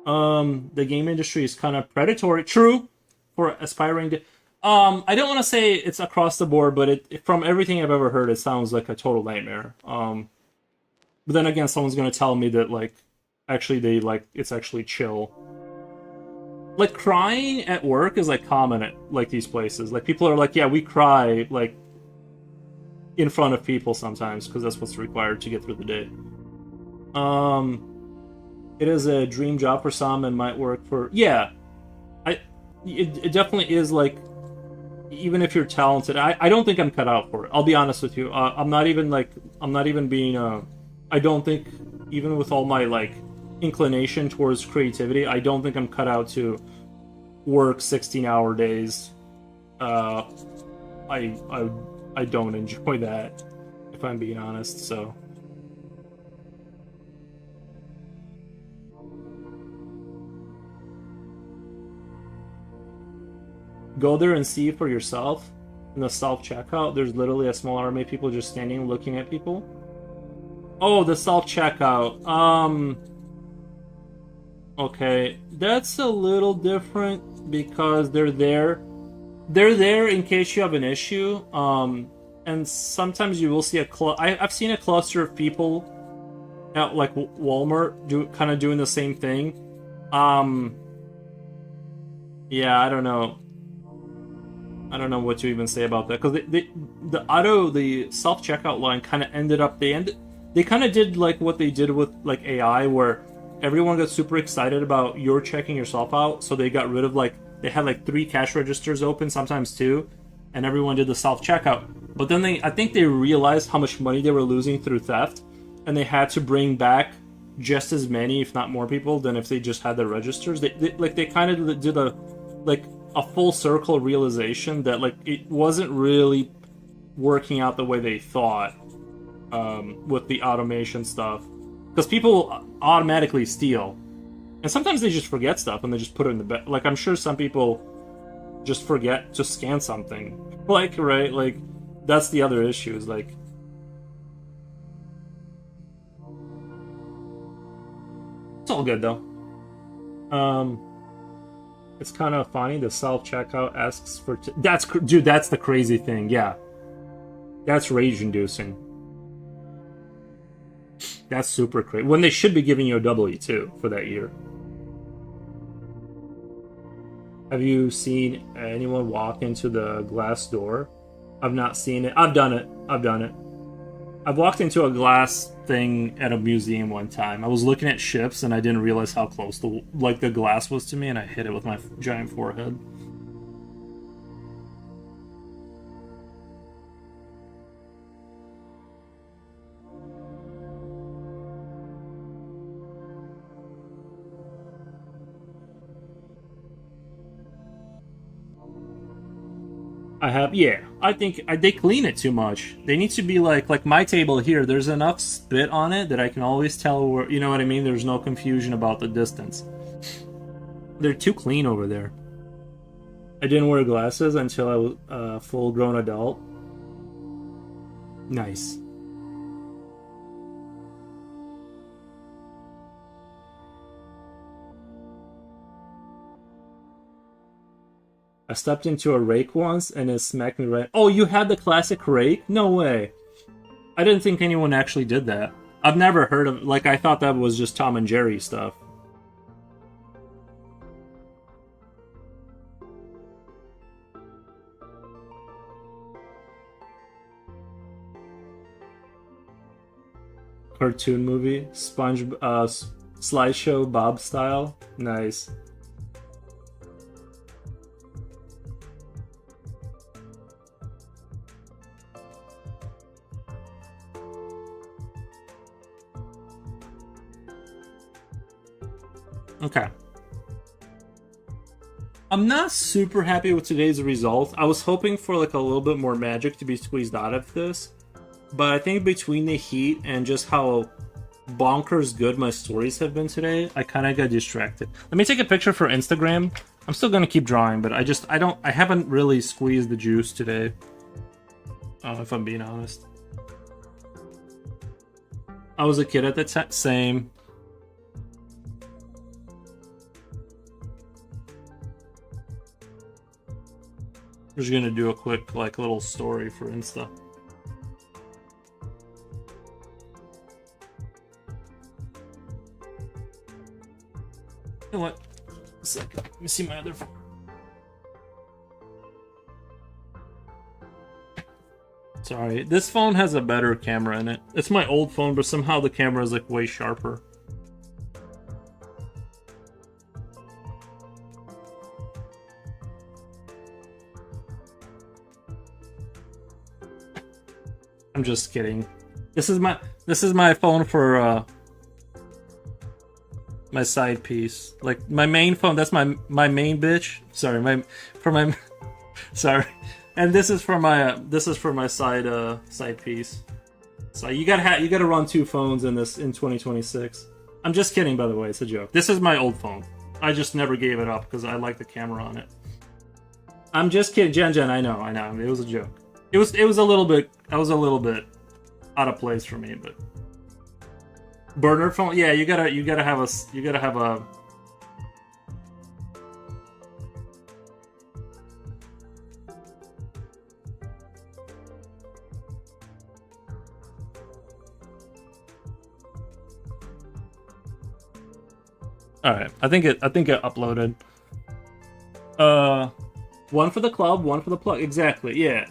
Speaker 1: The game industry is kind of predatory. True, for aspiring to. I don't want to say it's across the board, but from everything I've ever heard, it sounds like a total nightmare. But then again, someone's gonna tell me that like actually they like it's actually chill. Like crying at work is like common at like these places. Like people are like, yeah, we cry like in front of people sometimes because that's what's required to get through the day. It is a dream job for some and might work for yeah. It definitely is like even if you're talented, I don't think I'm cut out for it. I'll be honest with you. I'm not even being I don't think even with all my like inclination towards creativity, I don't think I'm cut out to work 16-hour days. I don't enjoy that, if I'm being honest, so. Go there and see for yourself. In the self-checkout, there's literally a small army of people just standing looking at people. Oh, the self-checkout. Okay, that's a little different because they're there. They're there in case you have an issue. And sometimes you will see I've seen a cluster of people at like Walmart kind of doing the same thing. Yeah, I don't know. I don't know what to even say about that because the self checkout line kind of ended up they kind of did like what they did with like AI where everyone got super excited about you're checking yourself out, so they got rid of like they had like 3 cash registers open, sometimes 2, and everyone did the self checkout. But then I think they realized how much money they were losing through theft, and they had to bring back just as many, if not more, people than if they just had the registers. They kind of did a full circle realization that like it wasn't really working out the way they thought with the automation stuff, because people automatically steal, and sometimes they just forget stuff and they just put it in the bag. Like I'm sure some people just forget to scan something, like right, like that's the other issue is like it's all good though. It's kind of funny. The self-checkout asks for... dude, that's the crazy thing. Yeah. That's rage-inducing. That's super crazy. When they should be giving you a double E2 for that year. Have you seen anyone walk into the glass door? I've not seen it. I've done it. I've walked into a glass thing at a museum one time. I was looking at ships and I didn't realize how close the glass was to me, and I hit it with my giant forehead. I have, yeah. I think they clean it too much. They need to be like my table here. There's enough spit on it that I can always tell where. You know what I mean? There's no confusion about the distance. They're too clean over there. I didn't wear glasses until I was a full-grown adult. Nice. I stepped into a rake once and it smacked me right. Oh, you had the classic rake? No way. I didn't think anyone actually did that. I've never heard of... Like, I thought that was just Tom and Jerry stuff. Cartoon movie? Slideshow Bob style? Nice. Okay. I'm not super happy with today's result. I was hoping for like a little bit more magic to be squeezed out of this, but I think between the heat and just how bonkers good my stories have been today, I kind of got distracted. Let me take a picture for Instagram. I'm still gonna keep drawing, but I haven't really squeezed the juice today. If I'm being honest. I was a kid at the time. Same. I'm just gonna do a quick like little story for Insta. You know what? A second. Let me see my other phone. Sorry, this phone has a better camera in it. It's my old phone, but somehow the camera is like way sharper. I'm just kidding. This is my phone for my side piece. Like my main phone, that's my main bitch. Sorry, my sorry. And this is for my side piece. So you gotta run two phones in 2026. I'm just kidding, by the way. It's a joke. This is my old phone. I just never gave it up because I like the camera on it. I'm just kidding, Jen. I know. It was a joke. It was a little bit. I was a little bit out of place for me, but burner phone. Yeah, you gotta have a. All right, I think it uploaded. One for the club, one for the plug. Exactly. Yeah.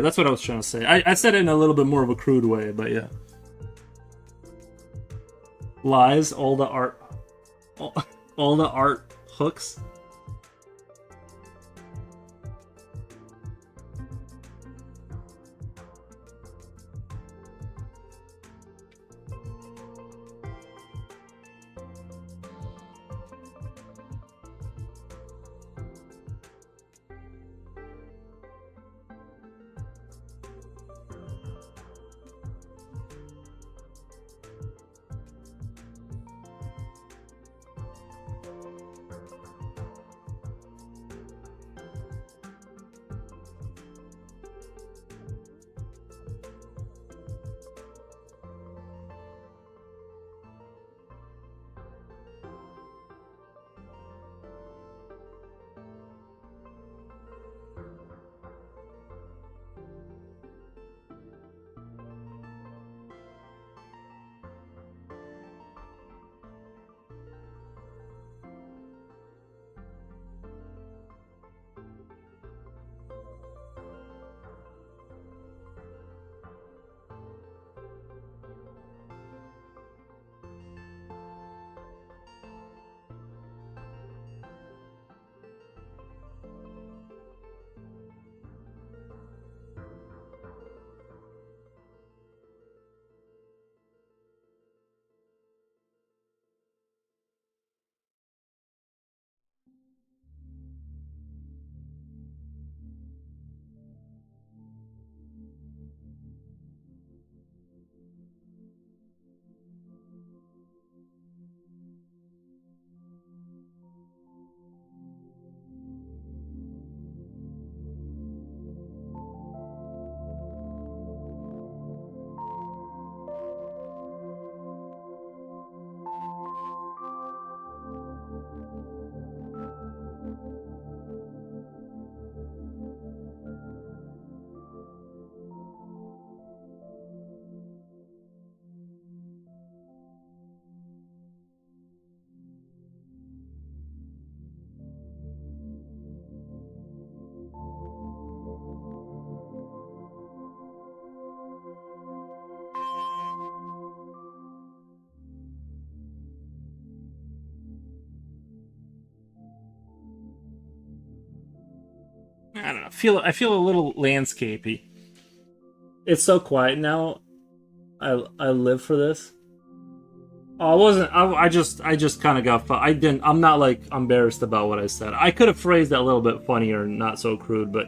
Speaker 1: That's what I was trying to say. I said it in a little bit more of a crude way, but yeah. Lies, all the art hooks. I don't know. I feel a little landscapey. It's so quiet now. I live for this. Oh, I wasn't. I just kind of got. I didn't. I'm not like embarrassed about what I said. I could have phrased that a little bit funnier, and not so crude. But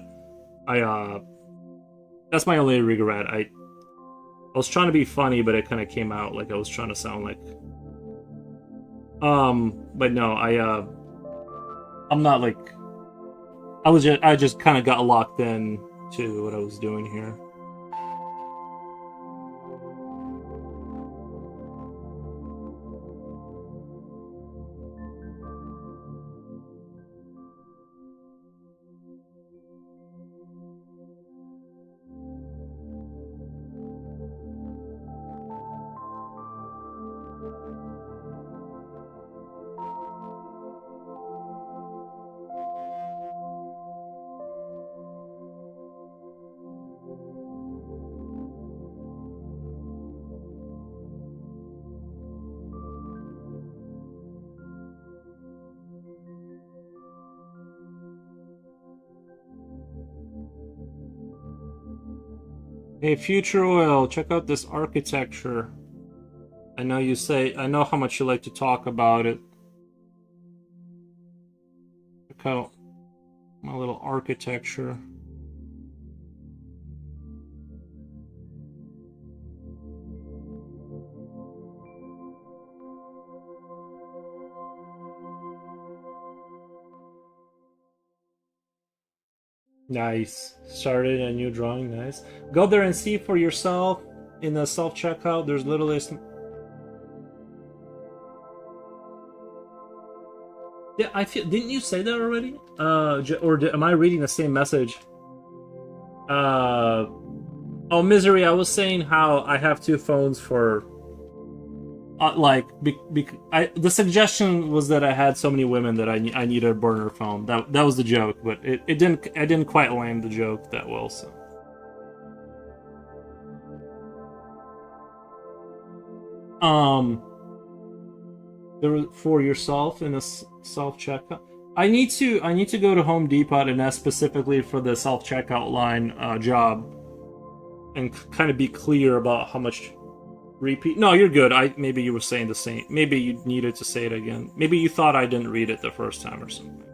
Speaker 1: I. That's my only regret. I was trying to be funny, but it kind of came out like I was trying to sound like. But no, I'm not like. I just kind of got locked in to what I was doing here. Hey, Future Oil, check out this architecture. I know you say, I know how much you like to talk about it. Check out my little architecture. Nice. Started a new drawing. Nice. Go there and see for yourself in the self checkout. There's literally. Yeah, I feel. Didn't you say that already? Am I reading the same message? Uh. Oh, misery. I was saying how I have two phones for. The suggestion was that I had so many women that I need a burner phone. That was the joke, but it didn't. I didn't quite land the joke that well. So. Um. There for yourself in a self checkout. I need to go to Home Depot and ask specifically for the self checkout line job and kind of be clear about how much repeat. No, you're good. I maybe you were saying the same. Maybe you needed to say it again. Maybe you thought I didn't read it the first time or something.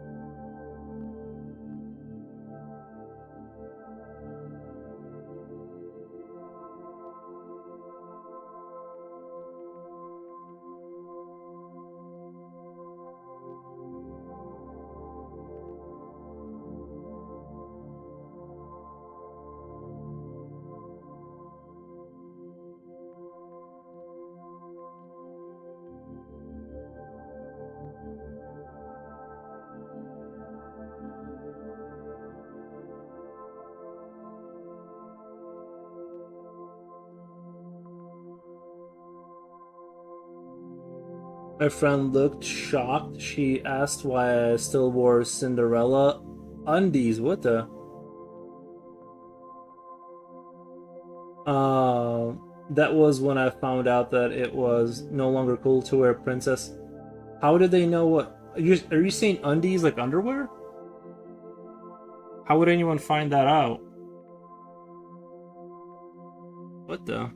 Speaker 1: My friend looked shocked. She asked why I still wore Cinderella undies. What the? That was when I found out that it was no longer cool to wear princess. How did they know what? Are you saying undies like underwear? How would anyone find that out? What the?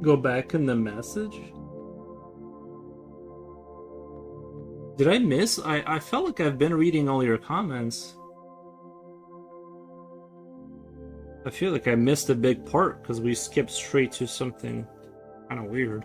Speaker 1: Go back in the message? Did I miss? I felt like I've been reading all your comments. I feel like I missed a big part because we skipped straight to something kind of weird.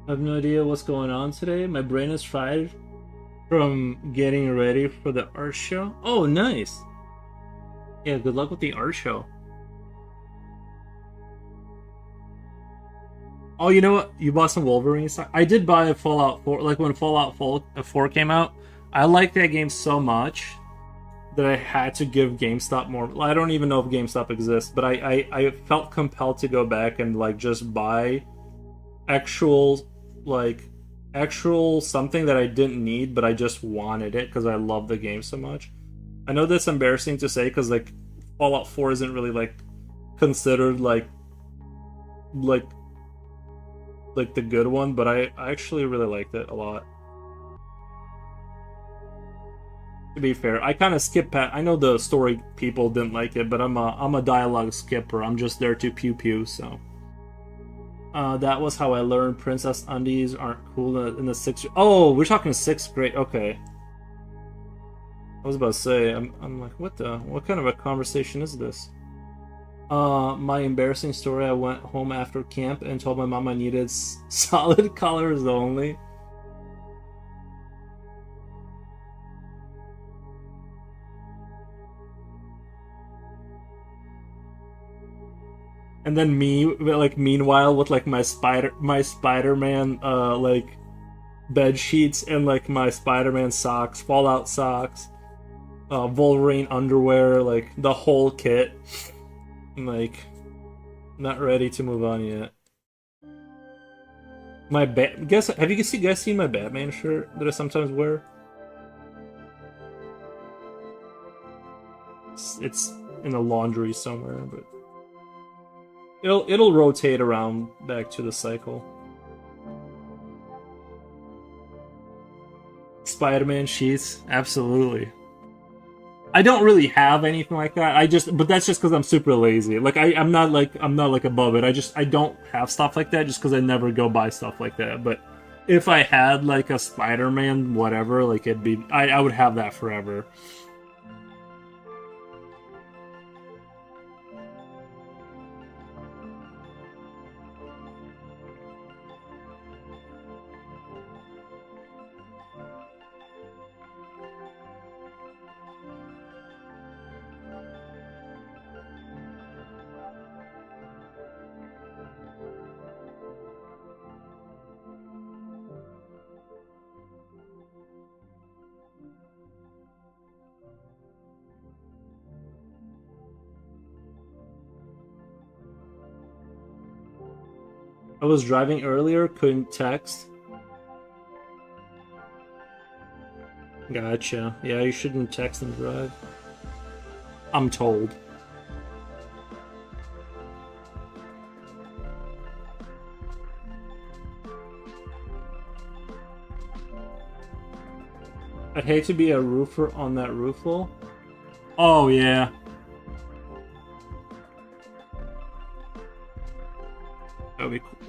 Speaker 1: I have no idea what's going on today. My brain is fried from getting ready for the art show. Oh, nice. Yeah, good luck with the art show. Oh, you know what? You bought some Wolverine stuff. I did buy a Fallout 4. Like when Fallout 4 came out, I liked that game so much that I had to give GameStop more. I don't even know if GameStop exists, but I felt compelled to go back and like just buy actual like actual something that I didn't need, but I just wanted it because I love the game so much. I know that's embarrassing to say because like Fallout 4 isn't really like considered like like the good one, but I actually really liked it a lot. To be fair, I kind of skipped past. I know the story people didn't like it, but I'm a dialogue skipper. I'm just there to pew pew. So that was how I learned princess undies aren't cool in the sixth. Oh, we're talking sixth grade. Okay, I was about to say. I'm like, what kind of a conversation is this? My embarrassing story. I went home after camp and told my mom I needed solid colors only. And then me, like meanwhile, with like my Spider-Man, like bed sheets and like my Spider-Man socks, Fallout socks, Wolverine underwear, like the whole kit. I'm like, not ready to move on yet. My guess have you guys seen my Batman shirt that I sometimes wear? It's in the laundry somewhere, but it'll rotate around back to the cycle. Spider-Man sheets, absolutely. I don't really have anything like that. But that's just because I'm super lazy. Like I'm not like above it. I don't have stuff like that just because I never go buy stuff like that. But if I had like a Spider-Man whatever, like I would have that forever. I was driving earlier, couldn't text. Gotcha. Yeah, you shouldn't text and drive. I'm told. I'd hate to be a roofer on that roof roll. Oh yeah.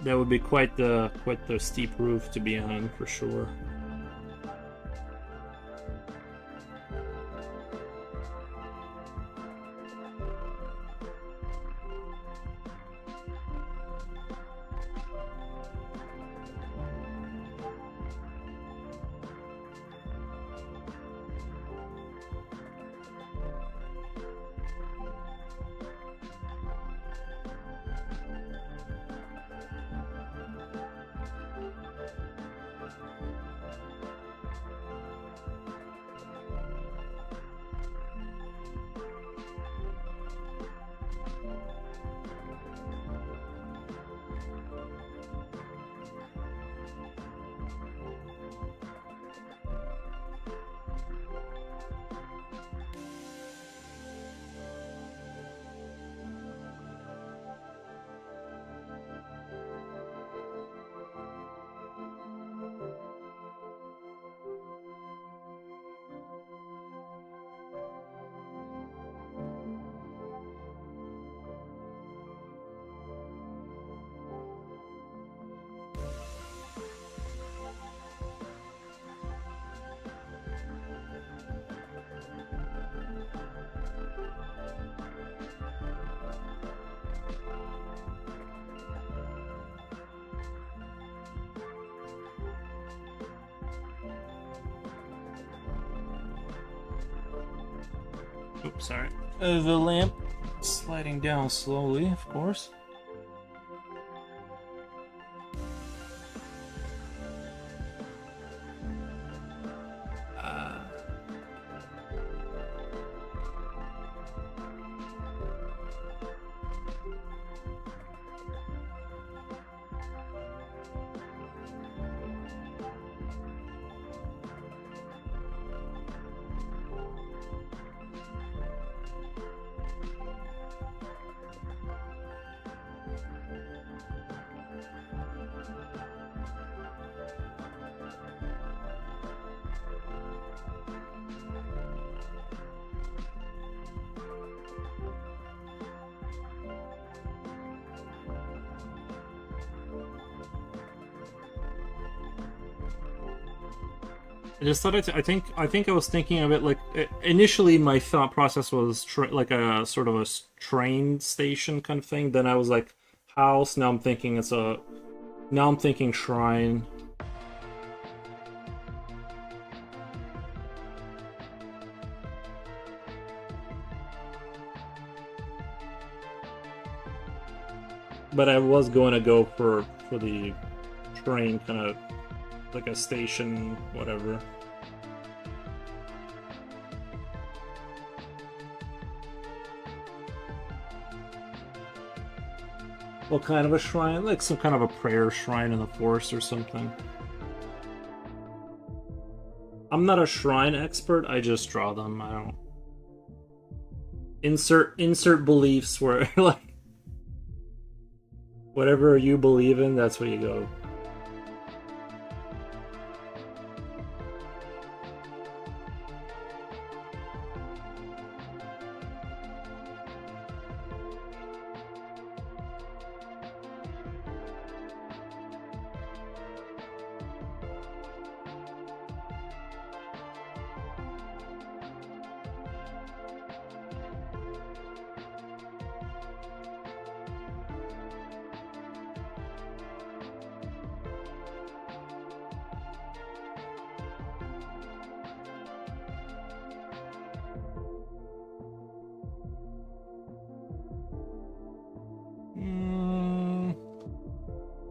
Speaker 1: That would be quite the steep roof to be on for sure. Oops, sorry. The lamp sliding down slowly, of course. I just thought I think I was thinking of it like initially my thought process was like a sort of a train station kind of thing. Then I was like house. Now I'm thinking shrine. But I was going to go for the train kind of like a station, whatever. What kind of a shrine? Like some kind of a prayer shrine in the forest or something. I'm not a shrine expert, I just draw them. I don't insert beliefs where like whatever you believe in, that's what you go.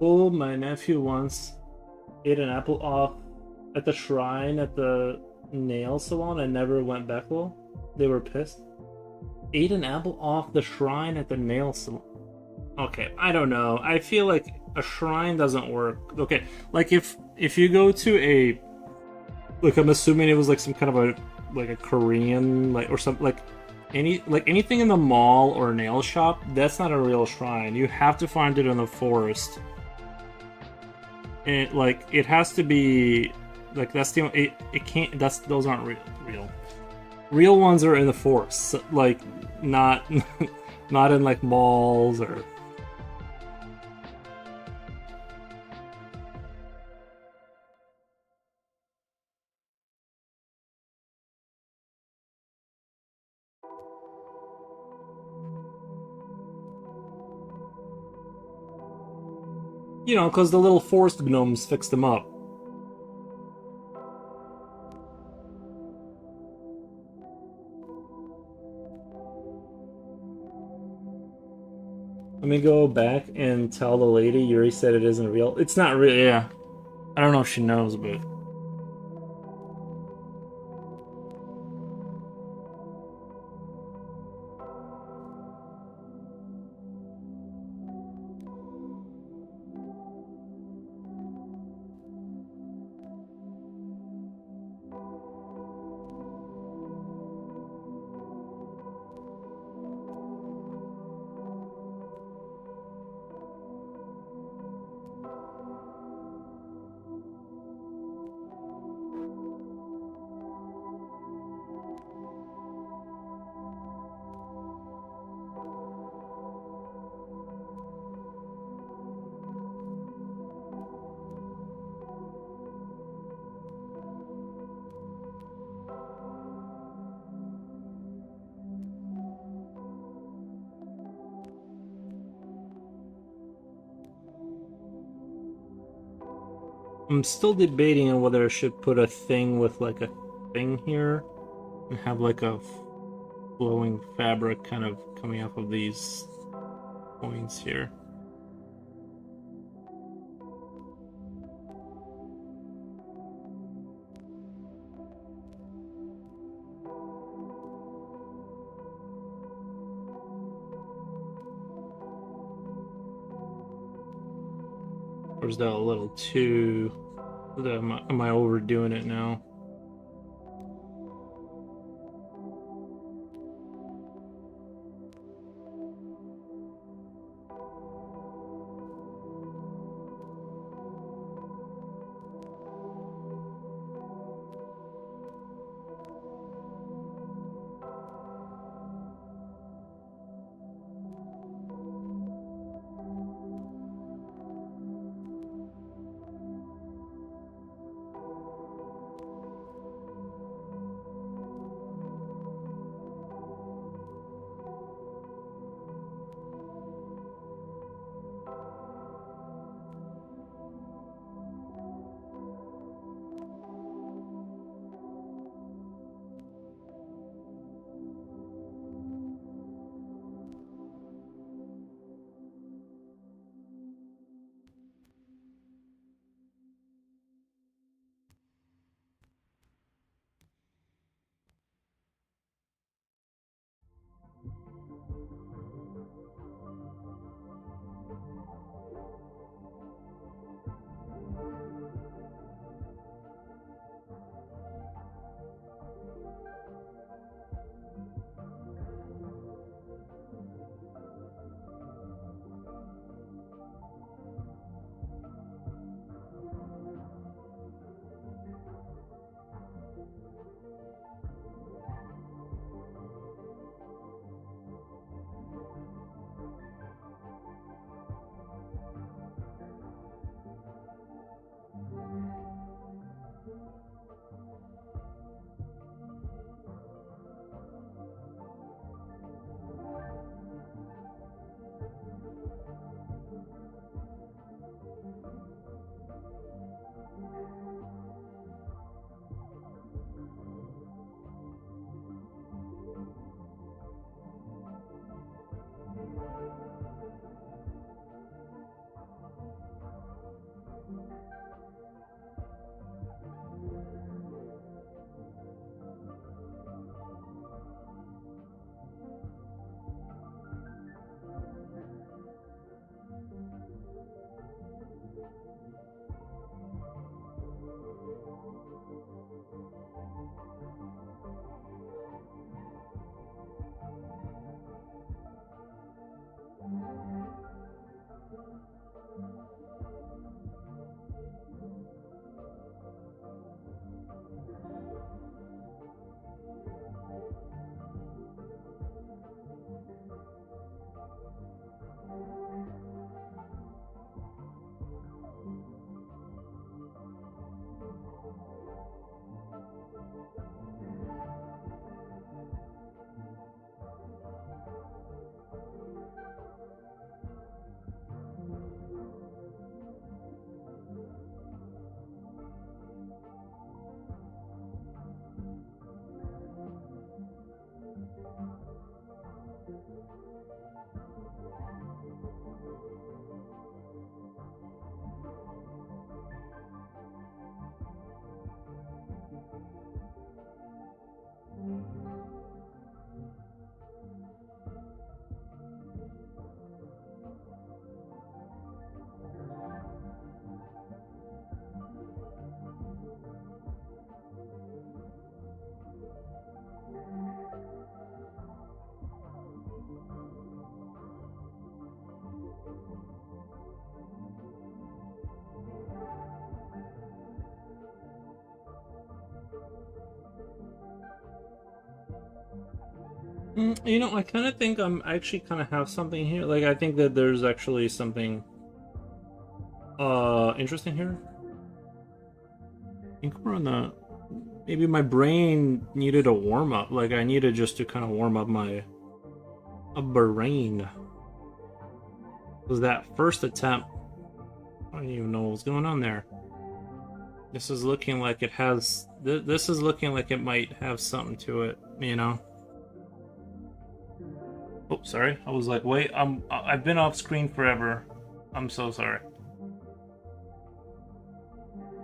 Speaker 1: Oh, my nephew once ate an apple off at the shrine at the nail salon and never went back. Well, they were pissed. Ate an apple off the shrine at the nail salon. Okay, I don't know. I feel like a shrine doesn't work. Okay, like if you go to a like I'm assuming it was like some kind of a like a Korean like or something like anything in the mall or nail shop, that's not a real shrine. You have to find it in the forest. And like it has to be like that's the it can't that's those aren't real ones are in the forest, like not not in like malls or you know, because the little forest gnomes fixed them up. Let me go back and tell the lady Yuri said it isn't real. It's not real, yeah. I don't know if she knows, but I'm still debating on whether I should put a thing with like a thing here and have like a glowing fabric kind of coming off of these points here. Or is that a little too... Am I overdoing it now? You know, I kind of think I actually kind of have something here. Like, I think that there's actually something interesting here. I think we're on the... Maybe my brain needed a warm-up. Like, I needed just to kind of warm up my... a brain. Because that first attempt... I don't even know what was going on there. This is looking like it has... This is looking like it might have something to it, you know? Oh, sorry. I was like, wait, I've been off screen forever. I'm so sorry.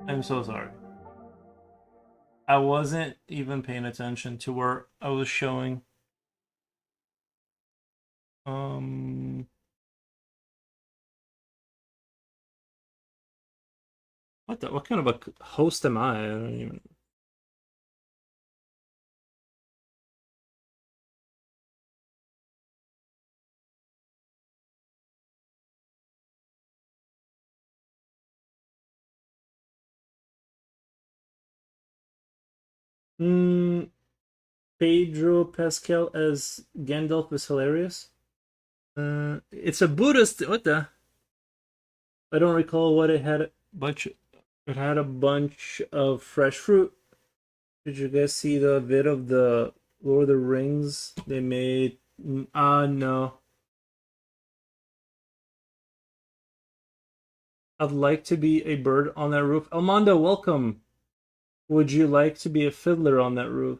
Speaker 1: I'm so sorry. I wasn't even paying attention to where I was showing. Um, what the? What kind of a host am I? I don't even. Mm, Pedro Pascal as Gandalf is hilarious. It's a Buddhist. What the? I don't recall what it had. Bunch. It had a bunch of fresh fruit. Did you guys see the bit of the Lord of the Rings they made? No. I'd like to be a bird on that roof. Almondo, welcome. Would you like to be a fiddler on that roof?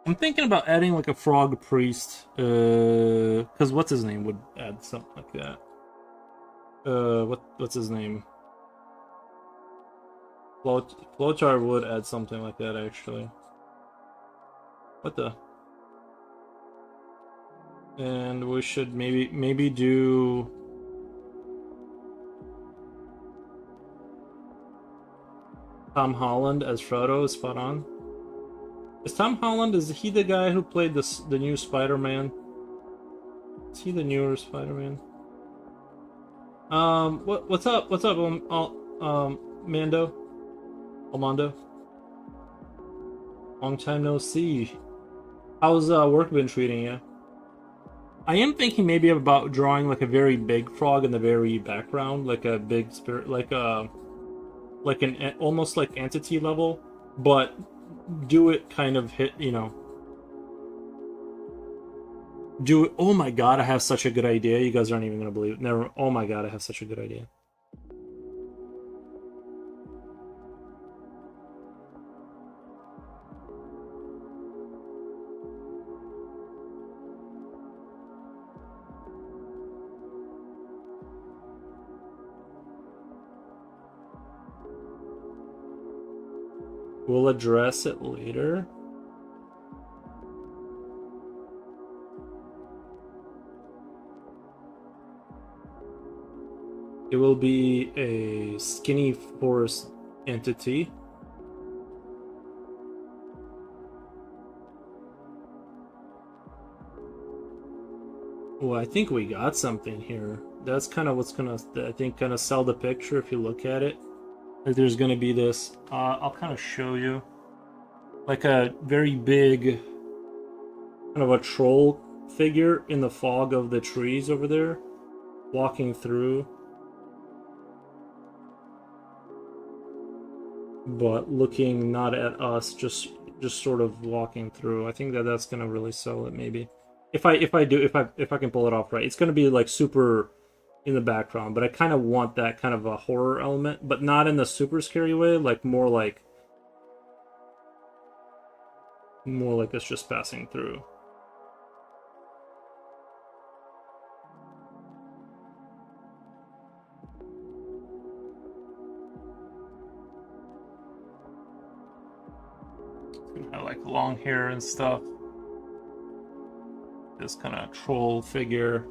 Speaker 1: I'm thinking about adding like a frog priest. Because what's his name would add something like that. What's his name? Flochar would add something like that actually. What the? And we should maybe do Tom Holland as Frodo. Spot on. Is Tom Holland? Is he the guy who played the new Spider-Man? Is he the newer Spider-Man? What's up? What's up, Mando? Almondo? Long time no see. How's work been treating you? I am thinking maybe about drawing like a very big frog in the very background, like a big spirit, like an almost like entity level, but do it kind of hit, do it. Oh my god, I have such a good idea. You guys aren't even gonna believe it. Never. Oh my god, I have such a good idea. We'll address it later. It will be a skinny forest entity. Well, I think we got something here. That's kind of what's gonna, I think, kind of sell the picture if you look at it. Like there's gonna be this. I'll kind of show you, like a very big, kind of a troll figure in the fog of the trees over there, walking through. But looking not at us, just sort of walking through. I think that's gonna really sell it. Maybe if I can pull it off right, it's gonna be like super in the background. But I kind of want that kind of a horror element, but not in the super scary way. Like more like it's just passing through. Have like long hair and stuff. This kind of troll figure.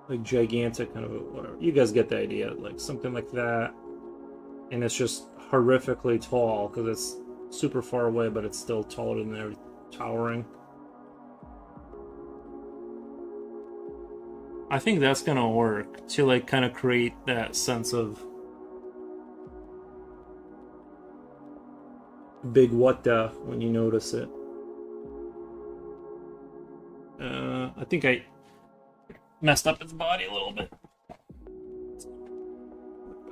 Speaker 1: Like gigantic, kind of whatever. You guys get the idea. Like something like that. And it's just horrifically tall because it's super far away, but it's still taller than they're towering. I think that's gonna work to like kind of create that sense of big what the when you notice it. I think I messed up its body a little bit.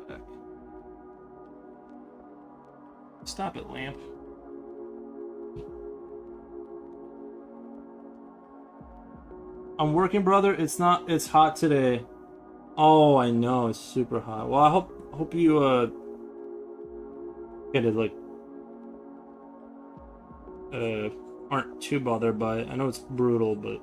Speaker 1: Back. Stop it, lamp. I'm working, brother. It's hot today. Oh, I know, it's super hot. Well, I hope you at it like aren't too bothered by it. I know it's brutal, but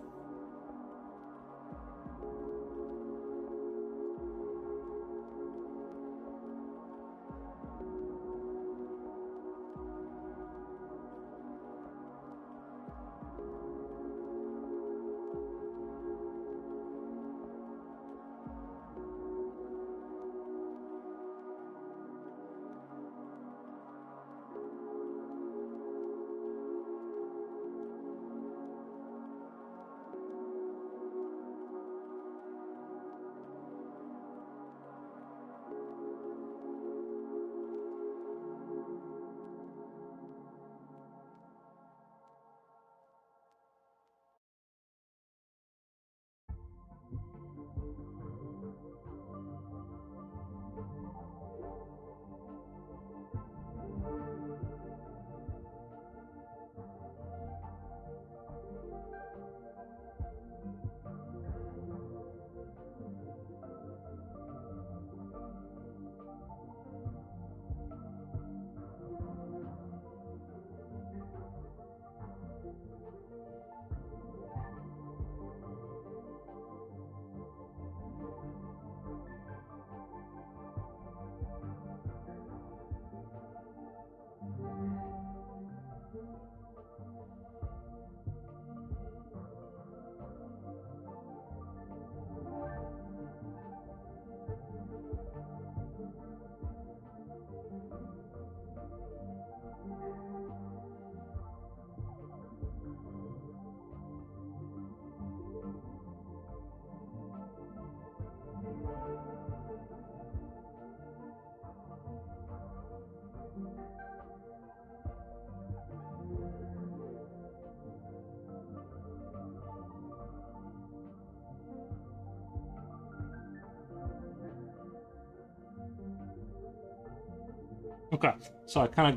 Speaker 1: okay. So I kind of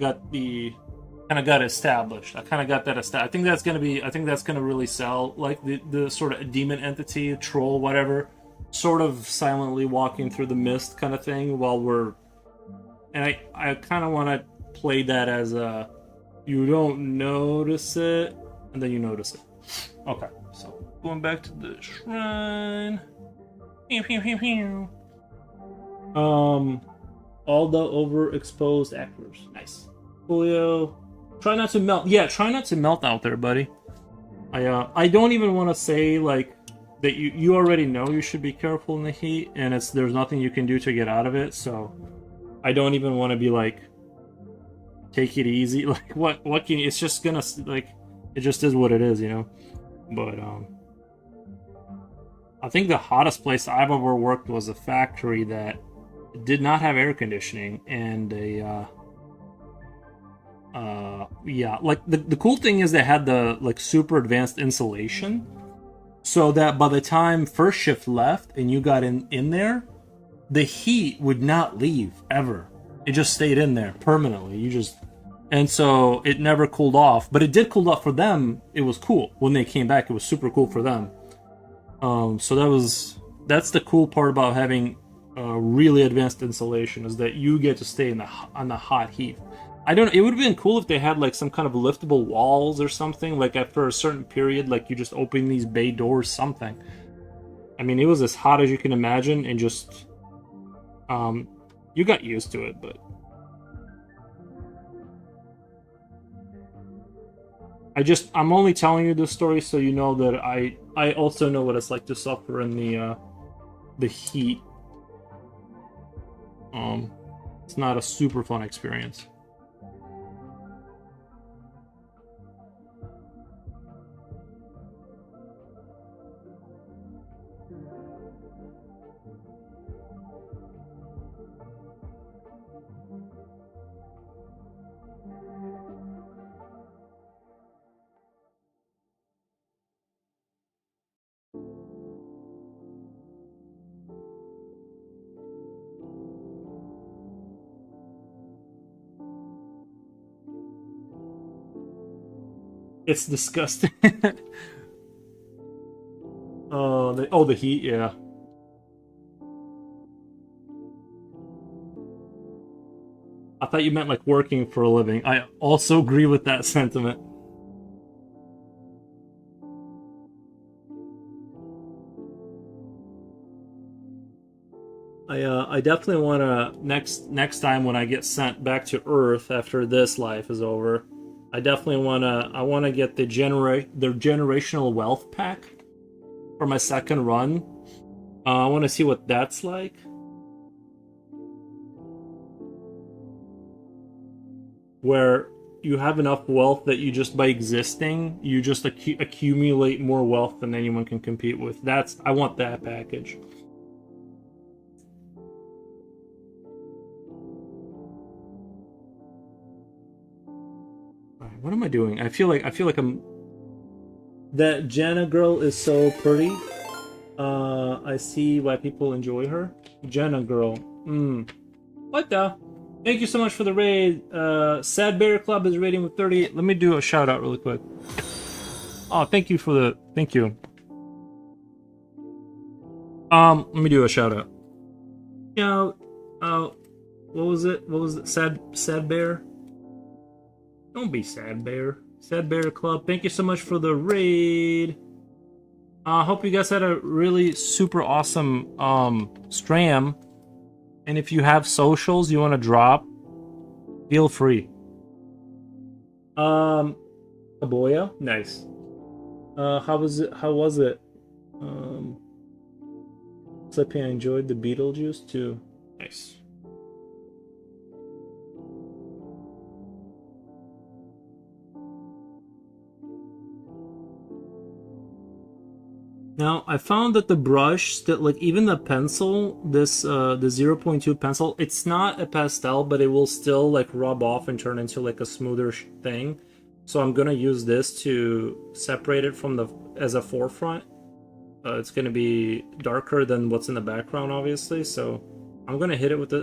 Speaker 1: got established. I kind of got that established. I think that's gonna really sell, like the sort of demon entity, troll, whatever, sort of silently walking through the mist kind of thing while we're, and I kind of want to play that as a, you don't notice it and then you notice it. Okay, so going back to the shrine. Pew, pew, pew, pew. All the overexposed actors. Nice. Julio, try not to melt. Yeah, try not to melt out there, buddy. I don't even want to say like that you already know you should be careful in the heat, and there's nothing you can do to get out of it. So I don't even want to be like, take it easy. Like what can you, it's just gonna like, it just is what it is, you know. But I think the hottest place I've ever worked was a factory that did not have air conditioning, and yeah, like the cool thing is they had the like super advanced insulation, so that by the time first shift left and you got in there, the heat would not leave ever. It just stayed in there permanently. And so it never cooled off, but it did cool off for them. It was cool when they came back. It was super cool for them. So that's the cool part about having really advanced insulation, is that you get to stay on the hot heat. It would have been cool if they had like some kind of liftable walls or something, like after a certain period, like you just open these bay doors, something. I mean, it was as hot as you can imagine, and just you got used to it, but I'm only telling you this story so you know that I also know what it's like to suffer in the heat. It's not a super fun experience. It's disgusting. The heat, yeah. I thought you meant like working for a living. I also agree with that sentiment. I definitely want to next time when I get sent back to Earth after this life is over, I definitely want to get the generational wealth pack for my second run. I want to see what that's like. Where you have enough wealth that you just by existing, you just accumulate more wealth than anyone can compete with. I want that package. What am I doing? I feel like I'm. That Jenna girl is so pretty. I see why people enjoy her. Jenna girl. What the? Thank you so much for the raid. Sad Bear Club is raiding with 38. Let me do a shout out really quick. Oh, thank you. Let me do a shout out. What was it? Sad Bear? Don't be Sad Bear. Sad Bear Club, thank you so much for the raid. Hope you guys had a really super awesome stream. And if you have socials you want to drop, feel free. Aboya, nice. How was it? Slippy, I enjoyed the Beetlejuice too. Nice. Now, I found that the brush, that like even the pencil, the 0.2 pencil, it's not a pastel, but it will still like rub off and turn into like a smoother thing. So I'm gonna use this to separate it from as a forefront. It's gonna be darker than what's in the background, obviously. So I'm gonna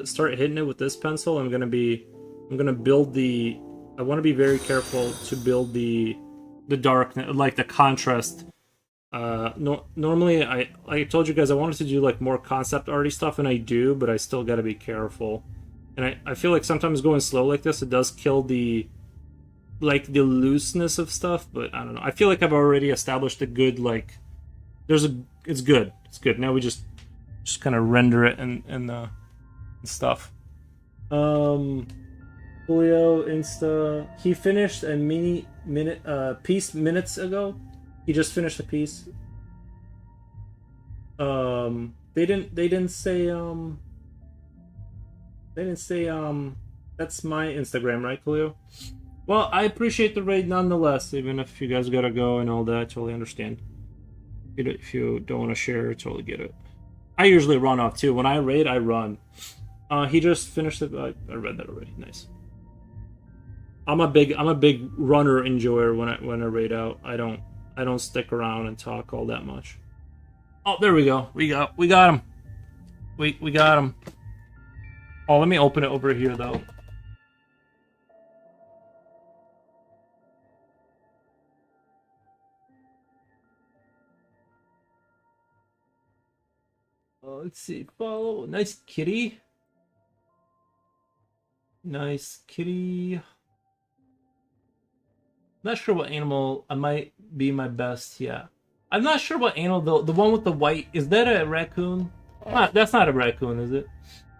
Speaker 1: start hitting it with this pencil. I'm gonna build I want to be very careful to build the darkness, like the contrast. Normally, I told you guys I wanted to do like more concept arty stuff, and I do, but I still got to be careful. And I feel like sometimes going slow like this, it does kill the looseness of stuff. But I don't know. I feel like I've already established a good it's good. Now we just kind of render it and stuff. Julio Insta. He finished a piece minutes ago. He just finished a piece. They didn't say that's my Instagram, right, Julio? Well, I appreciate the raid nonetheless, even if you guys gotta go and all that. I totally understand. If you don't want to share, I totally get it. I usually run off too. When I raid, I run. He just finished it. I read that already. Nice. I'm a big runner enjoyer when I raid out. I don't stick around and talk all that much. Oh, there we go. We got him. We got him. Oh, let me open it over here though. Let's see. Follow. Nice kitty. Nice kitty. Not sure what animal I might be my best. Yeah, I'm not sure what animal. The one with the white, is that a raccoon? That's not a raccoon, is it?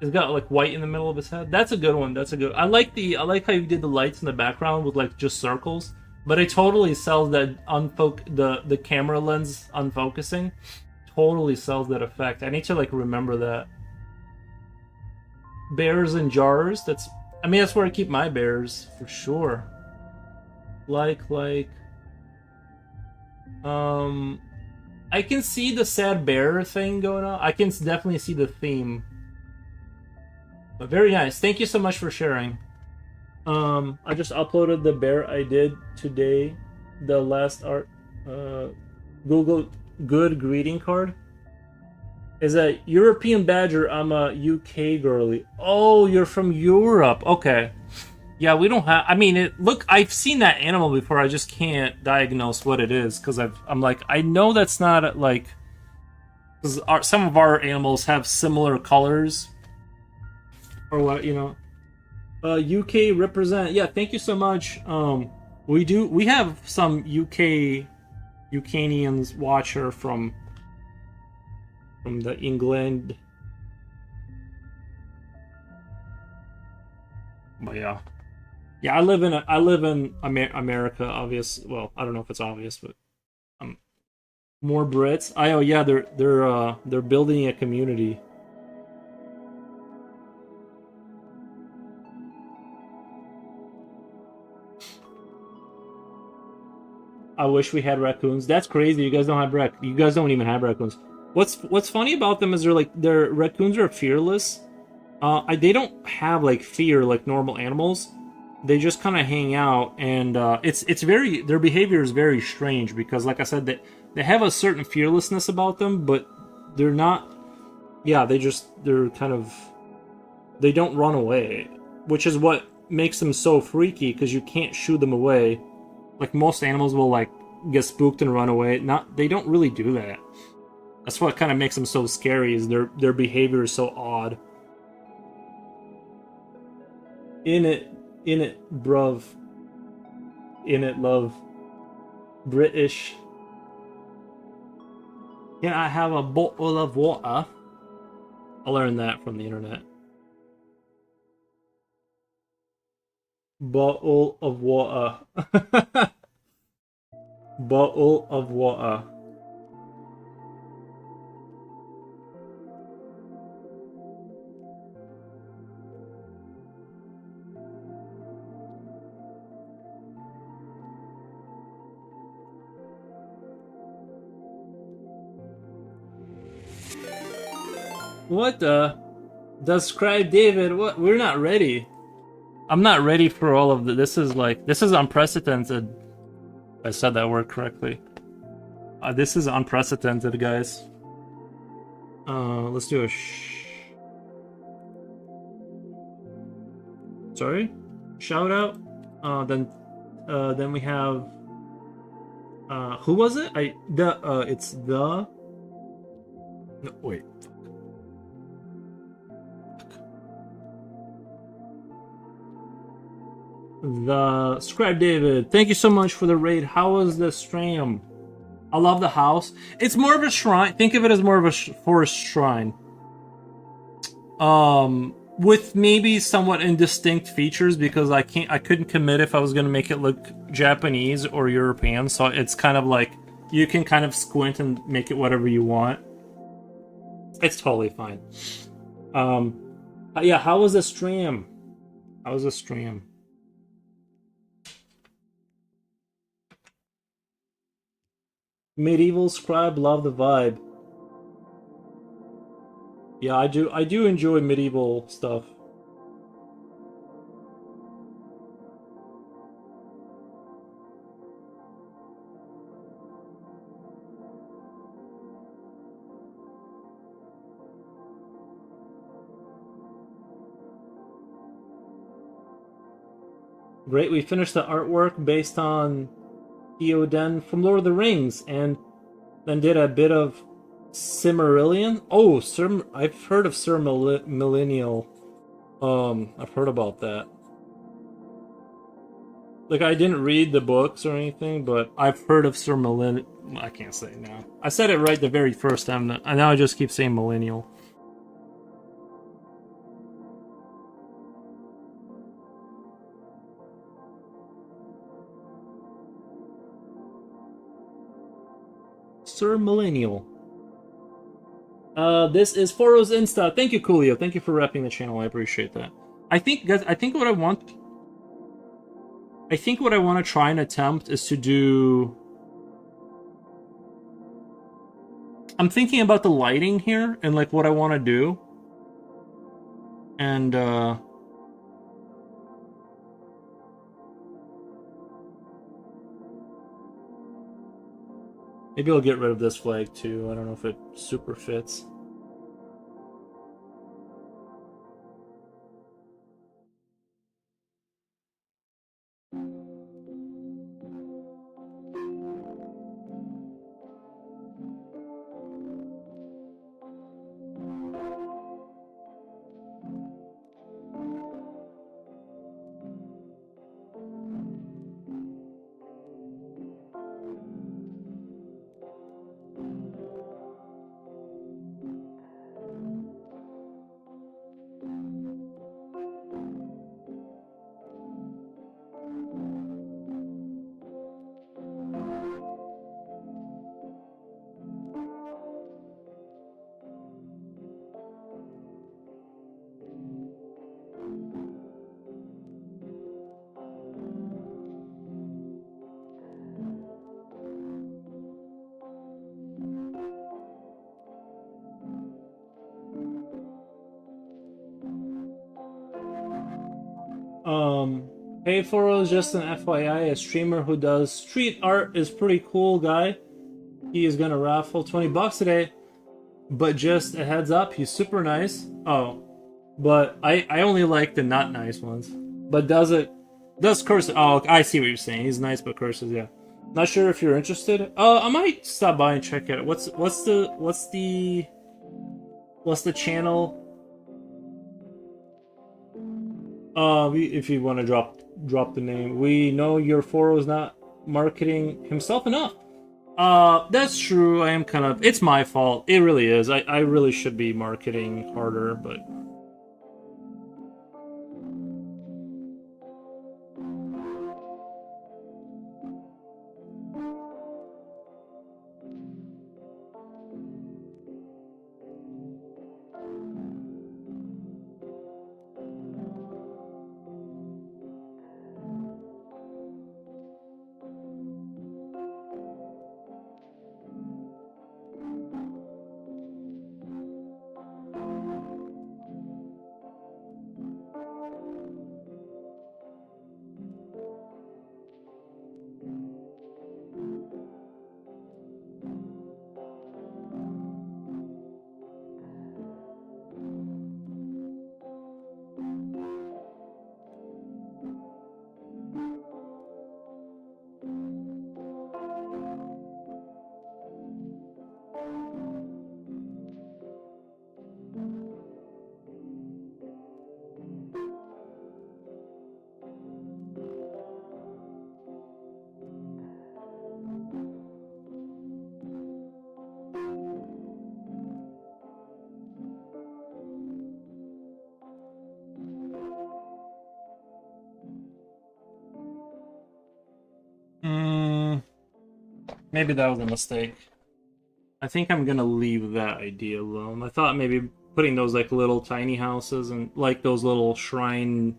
Speaker 1: It's got like white in the middle of its head. That's a good one. I like how you did the lights in the background with like just circles. But it totally sells that the camera lens unfocusing. Totally sells that effect. I need to like remember that. Bears in jars. That's where I keep my bears for sure. I can see the sad bear thing going on. I can definitely see the theme. But very nice. Thank you so much for sharing. I just uploaded the bear I did today. The last art. Google good greeting card. Is a European badger. I'm a UK girly. Oh, you're from Europe. Okay. Yeah, we don't have. I've seen that animal before. I just can't diagnose what it is because I'm like, I know that's not like, because some of our animals have similar colors, or what, you know. UK represent. Yeah, thank you so much. We have some Ukrainians watcher from the England. But yeah, yeah. I live in America. Obvious. Well, I don't know if it's obvious, but um, more Brits. Oh yeah, they're building a community. I wish we had raccoons. That's crazy. You guys don't have You guys don't even have raccoons. What's funny about them is their raccoons are fearless. They don't have like fear like normal animals. They just kind of hang out, and it's very their behavior is very strange because, like I said, they have a certain fearlessness about them, but they're not. Yeah, they're kind of they don't run away, which is what makes them so freaky because you can't shoo them away. Like most animals will like get spooked and run away. Not they don't really do that. That's what kind of makes them so scary. Is their behavior is so odd. In it, in it, bruv. In it, love. British. Can I have a bottle of water? I learned that from the internet. Bottle of water. Bottle of water. What the? Describe David. What? We're not ready. I'm not ready for all of the. This is unprecedented. I said that word correctly. This is unprecedented, guys. Let's do a sorry, shout out. Then we have. Who was it? It's the. No, wait. The Scribe David, thank you so much for the raid. How was the stream? I love the house. It's more of a shrine. Think of it as more of a forest shrine. With maybe somewhat indistinct features because I couldn't commit if I was gonna make it look Japanese or European. So it's kind of like you can kind of squint and make it whatever you want. It's totally fine. Yeah. How was the stream? How was the stream? Medieval Scribe, love the vibe. Yeah, I do enjoy medieval stuff. Great, we finished the artwork based on Theoden from Lord of the Rings, and then did a bit of Silmarillion. Oh, I've heard of Sir Millennial. I've heard about that. Like, I didn't read the books or anything, but I've heard of Sir Millennial. I can't say now. I said it right the very first time, and now I just keep saying Millennial. Sir Millennial. This is Foro's Insta. Thank you, Coolio. Thank you for repping the channel. I appreciate that. I think, guys, I think what I want to try and attempt is to do. I'm thinking about the lighting here and like what I want to do. And maybe I'll get rid of this flag too. I don't know if it super fits. Hey Foro's just an FYI, a streamer who does street art is pretty cool guy. He is gonna raffle 20 bucks today, but just a heads up, he's super nice. Oh, but I only like the not nice ones. But does curse? Oh, I see what you're saying. He's nice but curses. Yeah. Not sure if you're interested. I might stop by and check it out. What's the channel? If you want to drop the name, we know your Foro is not marketing himself enough. That's true. I am kind of. It's my fault. It really is. I really should be marketing harder, but. Maybe that was a mistake. I think I'm gonna leave that idea alone. I thought maybe putting those like little tiny houses and like those little shrine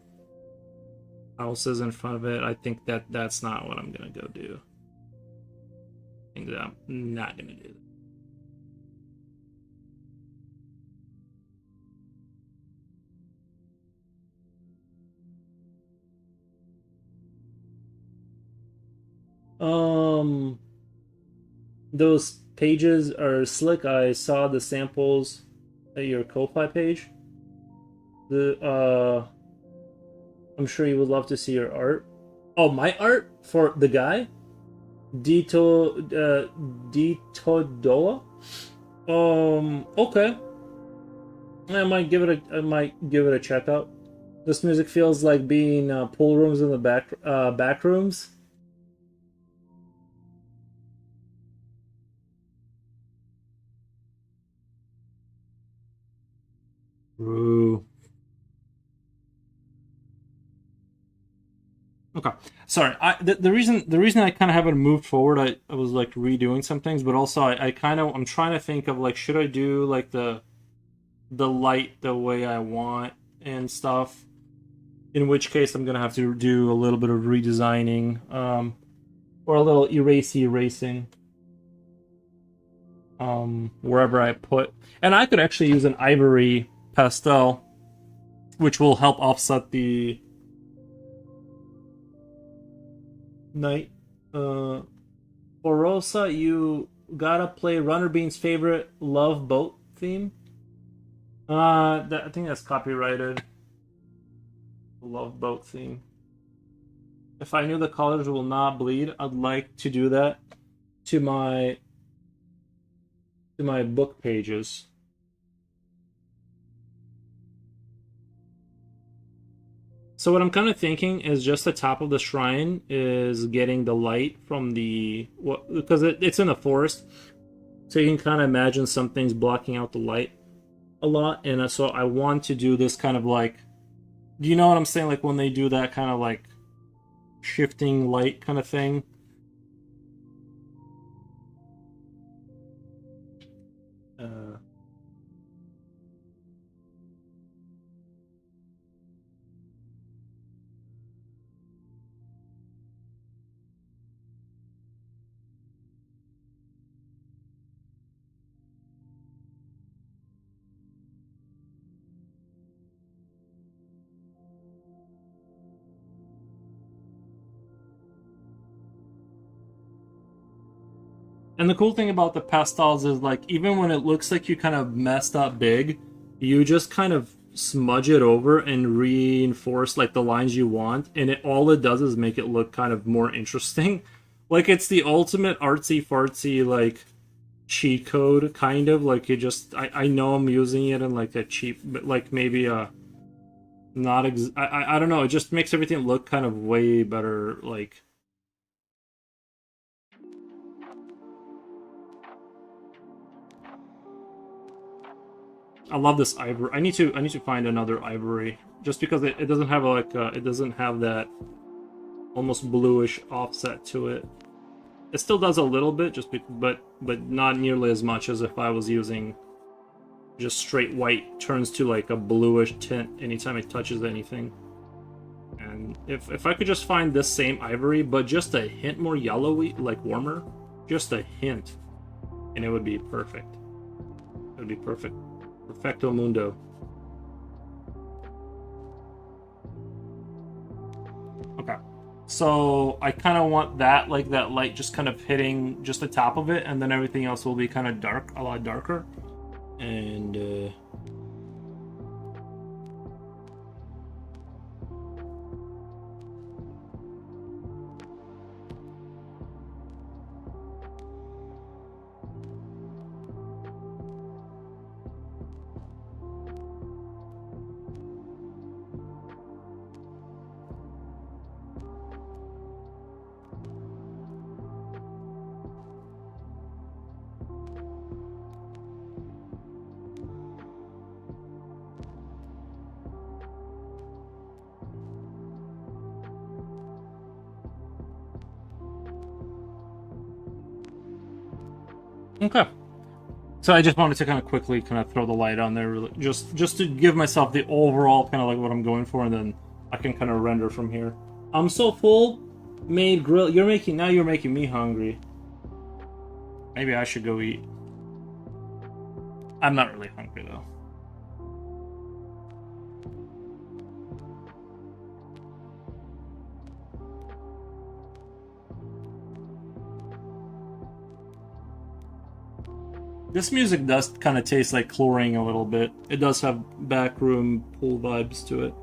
Speaker 1: houses in front of it. I think that's not what I'm gonna go do. I think that I'm not gonna do that. Those pages are slick. I saw the samples at your Ko-Fi page. I'm sure you would love to see your art. Oh, my art for the guy, Dito Okay. I might give it a check out. This music feels like being pool rooms in the back rooms. Ooh. Okay. Sorry. The reason I kind of haven't moved forward, I was like redoing some things, but also I'm trying to think of like should I do like the light the way I want and stuff. In which case I'm gonna have to do a little bit of redesigning, or a little erasing, wherever I put. And I could actually use an ivory pastel, which will help offset the night. For Rosa, you gotta play Runner Bean's favorite Love Boat theme. I think that's copyrighted. Love Boat theme. If I knew the colors will not bleed, I'd like to do that to my book pages. So what I'm kind of thinking is just the top of the shrine is getting the light from because it's in the forest, so you can kind of imagine some things blocking out the light a lot, and so I want to do this kind of like, do you know what I'm saying? Like when they do that kind of like shifting light kind of thing. And the cool thing about the pastels is, like, even when it looks like you kind of messed up big, you just kind of smudge it over and reinforce like the lines you want, and it all it does is make it look kind of more interesting. Like it's the ultimate artsy fartsy like cheat code, kind of like you just. I know I'm using it in like a cheap, but like maybe not I don't know. It just makes everything look kind of way better. Like I love this ivory. I need to find another ivory just because it doesn't have like it doesn't have that almost bluish offset to it. It still does a little bit, but not nearly as much as if I was using just straight white. Turns to like a bluish tint anytime it touches anything. And if I could just find this same ivory, but just a hint more yellowy, like warmer, just a hint, and it would be perfect. It would be perfect. Perfecto mundo. Okay. So I kind of want that, like that light just kind of hitting just the top of it, and then everything else will be kind of dark, a lot darker. And okay. So I just wanted to kind of quickly kind of throw the light on there, really, just to give myself the overall kind of like what I'm going for, and then I can kind of render from here. I'm so full. Made grill. You're making me hungry. Maybe I should go eat. I'm not really hungry though. This music does kind of taste like chlorine a little bit. It does have backroom pool vibes to it.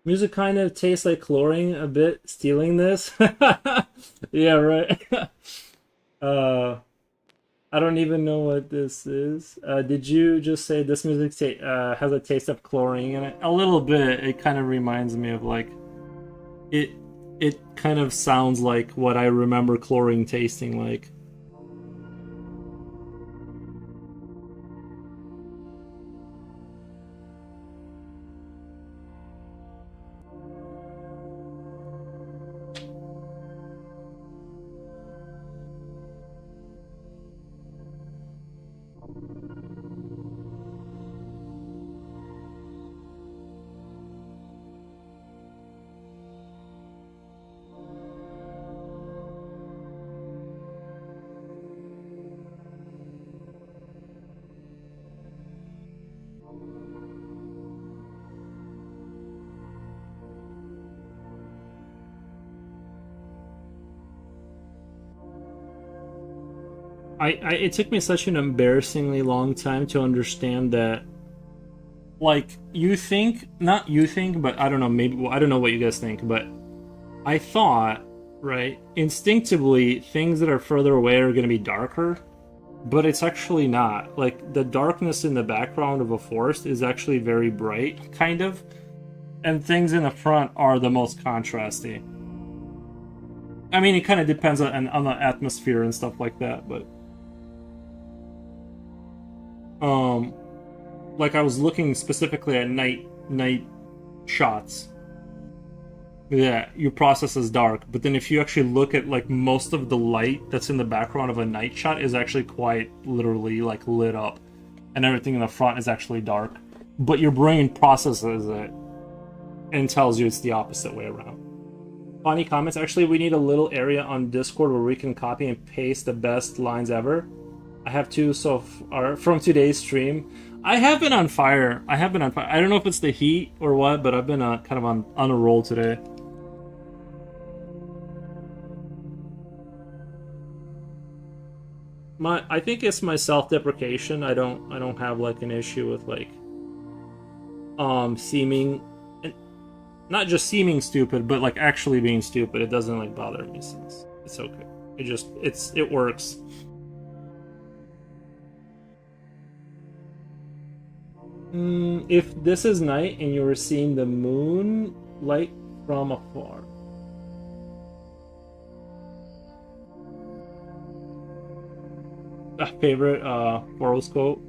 Speaker 1: Music kind of tastes like chlorine a bit, stealing this. Yeah, right. uh, I don't even know what this is. Did you just say this music has a taste of chlorine in it? A little bit. It kind of reminds me of like it. It kind of sounds like what I remember chlorine tasting like. It took me such an embarrassingly long time to understand that, like, you think, not you think, but I don't know, maybe, well, I don't know what you guys think, but I thought, right, instinctively, things that are further away are going to be darker. but it's actually not. Like, the darkness in the background of a forest is actually very bright, kind of, and things in the front are the most contrasty. I mean, it kind of depends on the atmosphere and stuff like that, but um, like I was looking specifically at night shots. Yeah, your process is dark, but then if you actually look at like most of the light that's in the background of a night shot is actually quite literally like lit up, and everything in the front is actually dark. But your brain processes it and tells you it's the opposite way around. Funny comments. Actually, we need a little area on Discord where we can copy and paste the best lines ever. I have two so far from today's stream. I have been on fire. I don't know if it's the heat or what, but I've been kind of on a roll today. I think it's my self-deprecation. I don't have like an issue with like seeming, not just seeming stupid, but like actually being stupid. It doesn't like bother me, since it's okay. It works. If this is night and you were seeing the moon light from afar. Favorite horoscope?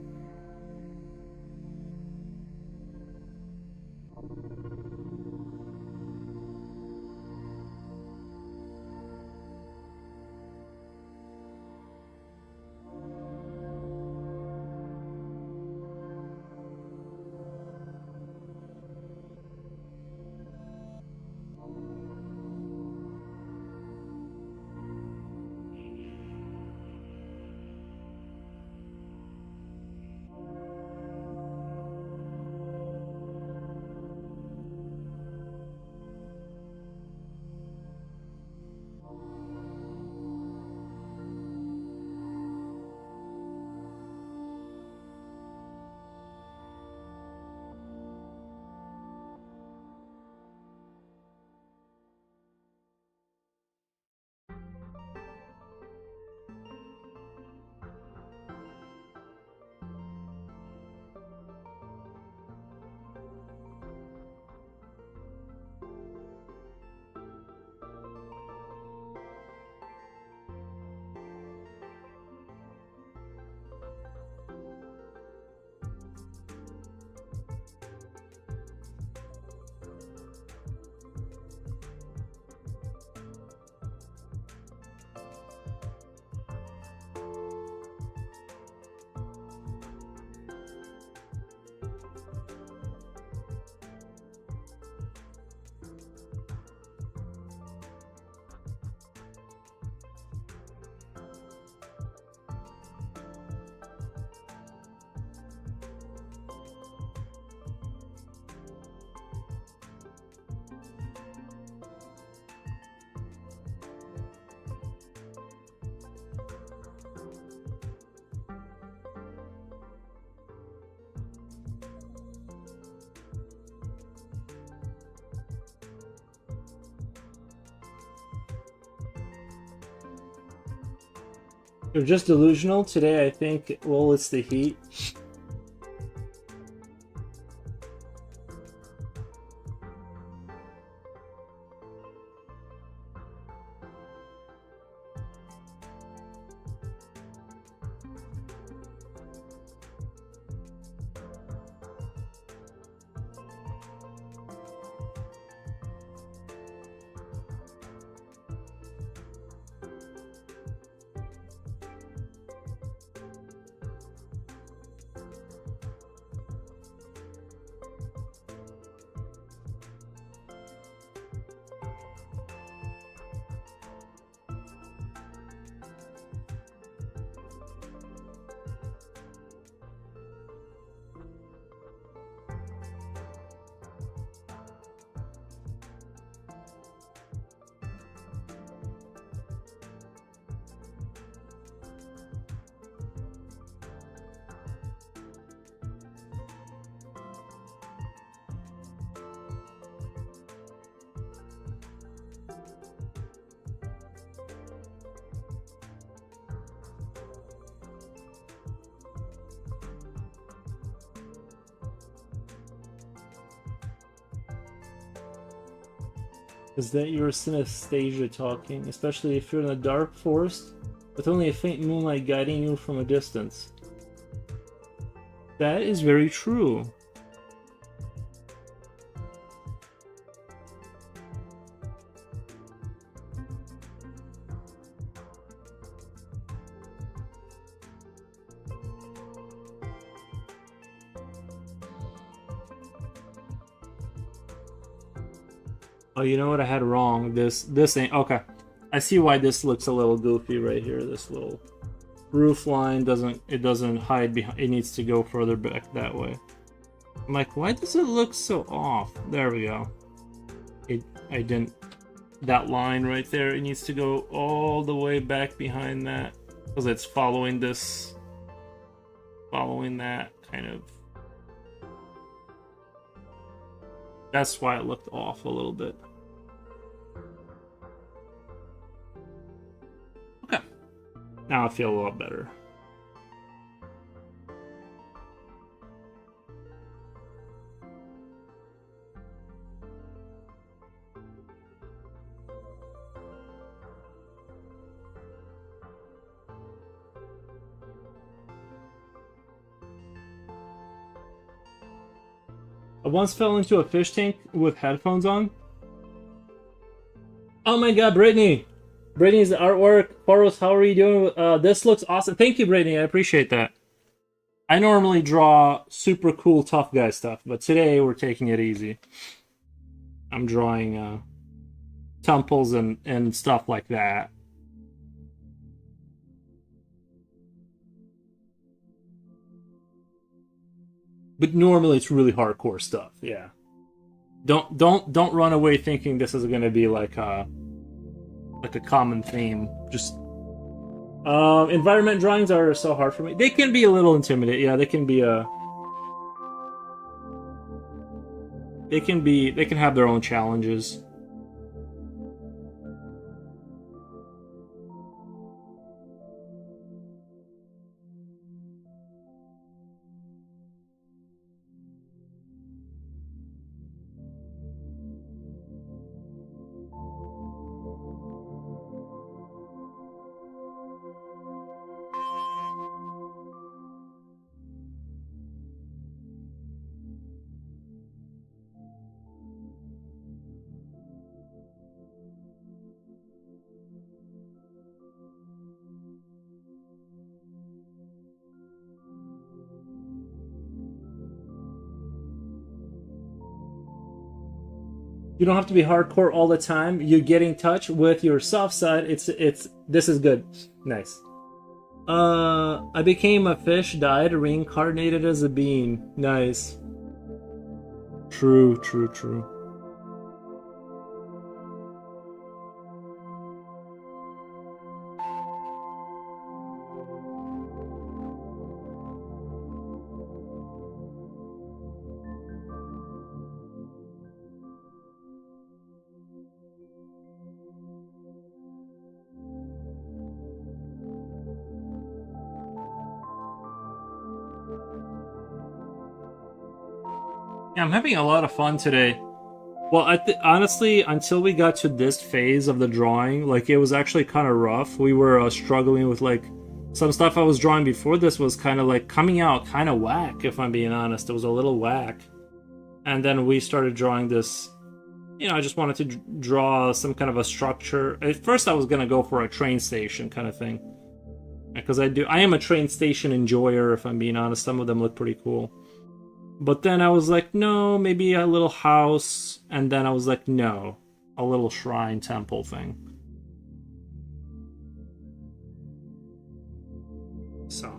Speaker 1: You're just delusional today. I think. Well, it's the heat.
Speaker 2: Is that your synesthesia talking, especially if you're in a dark forest with only a faint moonlight guiding you from a distance? That is very true. Oh, you know what I had wrong? This ain't okay. I see why this looks a little goofy right here. This little roof line doesn't hide behind. It needs to go further back that way. I'm like, why does it look so off? There we go. I didn't. That line right there. It needs to go all the way back behind that because it's following this, following that kind of. That's why it looked off a little bit. Okay. Now I feel a lot better. I once fell into a fish tank with headphones on. Oh my god, Brittany! Brittany's artwork. Poros, how are you doing? This looks awesome. Thank you, Brittany. I appreciate that. I normally draw super cool tough guy stuff, but today we're taking it easy. I'm drawing temples and stuff like that. But normally it's really hardcore stuff. Yeah. Don't run away thinking this is gonna be like a common theme. Just environment drawings are so hard for me. They can be a little intimidating. Yeah, they can be they can have their own challenges. You don't have to be hardcore all the time. You get in touch with your soft side. It's this is good. Nice. I became a fish, died, reincarnated as a bean. Nice. True, true, true. Yeah, I'm having a lot of fun today. Well, honestly, until we got to this phase of the drawing, like it was actually kind of rough. We were struggling with like some stuff I was drawing before this was kind of like coming out kind of whack. If I'm being honest, it was a little whack. And then we started drawing this. You know, I just wanted to draw some kind of a structure. At first, I was gonna go for a train station kind of thing, because I am a train station enjoyer. If I'm being honest, some of them look pretty cool. But then I was like, no, maybe a little house. And then I was like, no, a little shrine temple thing. So.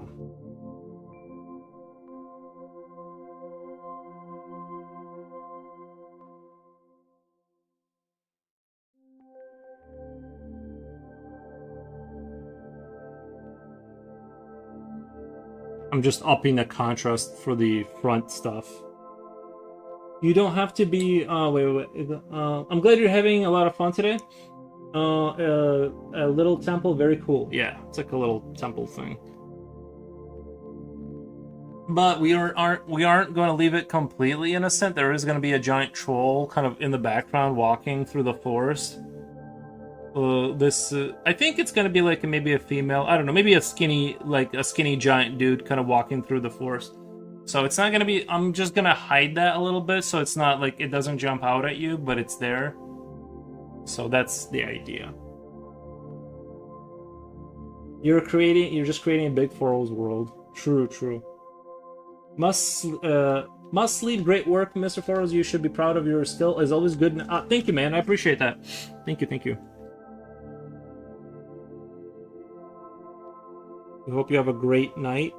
Speaker 2: I'm just upping the contrast for the front stuff. You don't have to be. Wait. I'm glad you're having a lot of fun today. A little temple, very cool. Yeah, it's like a little temple thing. But we aren't going to leave it completely innocent. There is going to be a giant troll kind of in the background walking through the forest. I think it's going to be like maybe a female. I don't know, maybe a skinny giant dude kind of walking through the forest. So it's not going to be. I'm just going to hide that a little bit so it's not like it doesn't jump out at you, but it's there. So that's the idea. You're just creating a big Pharaoh's world. True. Must sleep. Great work, Mr. Pharaohs. You should be proud of your skill. Is always good. Thank you, man. I appreciate that. Thank you. We hope you have a great night.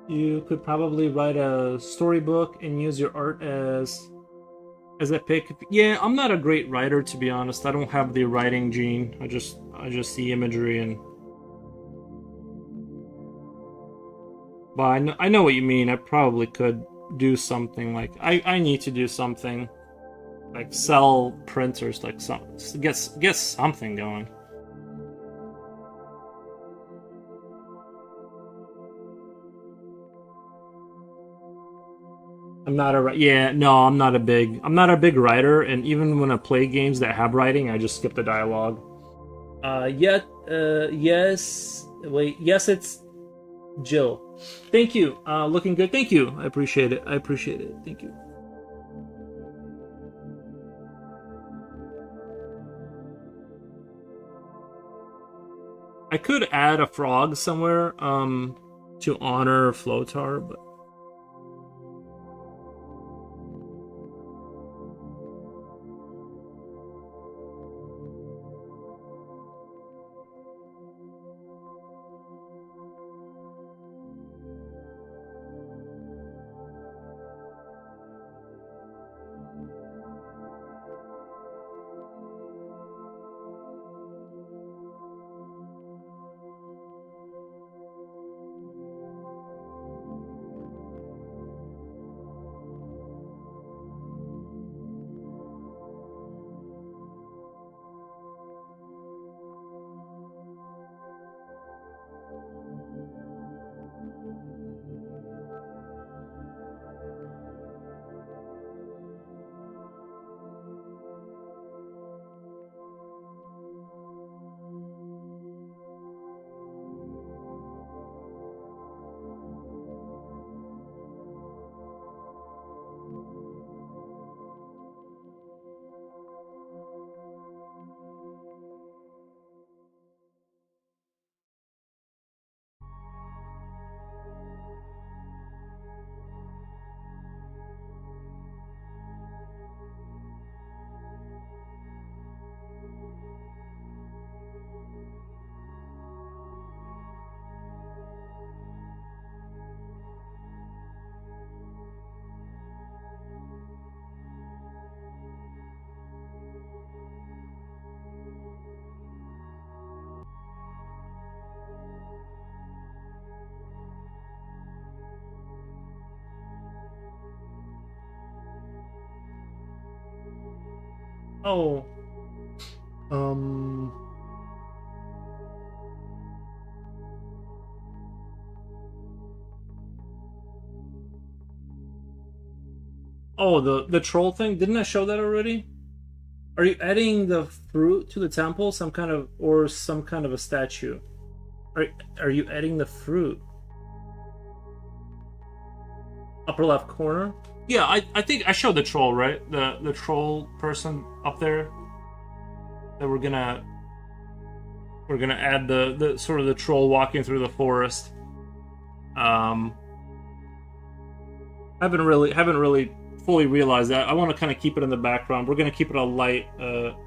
Speaker 2: You could probably write a storybook and use your art as a pick. Yeah, I'm not a great writer, to be honest. I don't have the writing gene. I just see imagery and. But I know what you mean. I probably could do something like I need to do something like sell printers, like get something going. I'm not I'm not a big writer, and even when I play games that have writing, I just skip the dialogue. Yes, it's Jill. Thank you. Looking good. Thank you. I appreciate it. Thank you. I could add a frog somewhere to honor Flotar, but oh, oh, the troll thing. Didn't I show that already? Are you adding the fruit to the temple? Some kind of a statue? Are you adding the fruit? Upper left corner. Yeah, I think I showed the troll, right? The troll person up there. That we're gonna add the sort of the troll walking through the forest. Haven't really fully realized that. I want to kind of keep it in the background. We're gonna keep it a light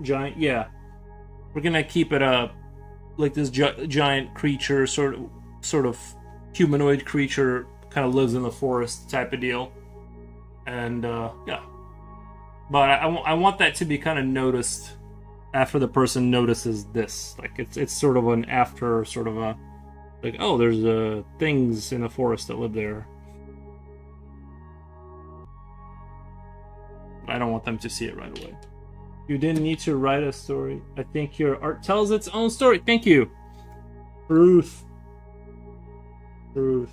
Speaker 2: giant. Yeah, we're gonna keep it like this giant creature, sort of humanoid creature, kind of lives in the forest type of deal. And yeah, But I want that to be kind of noticed after the person notices this. Like it's sort of an after sort of a like, oh, there's things in the forest that live there. I don't want them to see it right away. You didn't need to write a story. I think your art tells its own story. Thank you. Truth. Truth.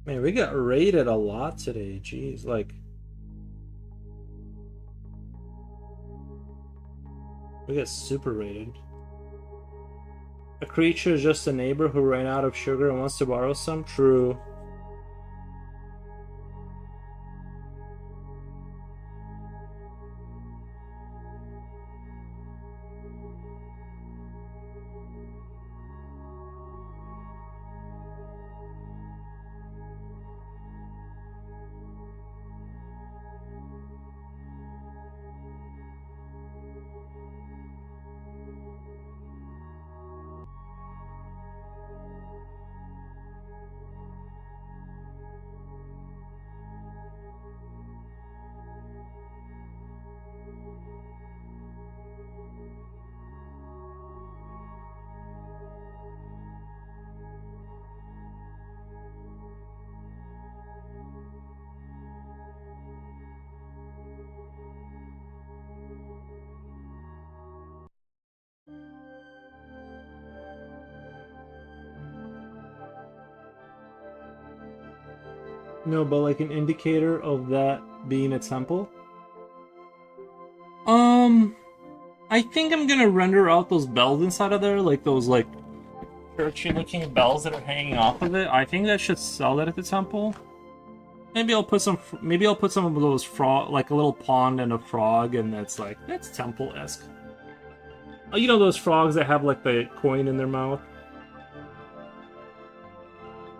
Speaker 2: Man, we got rated a lot today. Jeez, like we got super rated. A creature is just a neighbor who ran out of sugar and wants to borrow some? True. No, but like an indicator of that being a temple? I think I'm gonna render out those bells inside of there, like those like churchy looking bells that are hanging off of it. I think that should sell that at the temple. Maybe I'll put some of those frog, like a little pond and a frog, and that's temple-esque. Oh, you know those frogs that have like the coin in their mouth?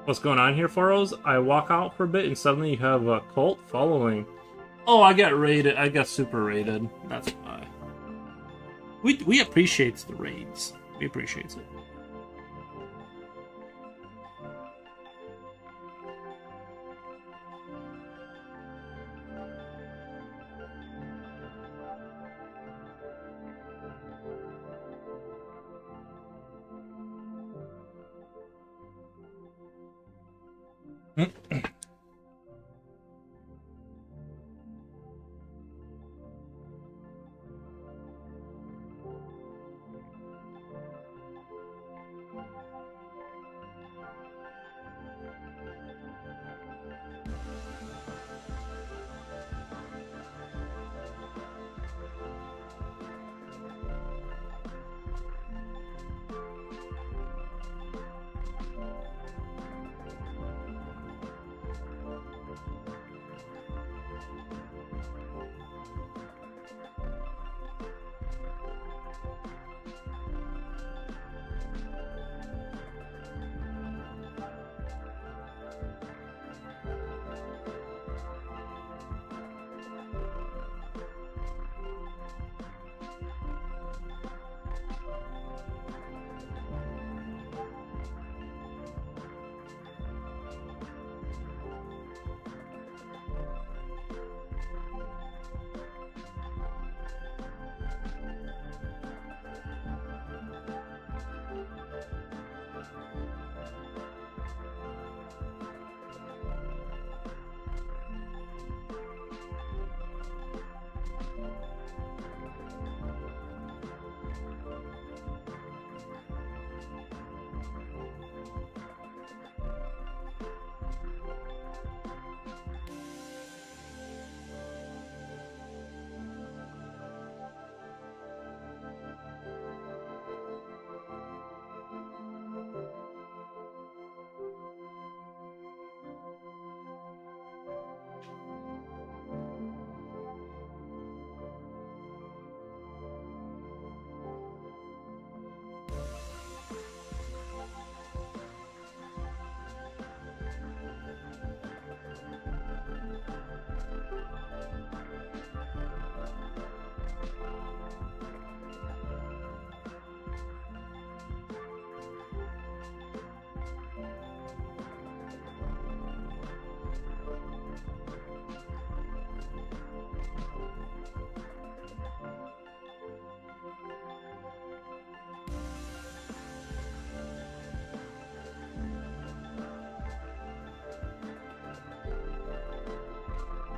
Speaker 2: What's going on here, Faros? I walk out for a bit and suddenly you have a cult following. Oh, I got raided. I got super raided. That's why. We appreciate the raids. We appreciate it.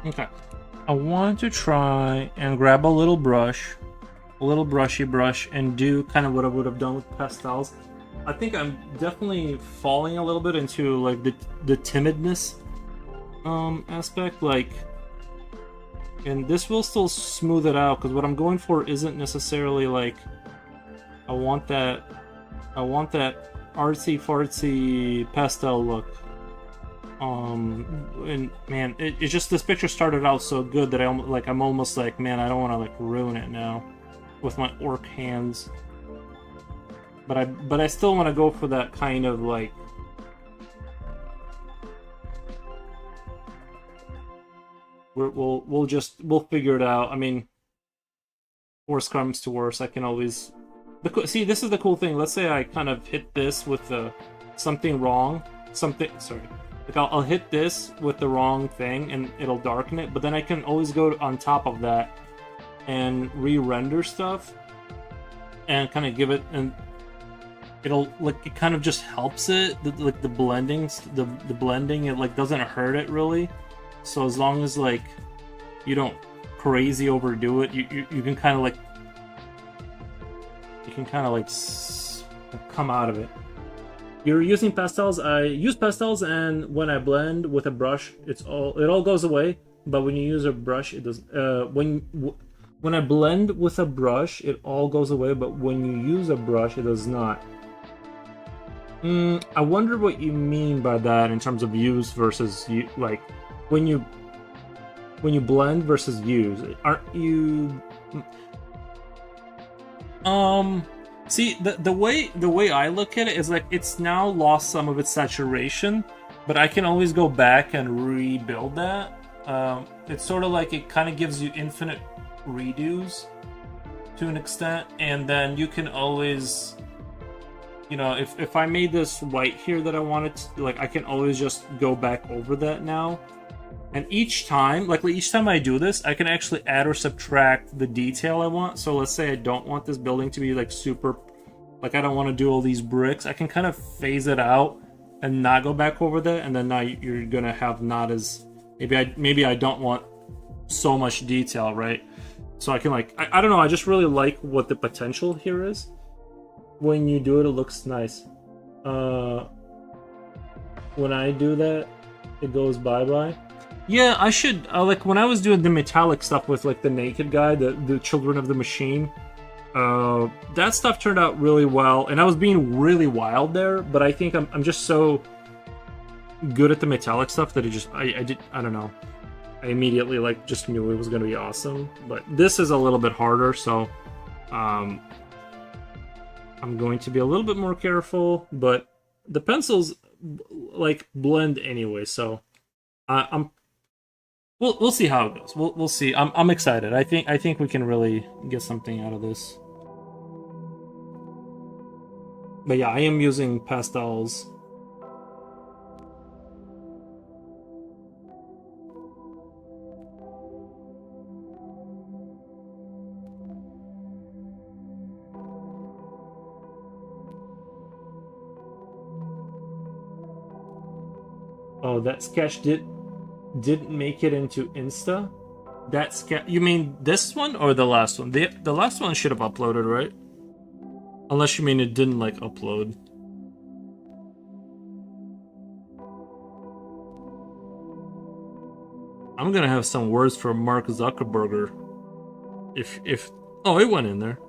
Speaker 2: Okay. I want to try and grab a little brush, a little brushy brush, and do kind of what I would have done with pastels. I think I'm definitely falling a little bit into like the timidness aspect, like, and this will still smooth it out because what I'm going for isn't necessarily like I want that artsy fartsy pastel look. And man, it's just this picture started out so good that I'm almost like, man, I don't want to like ruin it now with my orc hands. But I still want to go for that kind of like we'll figure it out. I mean, worst comes to worst, I can always see. This is the cool thing. Let's say I kind of hit this with something wrong, sorry. Like I'll hit this with the wrong thing and it'll darken it, but then I can always go on top of that and re-render stuff and kind of give it, and it'll like, it kind of just helps it, like the blending, it like doesn't hurt it really. So as long as like you don't crazy overdo it, you can kind of like come out of it. You're using pastels. I use pastels, and when I blend with a brush, it all goes away. But when you use a brush, it does. When I blend with a brush, it all goes away. But when you use a brush, it does not. I wonder what you mean by that in terms of use versus like when you blend versus use. Aren't you? See, the way I look at it is like it's now lost some of its saturation, but I can always go back and rebuild that. It's sort of like it kind of gives you infinite redos to an extent, and then you can always, you know, if I made this white here that I wanted to, like, I can always just go back over that now. And each time I do this, I can actually add or subtract the detail I want. So let's say I don't want this building to be like super, like I don't want to do all these bricks. I can kind of phase it out and not go back over that. And then now you're gonna have not as, maybe I don't want so much detail, right? So I can like, I don't know. I just really like what the potential here is. When you do it, it looks nice. When I do that, it goes bye-bye. Yeah, I should, like, when I was doing the metallic stuff with, like, the naked guy, the Children of the Machine, that stuff turned out really well, and I was being really wild there, but I think I'm just so good at the metallic stuff that I don't know. I immediately, like, just knew it was going to be awesome, but this is a little bit harder, so, I'm going to be a little bit more careful, but the pencils, like, blend anyway, so, We'll see how it goes. We'll see. I'm excited. I think we can really get something out of this. But yeah, I am using pastels. Oh, that sketch didn't make it into Insta? That sketch, you mean this one or the last one? The last one should have uploaded, right? Unless you mean it didn't, like, upload. I'm gonna have some words for Mark Zuckerberg. If oh, it went in there.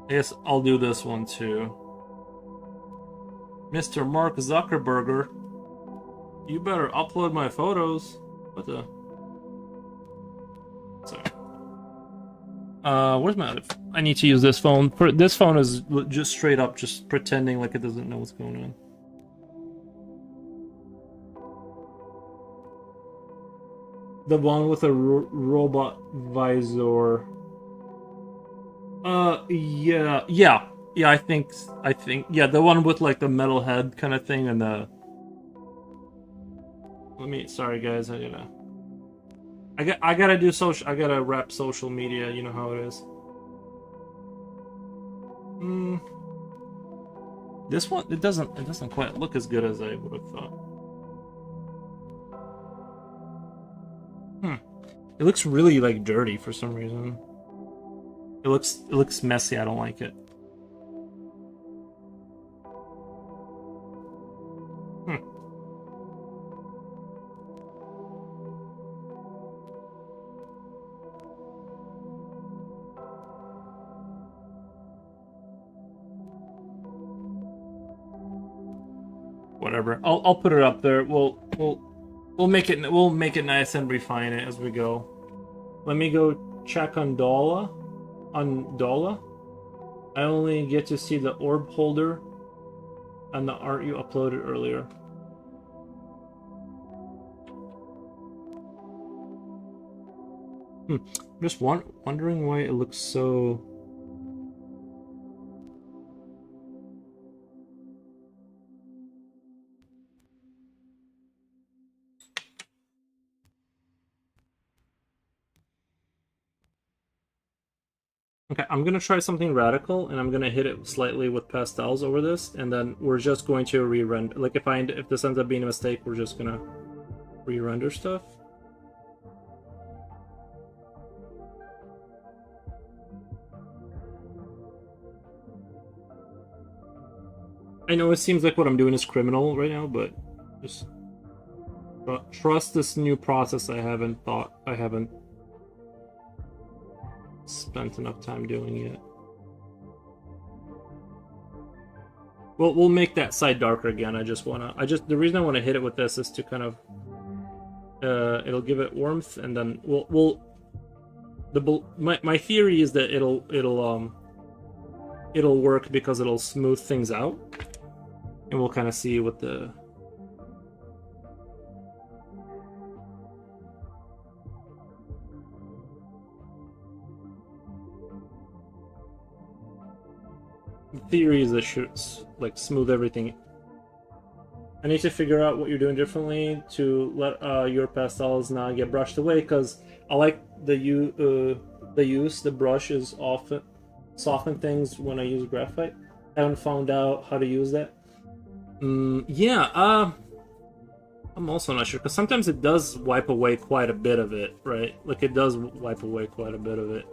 Speaker 2: I guess I'll do this one too. Mr. Mark Zuckerberg, you better upload my photos. What the? Sorry. Where's my other phone? I need to use this phone. This phone is just straight up just pretending like it doesn't know what's going on. The one with a robot visor. Yeah, I think, yeah, the one with, like, the metal head kind of thing and the... sorry guys, I gotta do social, I gotta rep social media, you know how it is. Hmm. This one, it doesn't quite look as good as I would have thought. Hmm. It looks really like dirty for some reason. It looks messy. I don't like it. Hmm. Whatever. I'll put it up there. We'll make it nice and refine it as we go. Let me go check on Dola. On Dola, I only get to see the orb holder and the art you uploaded earlier. I'm just wondering why it looks so. Okay, I'm gonna try something radical, and I'm gonna hit it slightly with pastels over this, and then we're just going to re-render. Like if this ends up being a mistake, we're just gonna re-render stuff. I know it seems like what I'm doing is criminal right now, but just trust this new process. I haven't spent enough time doing yet. We'll make that side darker again. The reason I want to hit it with this is to kind of it'll give it warmth, and then my theory is that it'll work because it'll smooth things out, and we'll kind of see what the theory is that should like smooth everything. I need to figure out what you're doing differently to let your pastels not get brushed away, because I like the brush is often soften things when I use graphite. I haven't found out how to use that. Yeah, I'm also not sure, because sometimes it does wipe away quite a bit of it, right? Like it does wipe away quite a bit of it.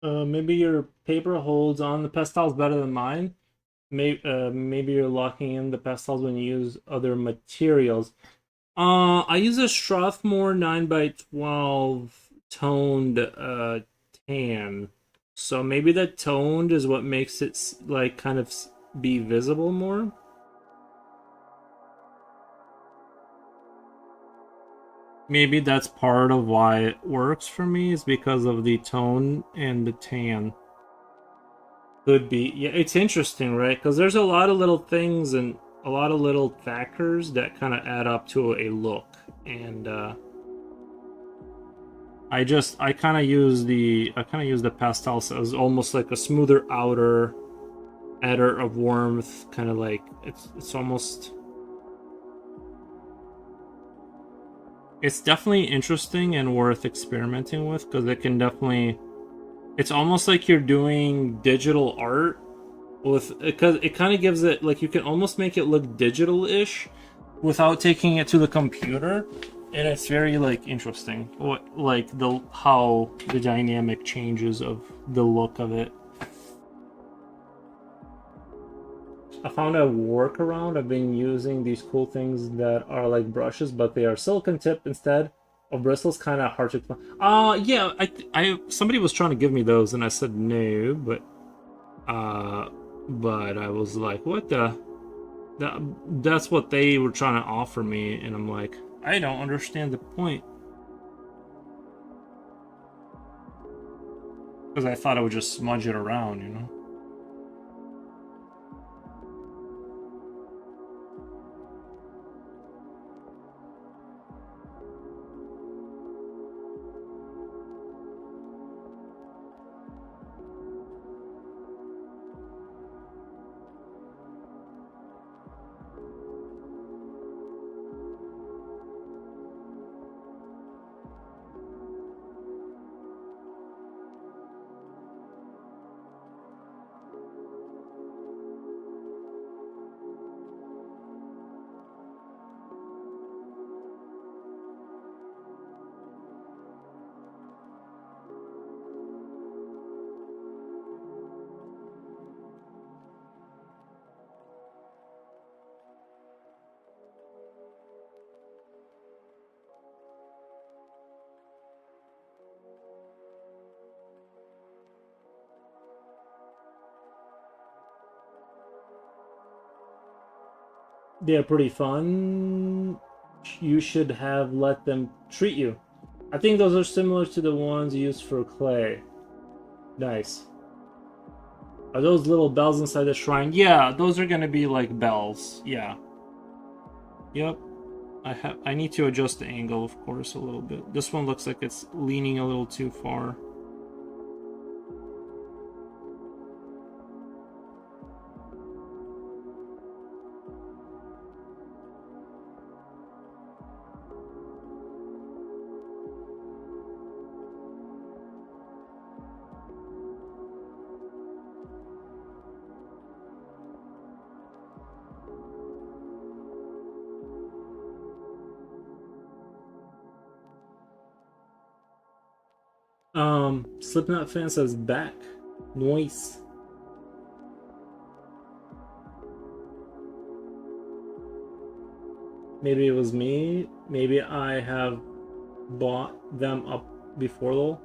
Speaker 2: Maybe your paper holds on the pastels better than mine. Maybe you're locking in the pastels when you use other materials. I use a Strathmore 9 by 12 toned tan. So maybe that toned is what makes it like kind of be visible more. Maybe that's part of why it works for me is because of the tone and the tan. Could be. Yeah, it's interesting, right? Because there's a lot of little things and a lot of little factors that kind of add up to a look. And I kind of use the pastels as almost like a smoother outer adder of warmth, kind of like it's almost it's definitely interesting and worth experimenting with because it can definitely it's almost like you're doing digital art with because it kind of gives it like you can almost make it look digital-ish without taking it to the computer, and it's very like interesting what like the how the dynamic changes of the look of it. I found a workaround. I've been using these cool things that are like brushes, but they are silicone tip instead of bristles. Kind of hard to explain. Yeah, somebody was trying to give me those, and I said no, uh, but I was like, what the? That's what they were trying to offer me, and I'm like, I don't understand the point. Because I thought I would just smudge it around, you know? They're pretty fun. You should have let them treat you. I think those are similar to the ones used for clay. Nice. Are those little bells inside the shrine? Yeah, those are gonna be like bells. Yeah. Yep. I need to adjust the angle, of course, a little bit. This one looks like it's leaning a little too far. Slipknot fan says back. Noise. Maybe it was me. Maybe I have bought them up before though.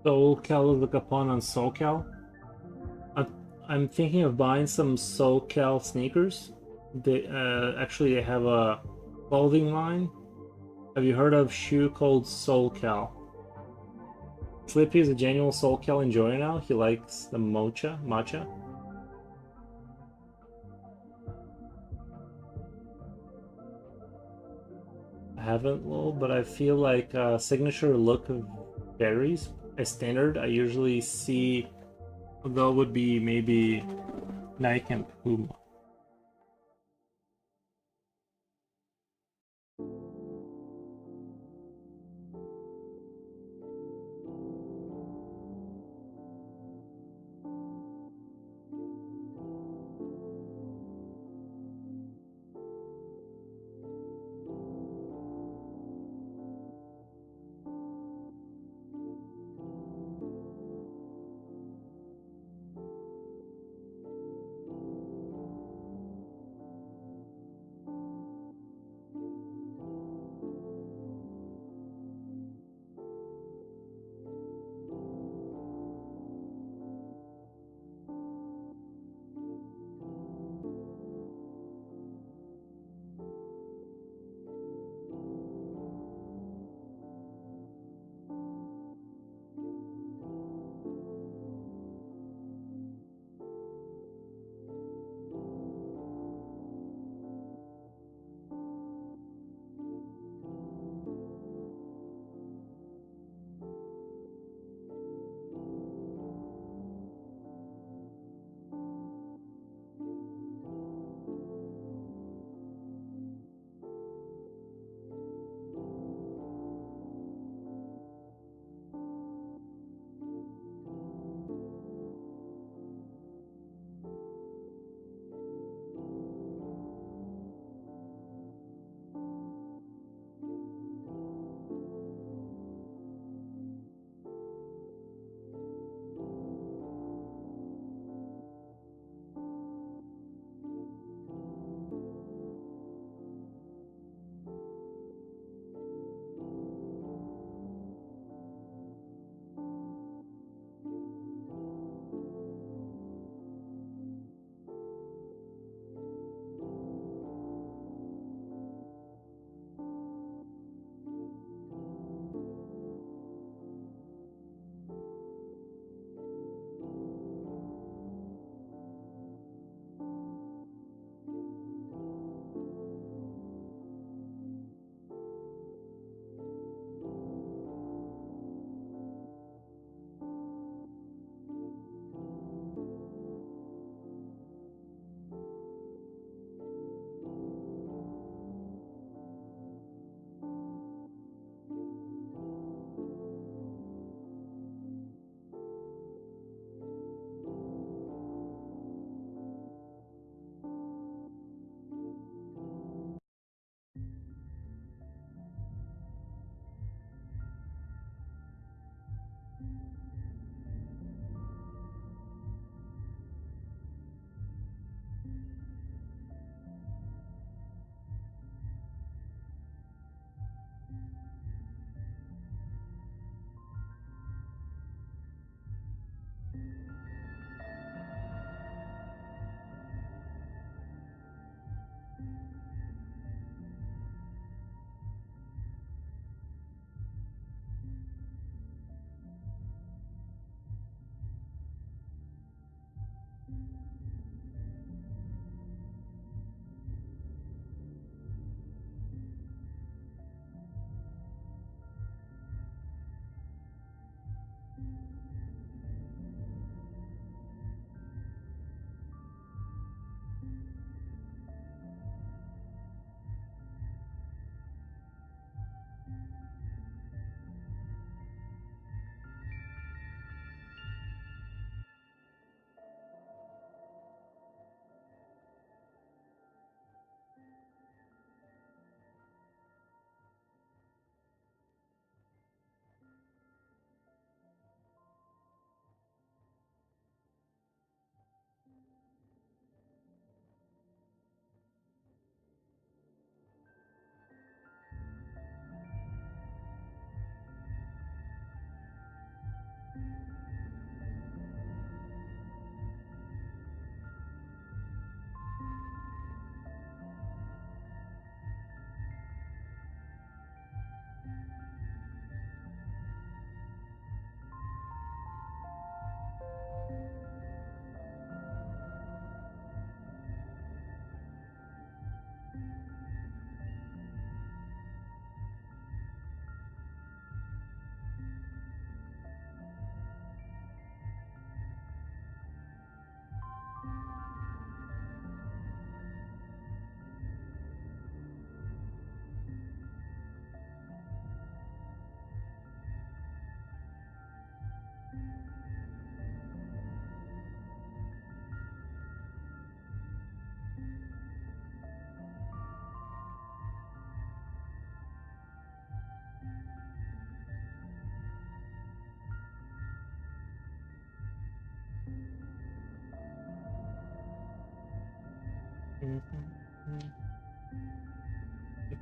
Speaker 2: SoCal look upon on SoCal. I'm, I'm thinking of buying some SoCal sneakers. They actually they have a clothing line. Have you heard of shoe called SoCal? Slippy is a genuine SoCal enjoyer now. He likes the matcha. I haven't, lol, but I feel like signature look of berries as standard. I usually see, though, would be maybe Nike and Puma.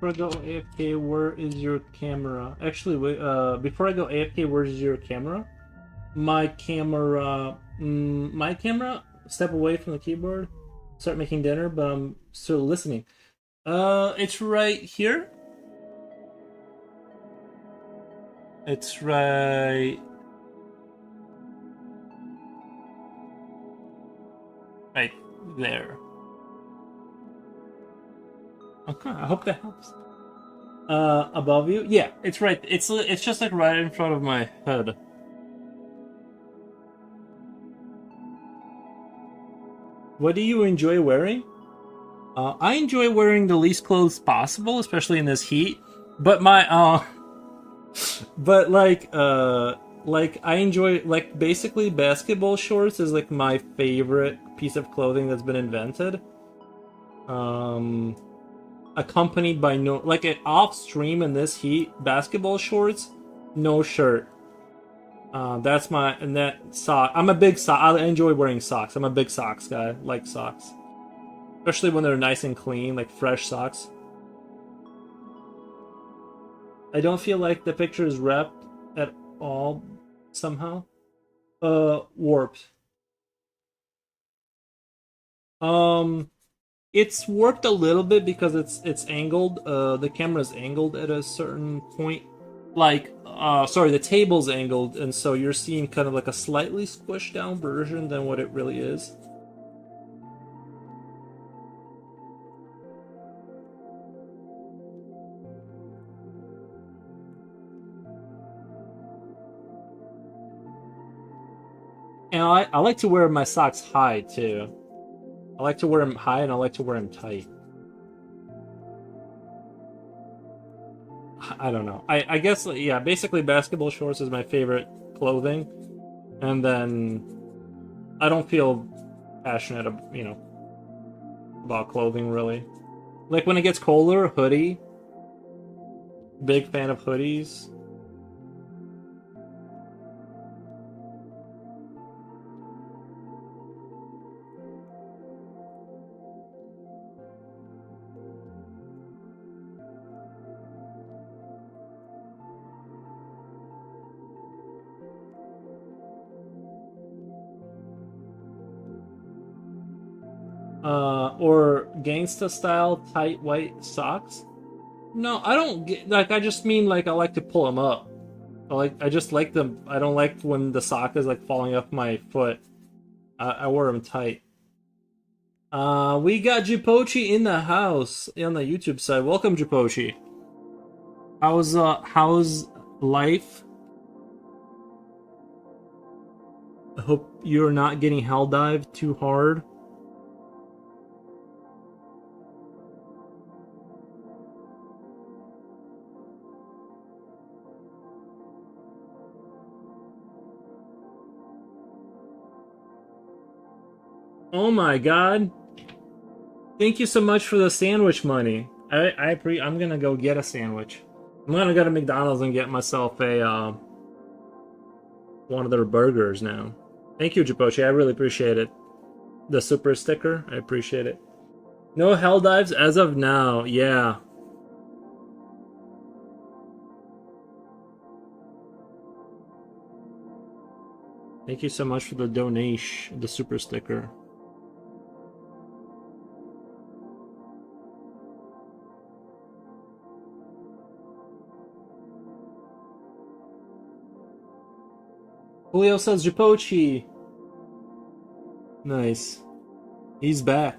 Speaker 2: Before I go AFK, where is your camera? Actually, wait, before I go AFK, where's your camera? My camera, step away from the keyboard, start making dinner, but I'm still listening. It's right here. It's right there. Okay, I hope that helps. Above you? Yeah, it's right. It's just like right in front of my head. What do you enjoy wearing? I enjoy wearing the least clothes possible, especially in this heat. But but like I enjoy like basically basketball shorts is like my favorite piece of clothing that's been invented. Accompanied by no like an off stream in this heat, basketball shorts, no shirt. That's my and that sock. I'm a big sock. I enjoy wearing socks. I'm a big socks guy. Like socks, especially when they're nice and clean, like fresh socks. I don't feel like the picture is wrapped at all somehow. Warped. Um, it's warped a little bit because it's angled. The camera's angled at a certain point. Like, sorry, the table's angled, and so you're seeing kind of like a slightly squished down version than what it really is. And I like to wear my socks high too. I like to wear them high and I like to wear them tight. I don't know. I guess yeah. Basically, basketball shorts is my favorite clothing, and then I don't feel passionate, about clothing really. Like when it gets colder, hoodie. Big fan of hoodies. Or gangsta style tight white socks. No, I don't get like. I just mean like I like to pull them up. I just like them. I don't like when the sock is like falling off my foot. I wear them tight. We got Jipochi in the house on the YouTube side. Welcome, Jipochi. How's life? I hope you're not getting hell dived too hard. Oh my god. Thank you so much for the sandwich money. I'm gonna go get a sandwich. I'm gonna go to McDonald's and get myself a one of their burgers now. Thank you, Jipochi. I really appreciate it. The super sticker, I appreciate it. No hell dives as of now. Yeah. Thank you so much for the donation, the super sticker. Julio says Jipochi. Nice. He's back.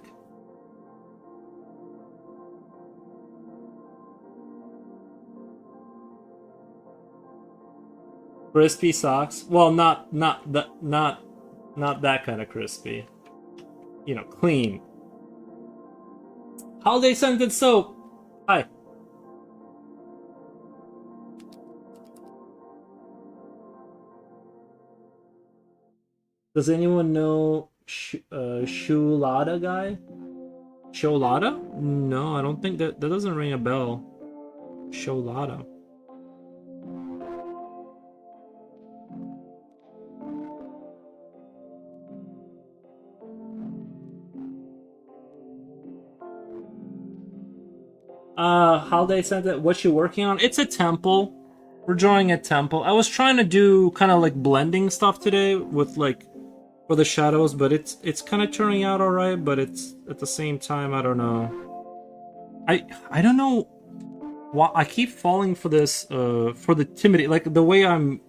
Speaker 2: Crispy socks. Well, not that kind of crispy. You know, clean. Holiday scented soap. Hi. Does anyone know Shulada guy? Sholada? No, I don't think that doesn't ring a bell. Sholada. Holiday Santa, what you working on? It's a temple. We're drawing a temple. I was trying to do kind of like blending stuff today with like for the shadows, but it's kind of turning out all right. But it's at the same time, I don't know. I don't know why I keep falling for this. For the timidity, like the way I'm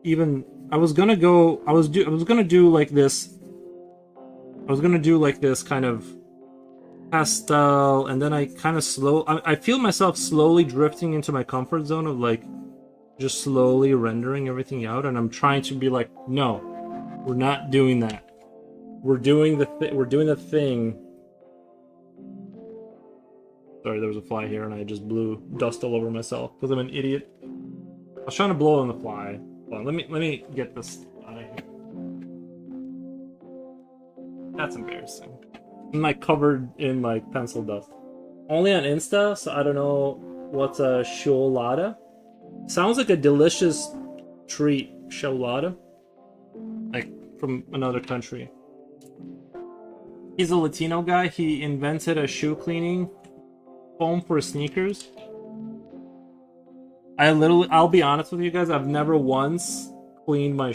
Speaker 2: even. I was gonna go. I was gonna do like this. I was gonna do like this kind of pastel, and then I kind of I feel myself slowly drifting into my comfort zone of like just slowly rendering everything out, and I'm trying to be like, no, we're not doing that. We're doing we're doing the thing. Sorry, there was a fly here, and I just blew dust all over myself because I'm an idiot. I was trying to blow on the fly. Hold on, let me get this out of here. That's embarrassing. I'm like covered in like pencil dust. Only on Insta, so I don't know what's a sholada. Sounds like a delicious treat, sholada. Like from another country. He's a Latino guy. He invented a shoe cleaning foam for sneakers. I'll be honest with you guys, I've never once cleaned my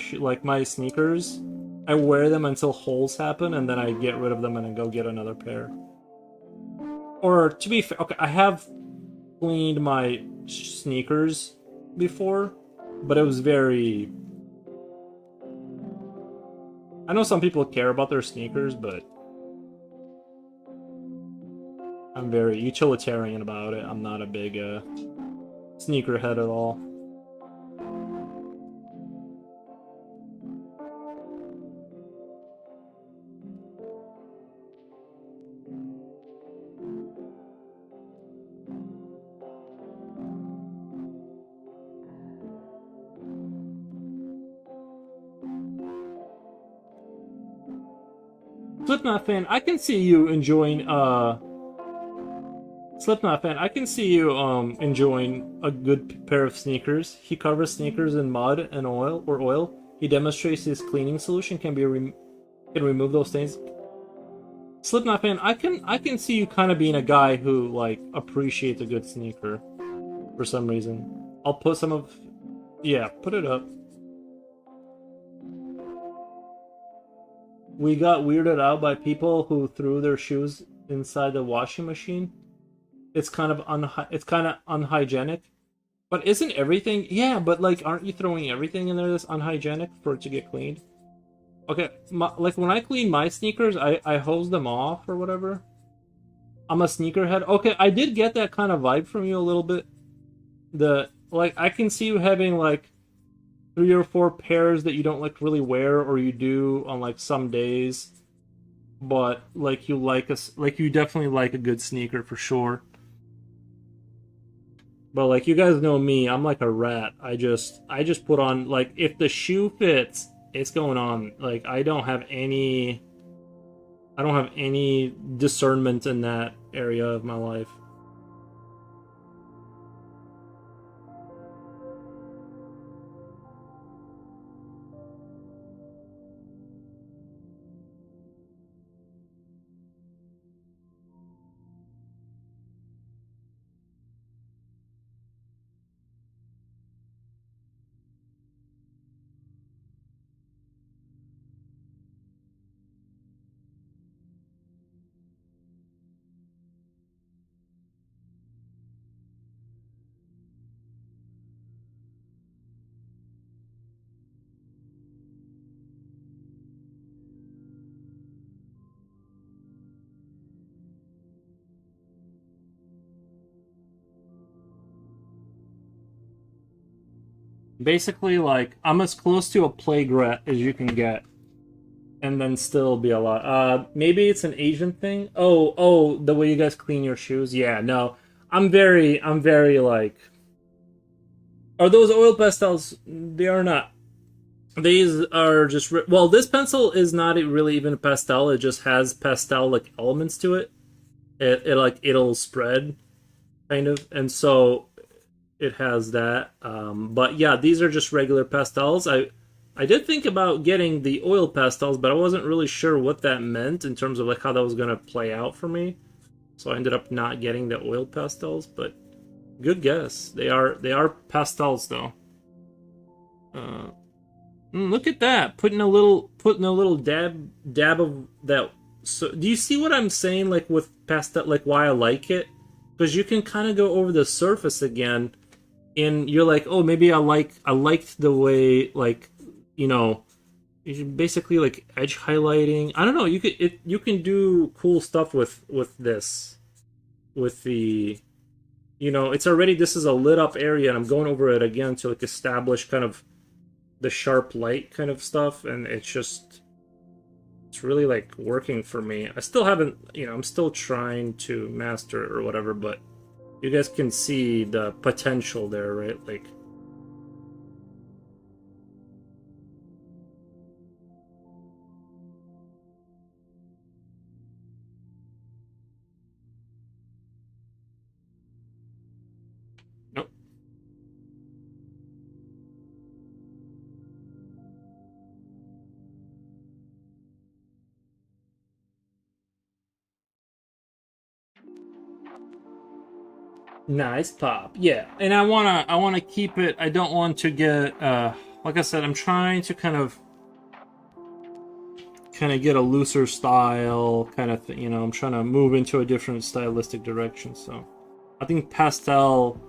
Speaker 2: sneakers. I wear them until holes happen, and then I get rid of them and I go get another pair. Or to be fair, okay, I have cleaned my sneakers before, but it was very. I know some people care about their sneakers, but I'm very utilitarian about it. I'm not a big sneakerhead at all. Slipknot fan, I can see you enjoying Slipknot fan, I can see you enjoying a good pair of sneakers. He covers sneakers in mud and oil. He demonstrates his cleaning solution can remove those stains. Slipknot fan, I can see you kind of being a guy who like appreciates a good sneaker for some reason. I'll put some of yeah, put it up. We got weirded out by people who threw their shoes inside the washing machine. It's kind of unhygienic. But isn't everything? Yeah, but like, aren't you throwing everything in there that's unhygienic for it to get cleaned? Okay, like when I clean my sneakers, I hose them off or whatever. I'm a sneakerhead. Okay, I did get that kind of vibe from you a little bit. Like I can see you having like 3 or 4 pairs that you don't like really wear, or you do on like some days. But like you definitely like a good sneaker for sure. But like you guys know me, I'm like a rat. I just put on like if the shoe fits, it's going on. Like I don't have any discernment in that area of my life. Basically, like I'm as close to a plague rat as you can get, and then still be a lot. Maybe it's an Asian thing. Oh, the way you guys clean your shoes. Yeah, no, I'm very like. Are those oil pastels? They are not. These are just well. This pencil is not really even a pastel. It just has pastel like elements to it. It like it'll spread, kind of, and so it has that. But yeah, these are just regular pastels. I did think about getting the oil pastels, but I wasn't really sure what that meant in terms of like how that was gonna play out for me. so I ended up not getting the oil pastels, but good guess. They are pastels though. Look at that, putting a little dab of that. So do you see what I'm saying? Like with pastel, like why I like it, because you can kind of go over the surface again, and you're like, oh, maybe I liked the way, like, you know, you should basically like edge highlighting. I don't know. You can do cool stuff with this, with the, it's already, this is a lit up area, and I'm going over it again to like establish kind of the sharp light kind of stuff, and it's really like working for me. I still haven't, I'm still trying to master it or whatever, but you guys can see the potential there, right? Like, nope. Nice pop. Yeah. And I wanna keep it. I don't want to get like I said, I'm trying to kind of get a looser style kind of thing, I'm trying to move into a different stylistic direction. So I think pastel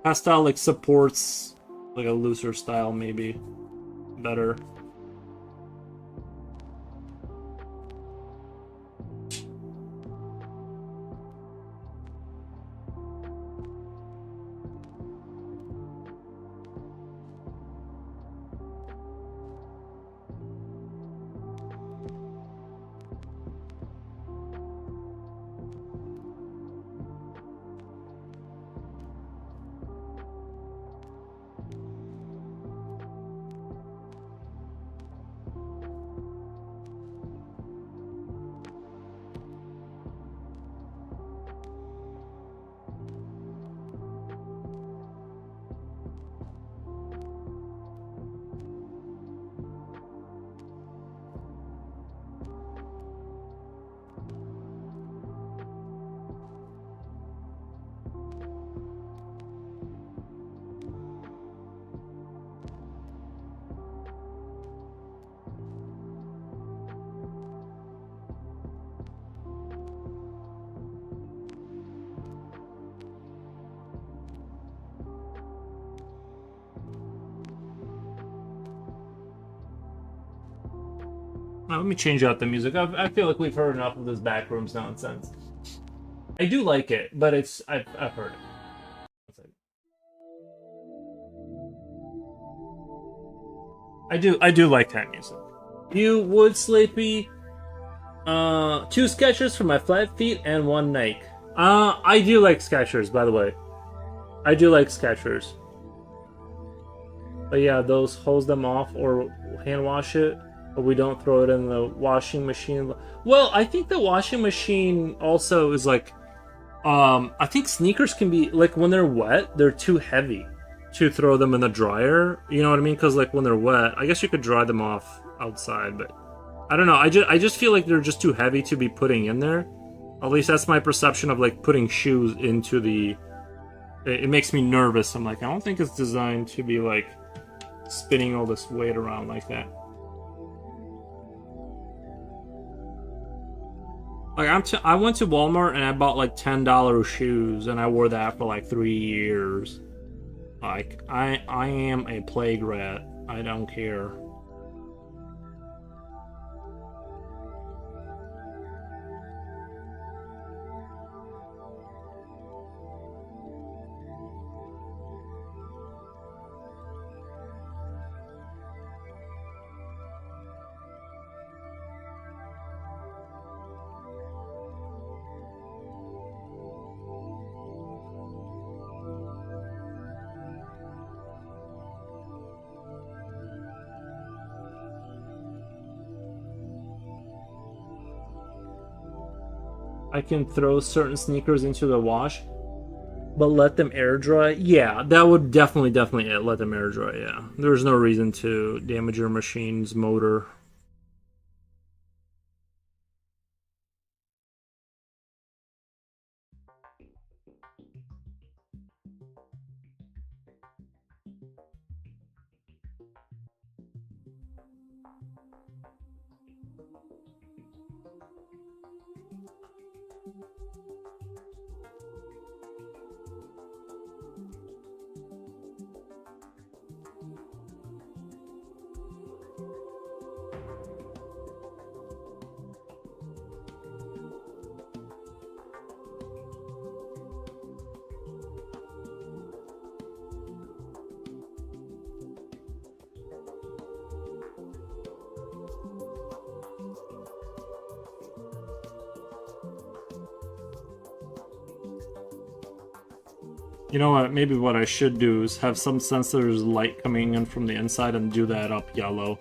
Speaker 2: like supports like a looser style maybe better. Let me change out the music. I feel like we've heard enough of this backrooms nonsense. I do like it, but I've heard it. I do like that music. You would, Sleepy. 2 Skechers for my flat feet and 1 Nike. I do like Skechers, by the way. I do like Skechers. But yeah, those hose them off or hand wash it, but we don't throw it in the washing machine. Well, I think the washing machine also is like, I think sneakers can be like when they're wet, they're too heavy to throw them in the dryer. You know what I mean? Because like when they're wet, I guess you could dry them off outside, but I don't know. I just feel like they're just too heavy to be putting in there. At least that's my perception of like putting shoes into the. It makes me nervous. I'm like, I don't think it's designed to be like spinning all this weight around like that. Like I went to Walmart and I bought like $10 shoes and I wore that for like 3 years. Like I am a plague rat. I don't care. I can throw certain sneakers into the wash, but let them air dry. Yeah, that would definitely let them air dry. Yeah, there's no reason to damage your machine's motor. You know what? Maybe what I should do is have some sensors light coming in from the inside and do that up yellow.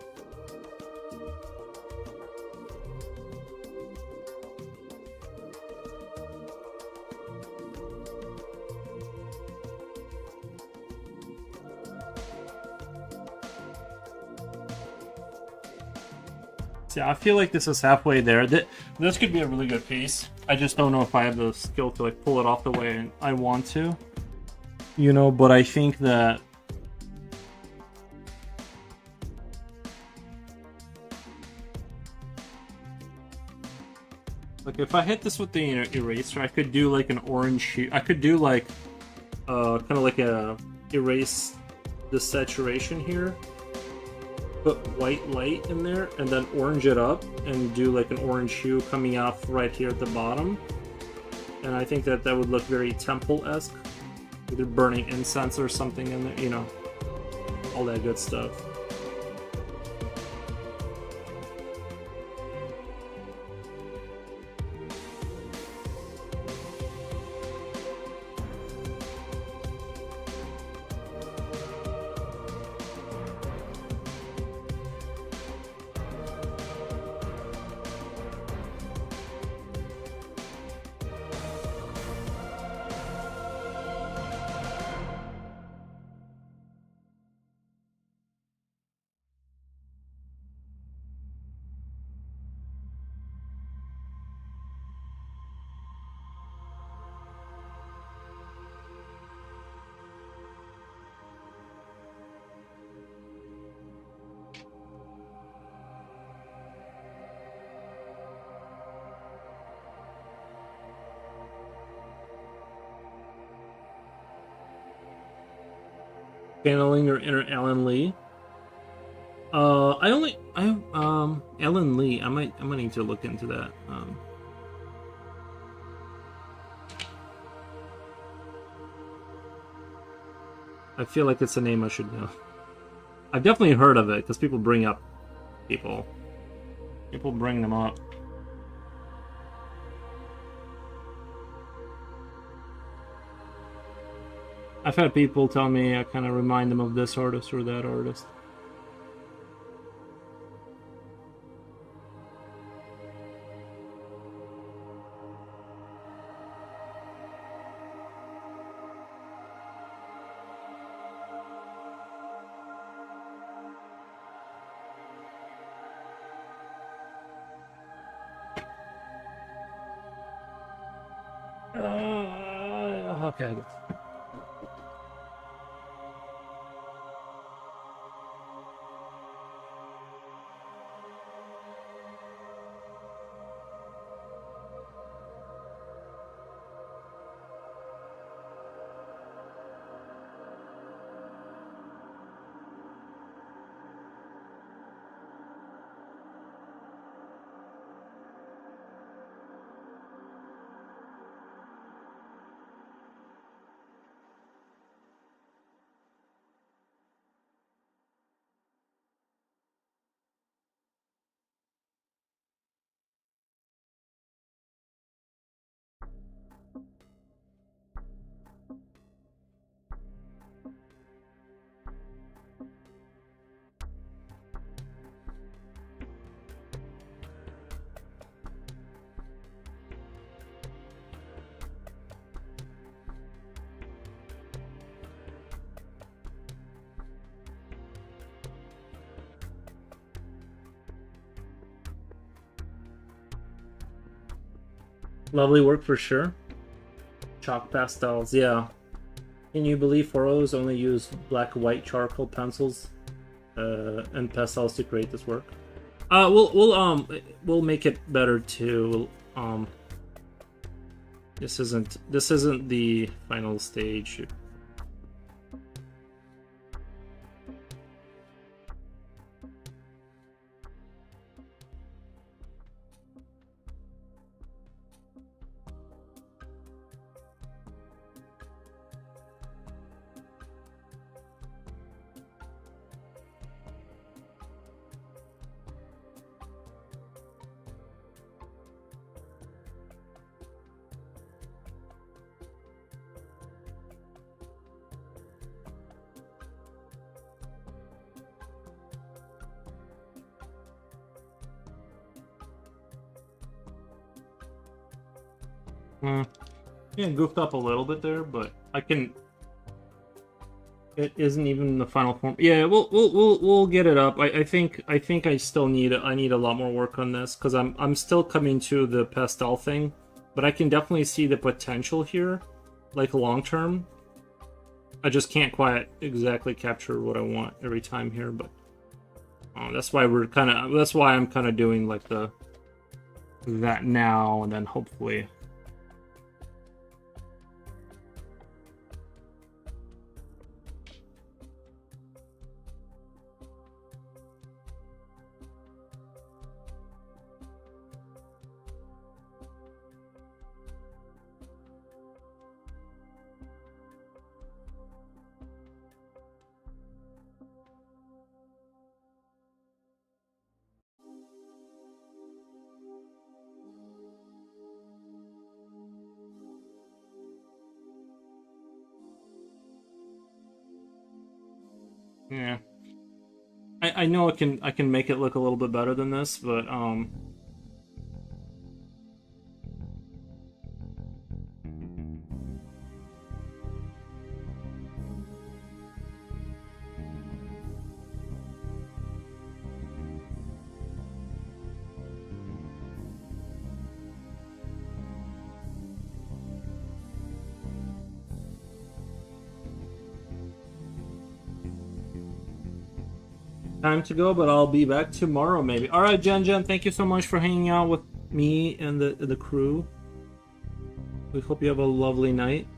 Speaker 2: See, I feel like this is halfway there. This could be a really good piece. I just don't know if I have the skill to like pull it off the way I want to. You know, but I think that like if I hit this with the eraser, I could do like an orange hue. I could do like kind of like a erase the saturation here, put white light in there, and then orange it up and do like an orange hue coming off right here at the bottom. And I think that that would look very temple-esque. Either burning incense or something in there, you know, all that good stuff. Channeling your inner Alan Lee. Alan Lee. I might need to look into that. I feel like it's a name I should know. I've definitely heard of it because people bring up people. People bring them up. I've had people tell me I kind of remind them of this artist or that artist. Okay. Lovely work for sure. Chalk pastels, yeah. Can you believe 4Os only use black white charcoal pencils and pastels to create this work? We'll make it better too. This isn't the final stage. Yeah, goofed up a little bit there, but I can. It isn't even the final form. Yeah, we'll get it up. I think I still need a lot more work on this because I'm still coming to the pastel thing, but I can definitely see the potential here, like long term. I just can't quite exactly capture what I want every time here, but that's why I'm kind of doing like that now, and then hopefully. Yeah. I know I can make it look a little bit better than this, but time to go, but I'll be back tomorrow maybe. All right, Jen, thank you so much for hanging out with me and the crew. We hope you have a lovely night.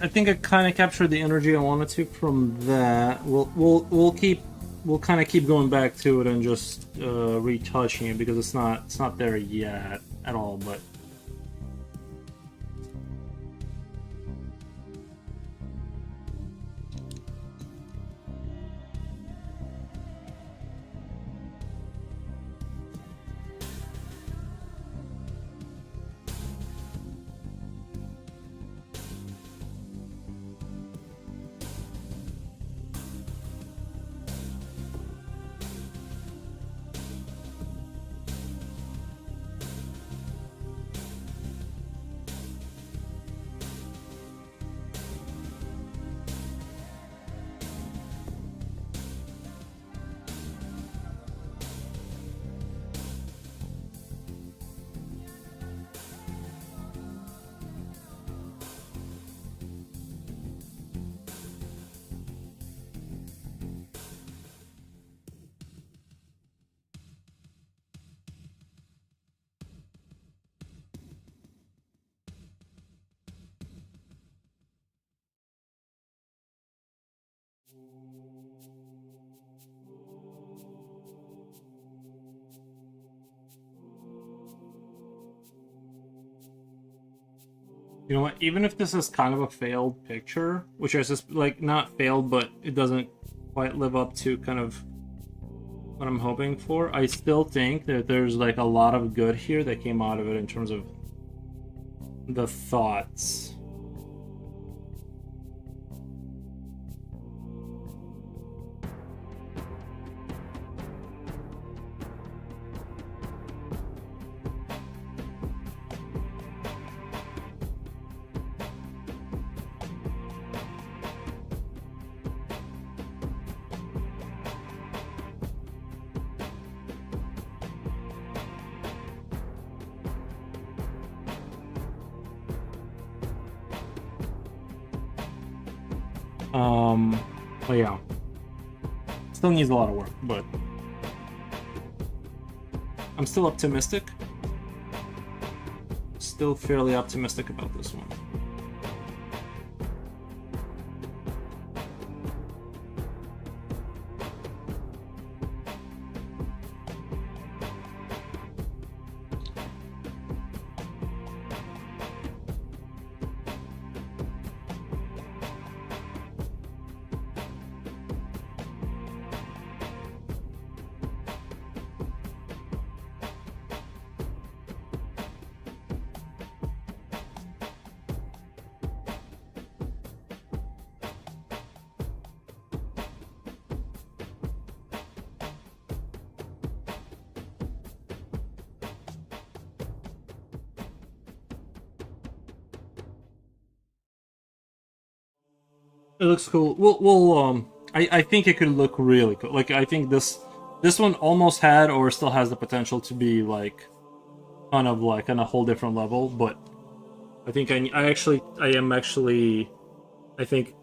Speaker 2: I think I kind of captured the energy I wanted to from that. We'll kind of keep going back to it and just retouching it because it's not there yet at all. But You know what? Even if this is kind of a failed picture, which is just like not failed, but it doesn't quite live up to kind of what I'm hoping for, I still think that there's like a lot of good here that came out of it in terms of the thoughts. But yeah, still needs a lot of work, but I'm still optimistic. Still fairly optimistic about this one. It looks cool. I think it could look really cool. Like I think this one almost had or still has the potential to be like kind of like on a whole different level, but I think I am actually I think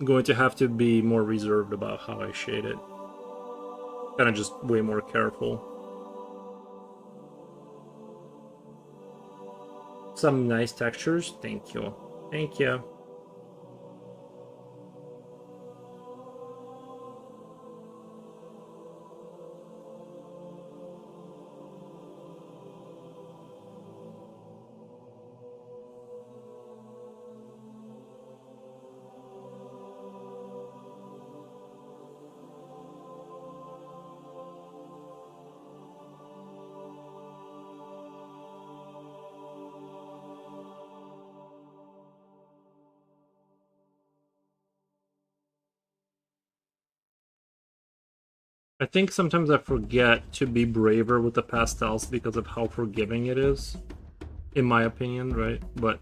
Speaker 2: going to have to be more reserved about how I shade it. Kind of just way more careful. Some nice textures. Thank you. Thank you. I think sometimes I forget to be braver with the pastels because of how forgiving it is, in my opinion, right? But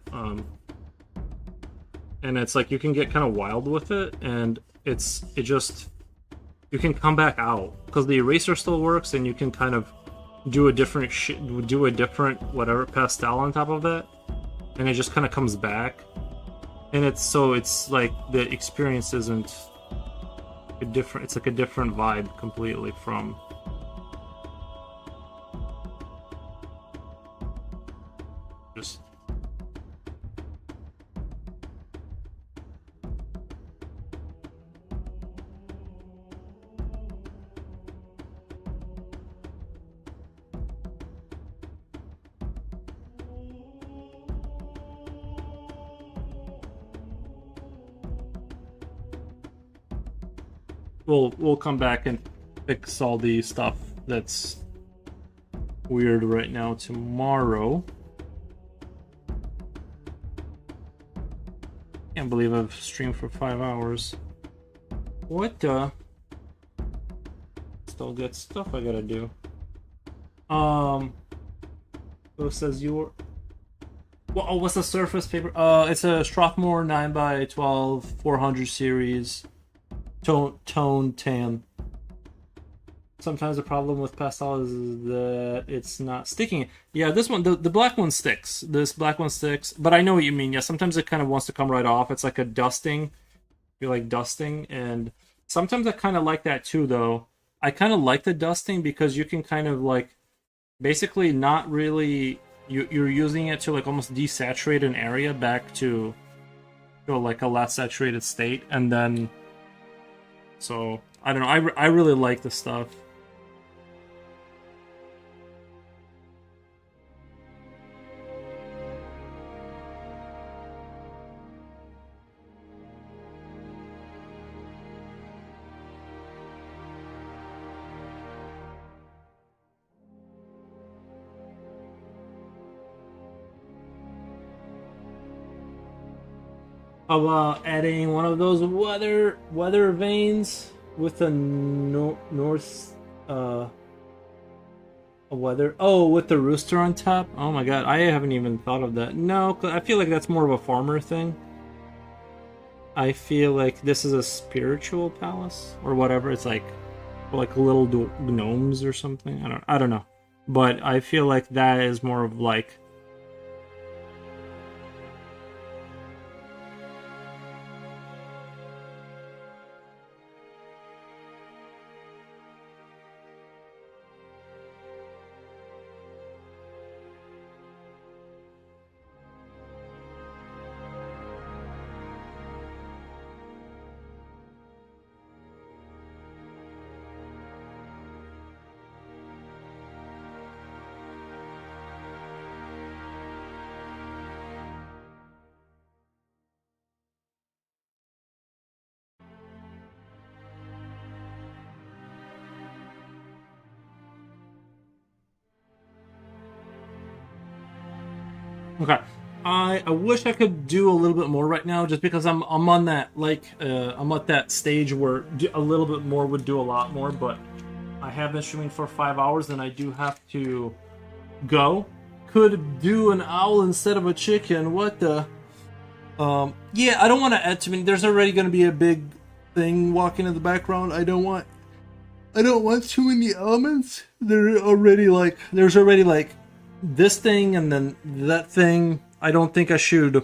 Speaker 2: and it's like you can get kind of wild with it, and it just you can come back out because the eraser still works, and you can kind of do a different whatever pastel on top of that, and it just kind of comes back, and it's like the experience isn't it's like a different vibe completely from just we'll come back and fix all the stuff that's weird right now tomorrow. Can't believe I've streamed for 5 hours. What the? Still good stuff I gotta do. Who says you were? Well, oh, what's the surface paper? It's a Strathmore 9x12 400 series. Tone tan. Sometimes the problem with pastel is that it's not sticking. Yeah, this one, the black one sticks. This black one sticks, but I know what you mean. Yeah, sometimes it kind of wants to come right off. It's like a dusting. You're like dusting, and sometimes I kind of like that too, though. I kind of like the dusting because you can kind of like basically not really you're using it to like almost desaturate an area back to like a less saturated state, and then so I don't know. I really like this stuff. of adding one of those weather vanes with a north a weather. Oh, with the rooster on top. Oh my god, I haven't even thought of that. No, 'cause I feel like that's more of a farmer thing. I feel like this is a spiritual palace or whatever. It's like little gnomes or something. I don't know, but I feel like that is more of like. Okay. I wish I could do a little bit more right now, just because I'm on that I'm at that stage where a little bit more would do a lot more, but I have been streaming for 5 hours and I do have to go. Could do an owl instead of a chicken. What the? Yeah, I don't want to add too many. There's already going to be a big thing walking in the background. I don't want too many elements. There's already like this thing and then that thing. I don't think I should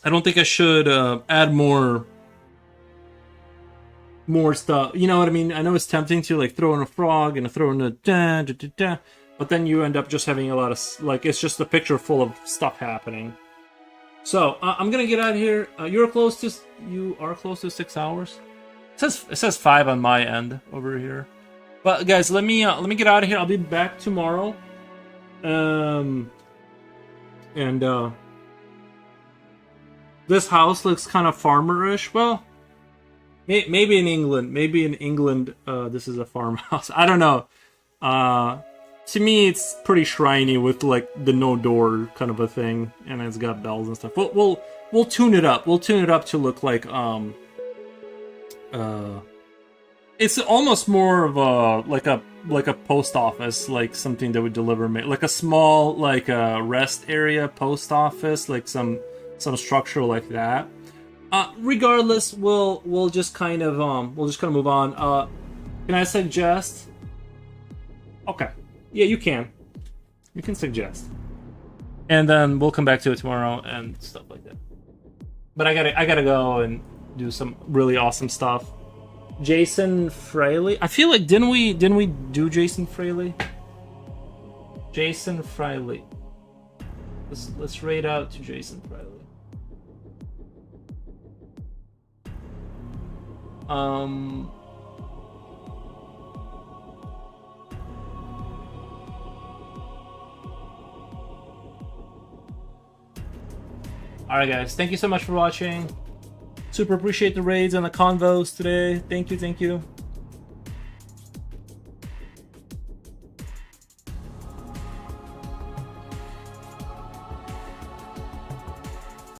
Speaker 2: add more stuff. You know what I mean? I know it's tempting to like throw in a frog and throw in a da da da da, but then you end up just having a lot of like it's just a picture full of stuff happening. So I'm gonna get out of here. You are close to 6 hours. It says 5 on my end over here. But guys, let me get out of here. I'll be back tomorrow. This house looks kind of farmerish. Well, maybe in England, this is a farmhouse. I don't know. To me, it's pretty shriny with like the no door kind of a thing, and it's got bells and stuff. We'll tune it up. We'll tune it up to look like it's almost more of a post office, like something that would deliver like a small like rest area post office, like some structure like that. Regardless, we'll just kind of move on. Can I suggest? Okay, yeah, you can suggest, and then we'll come back to it tomorrow and stuff like that. But I gotta go and do some really awesome stuff. Jason Fraley. I feel like didn't we do Jason Fraley? Jason Fraley. Let's raid out to Jason Fraley. Alright guys, thank you so much for watching. Super appreciate the raids and the convos today. Thank you.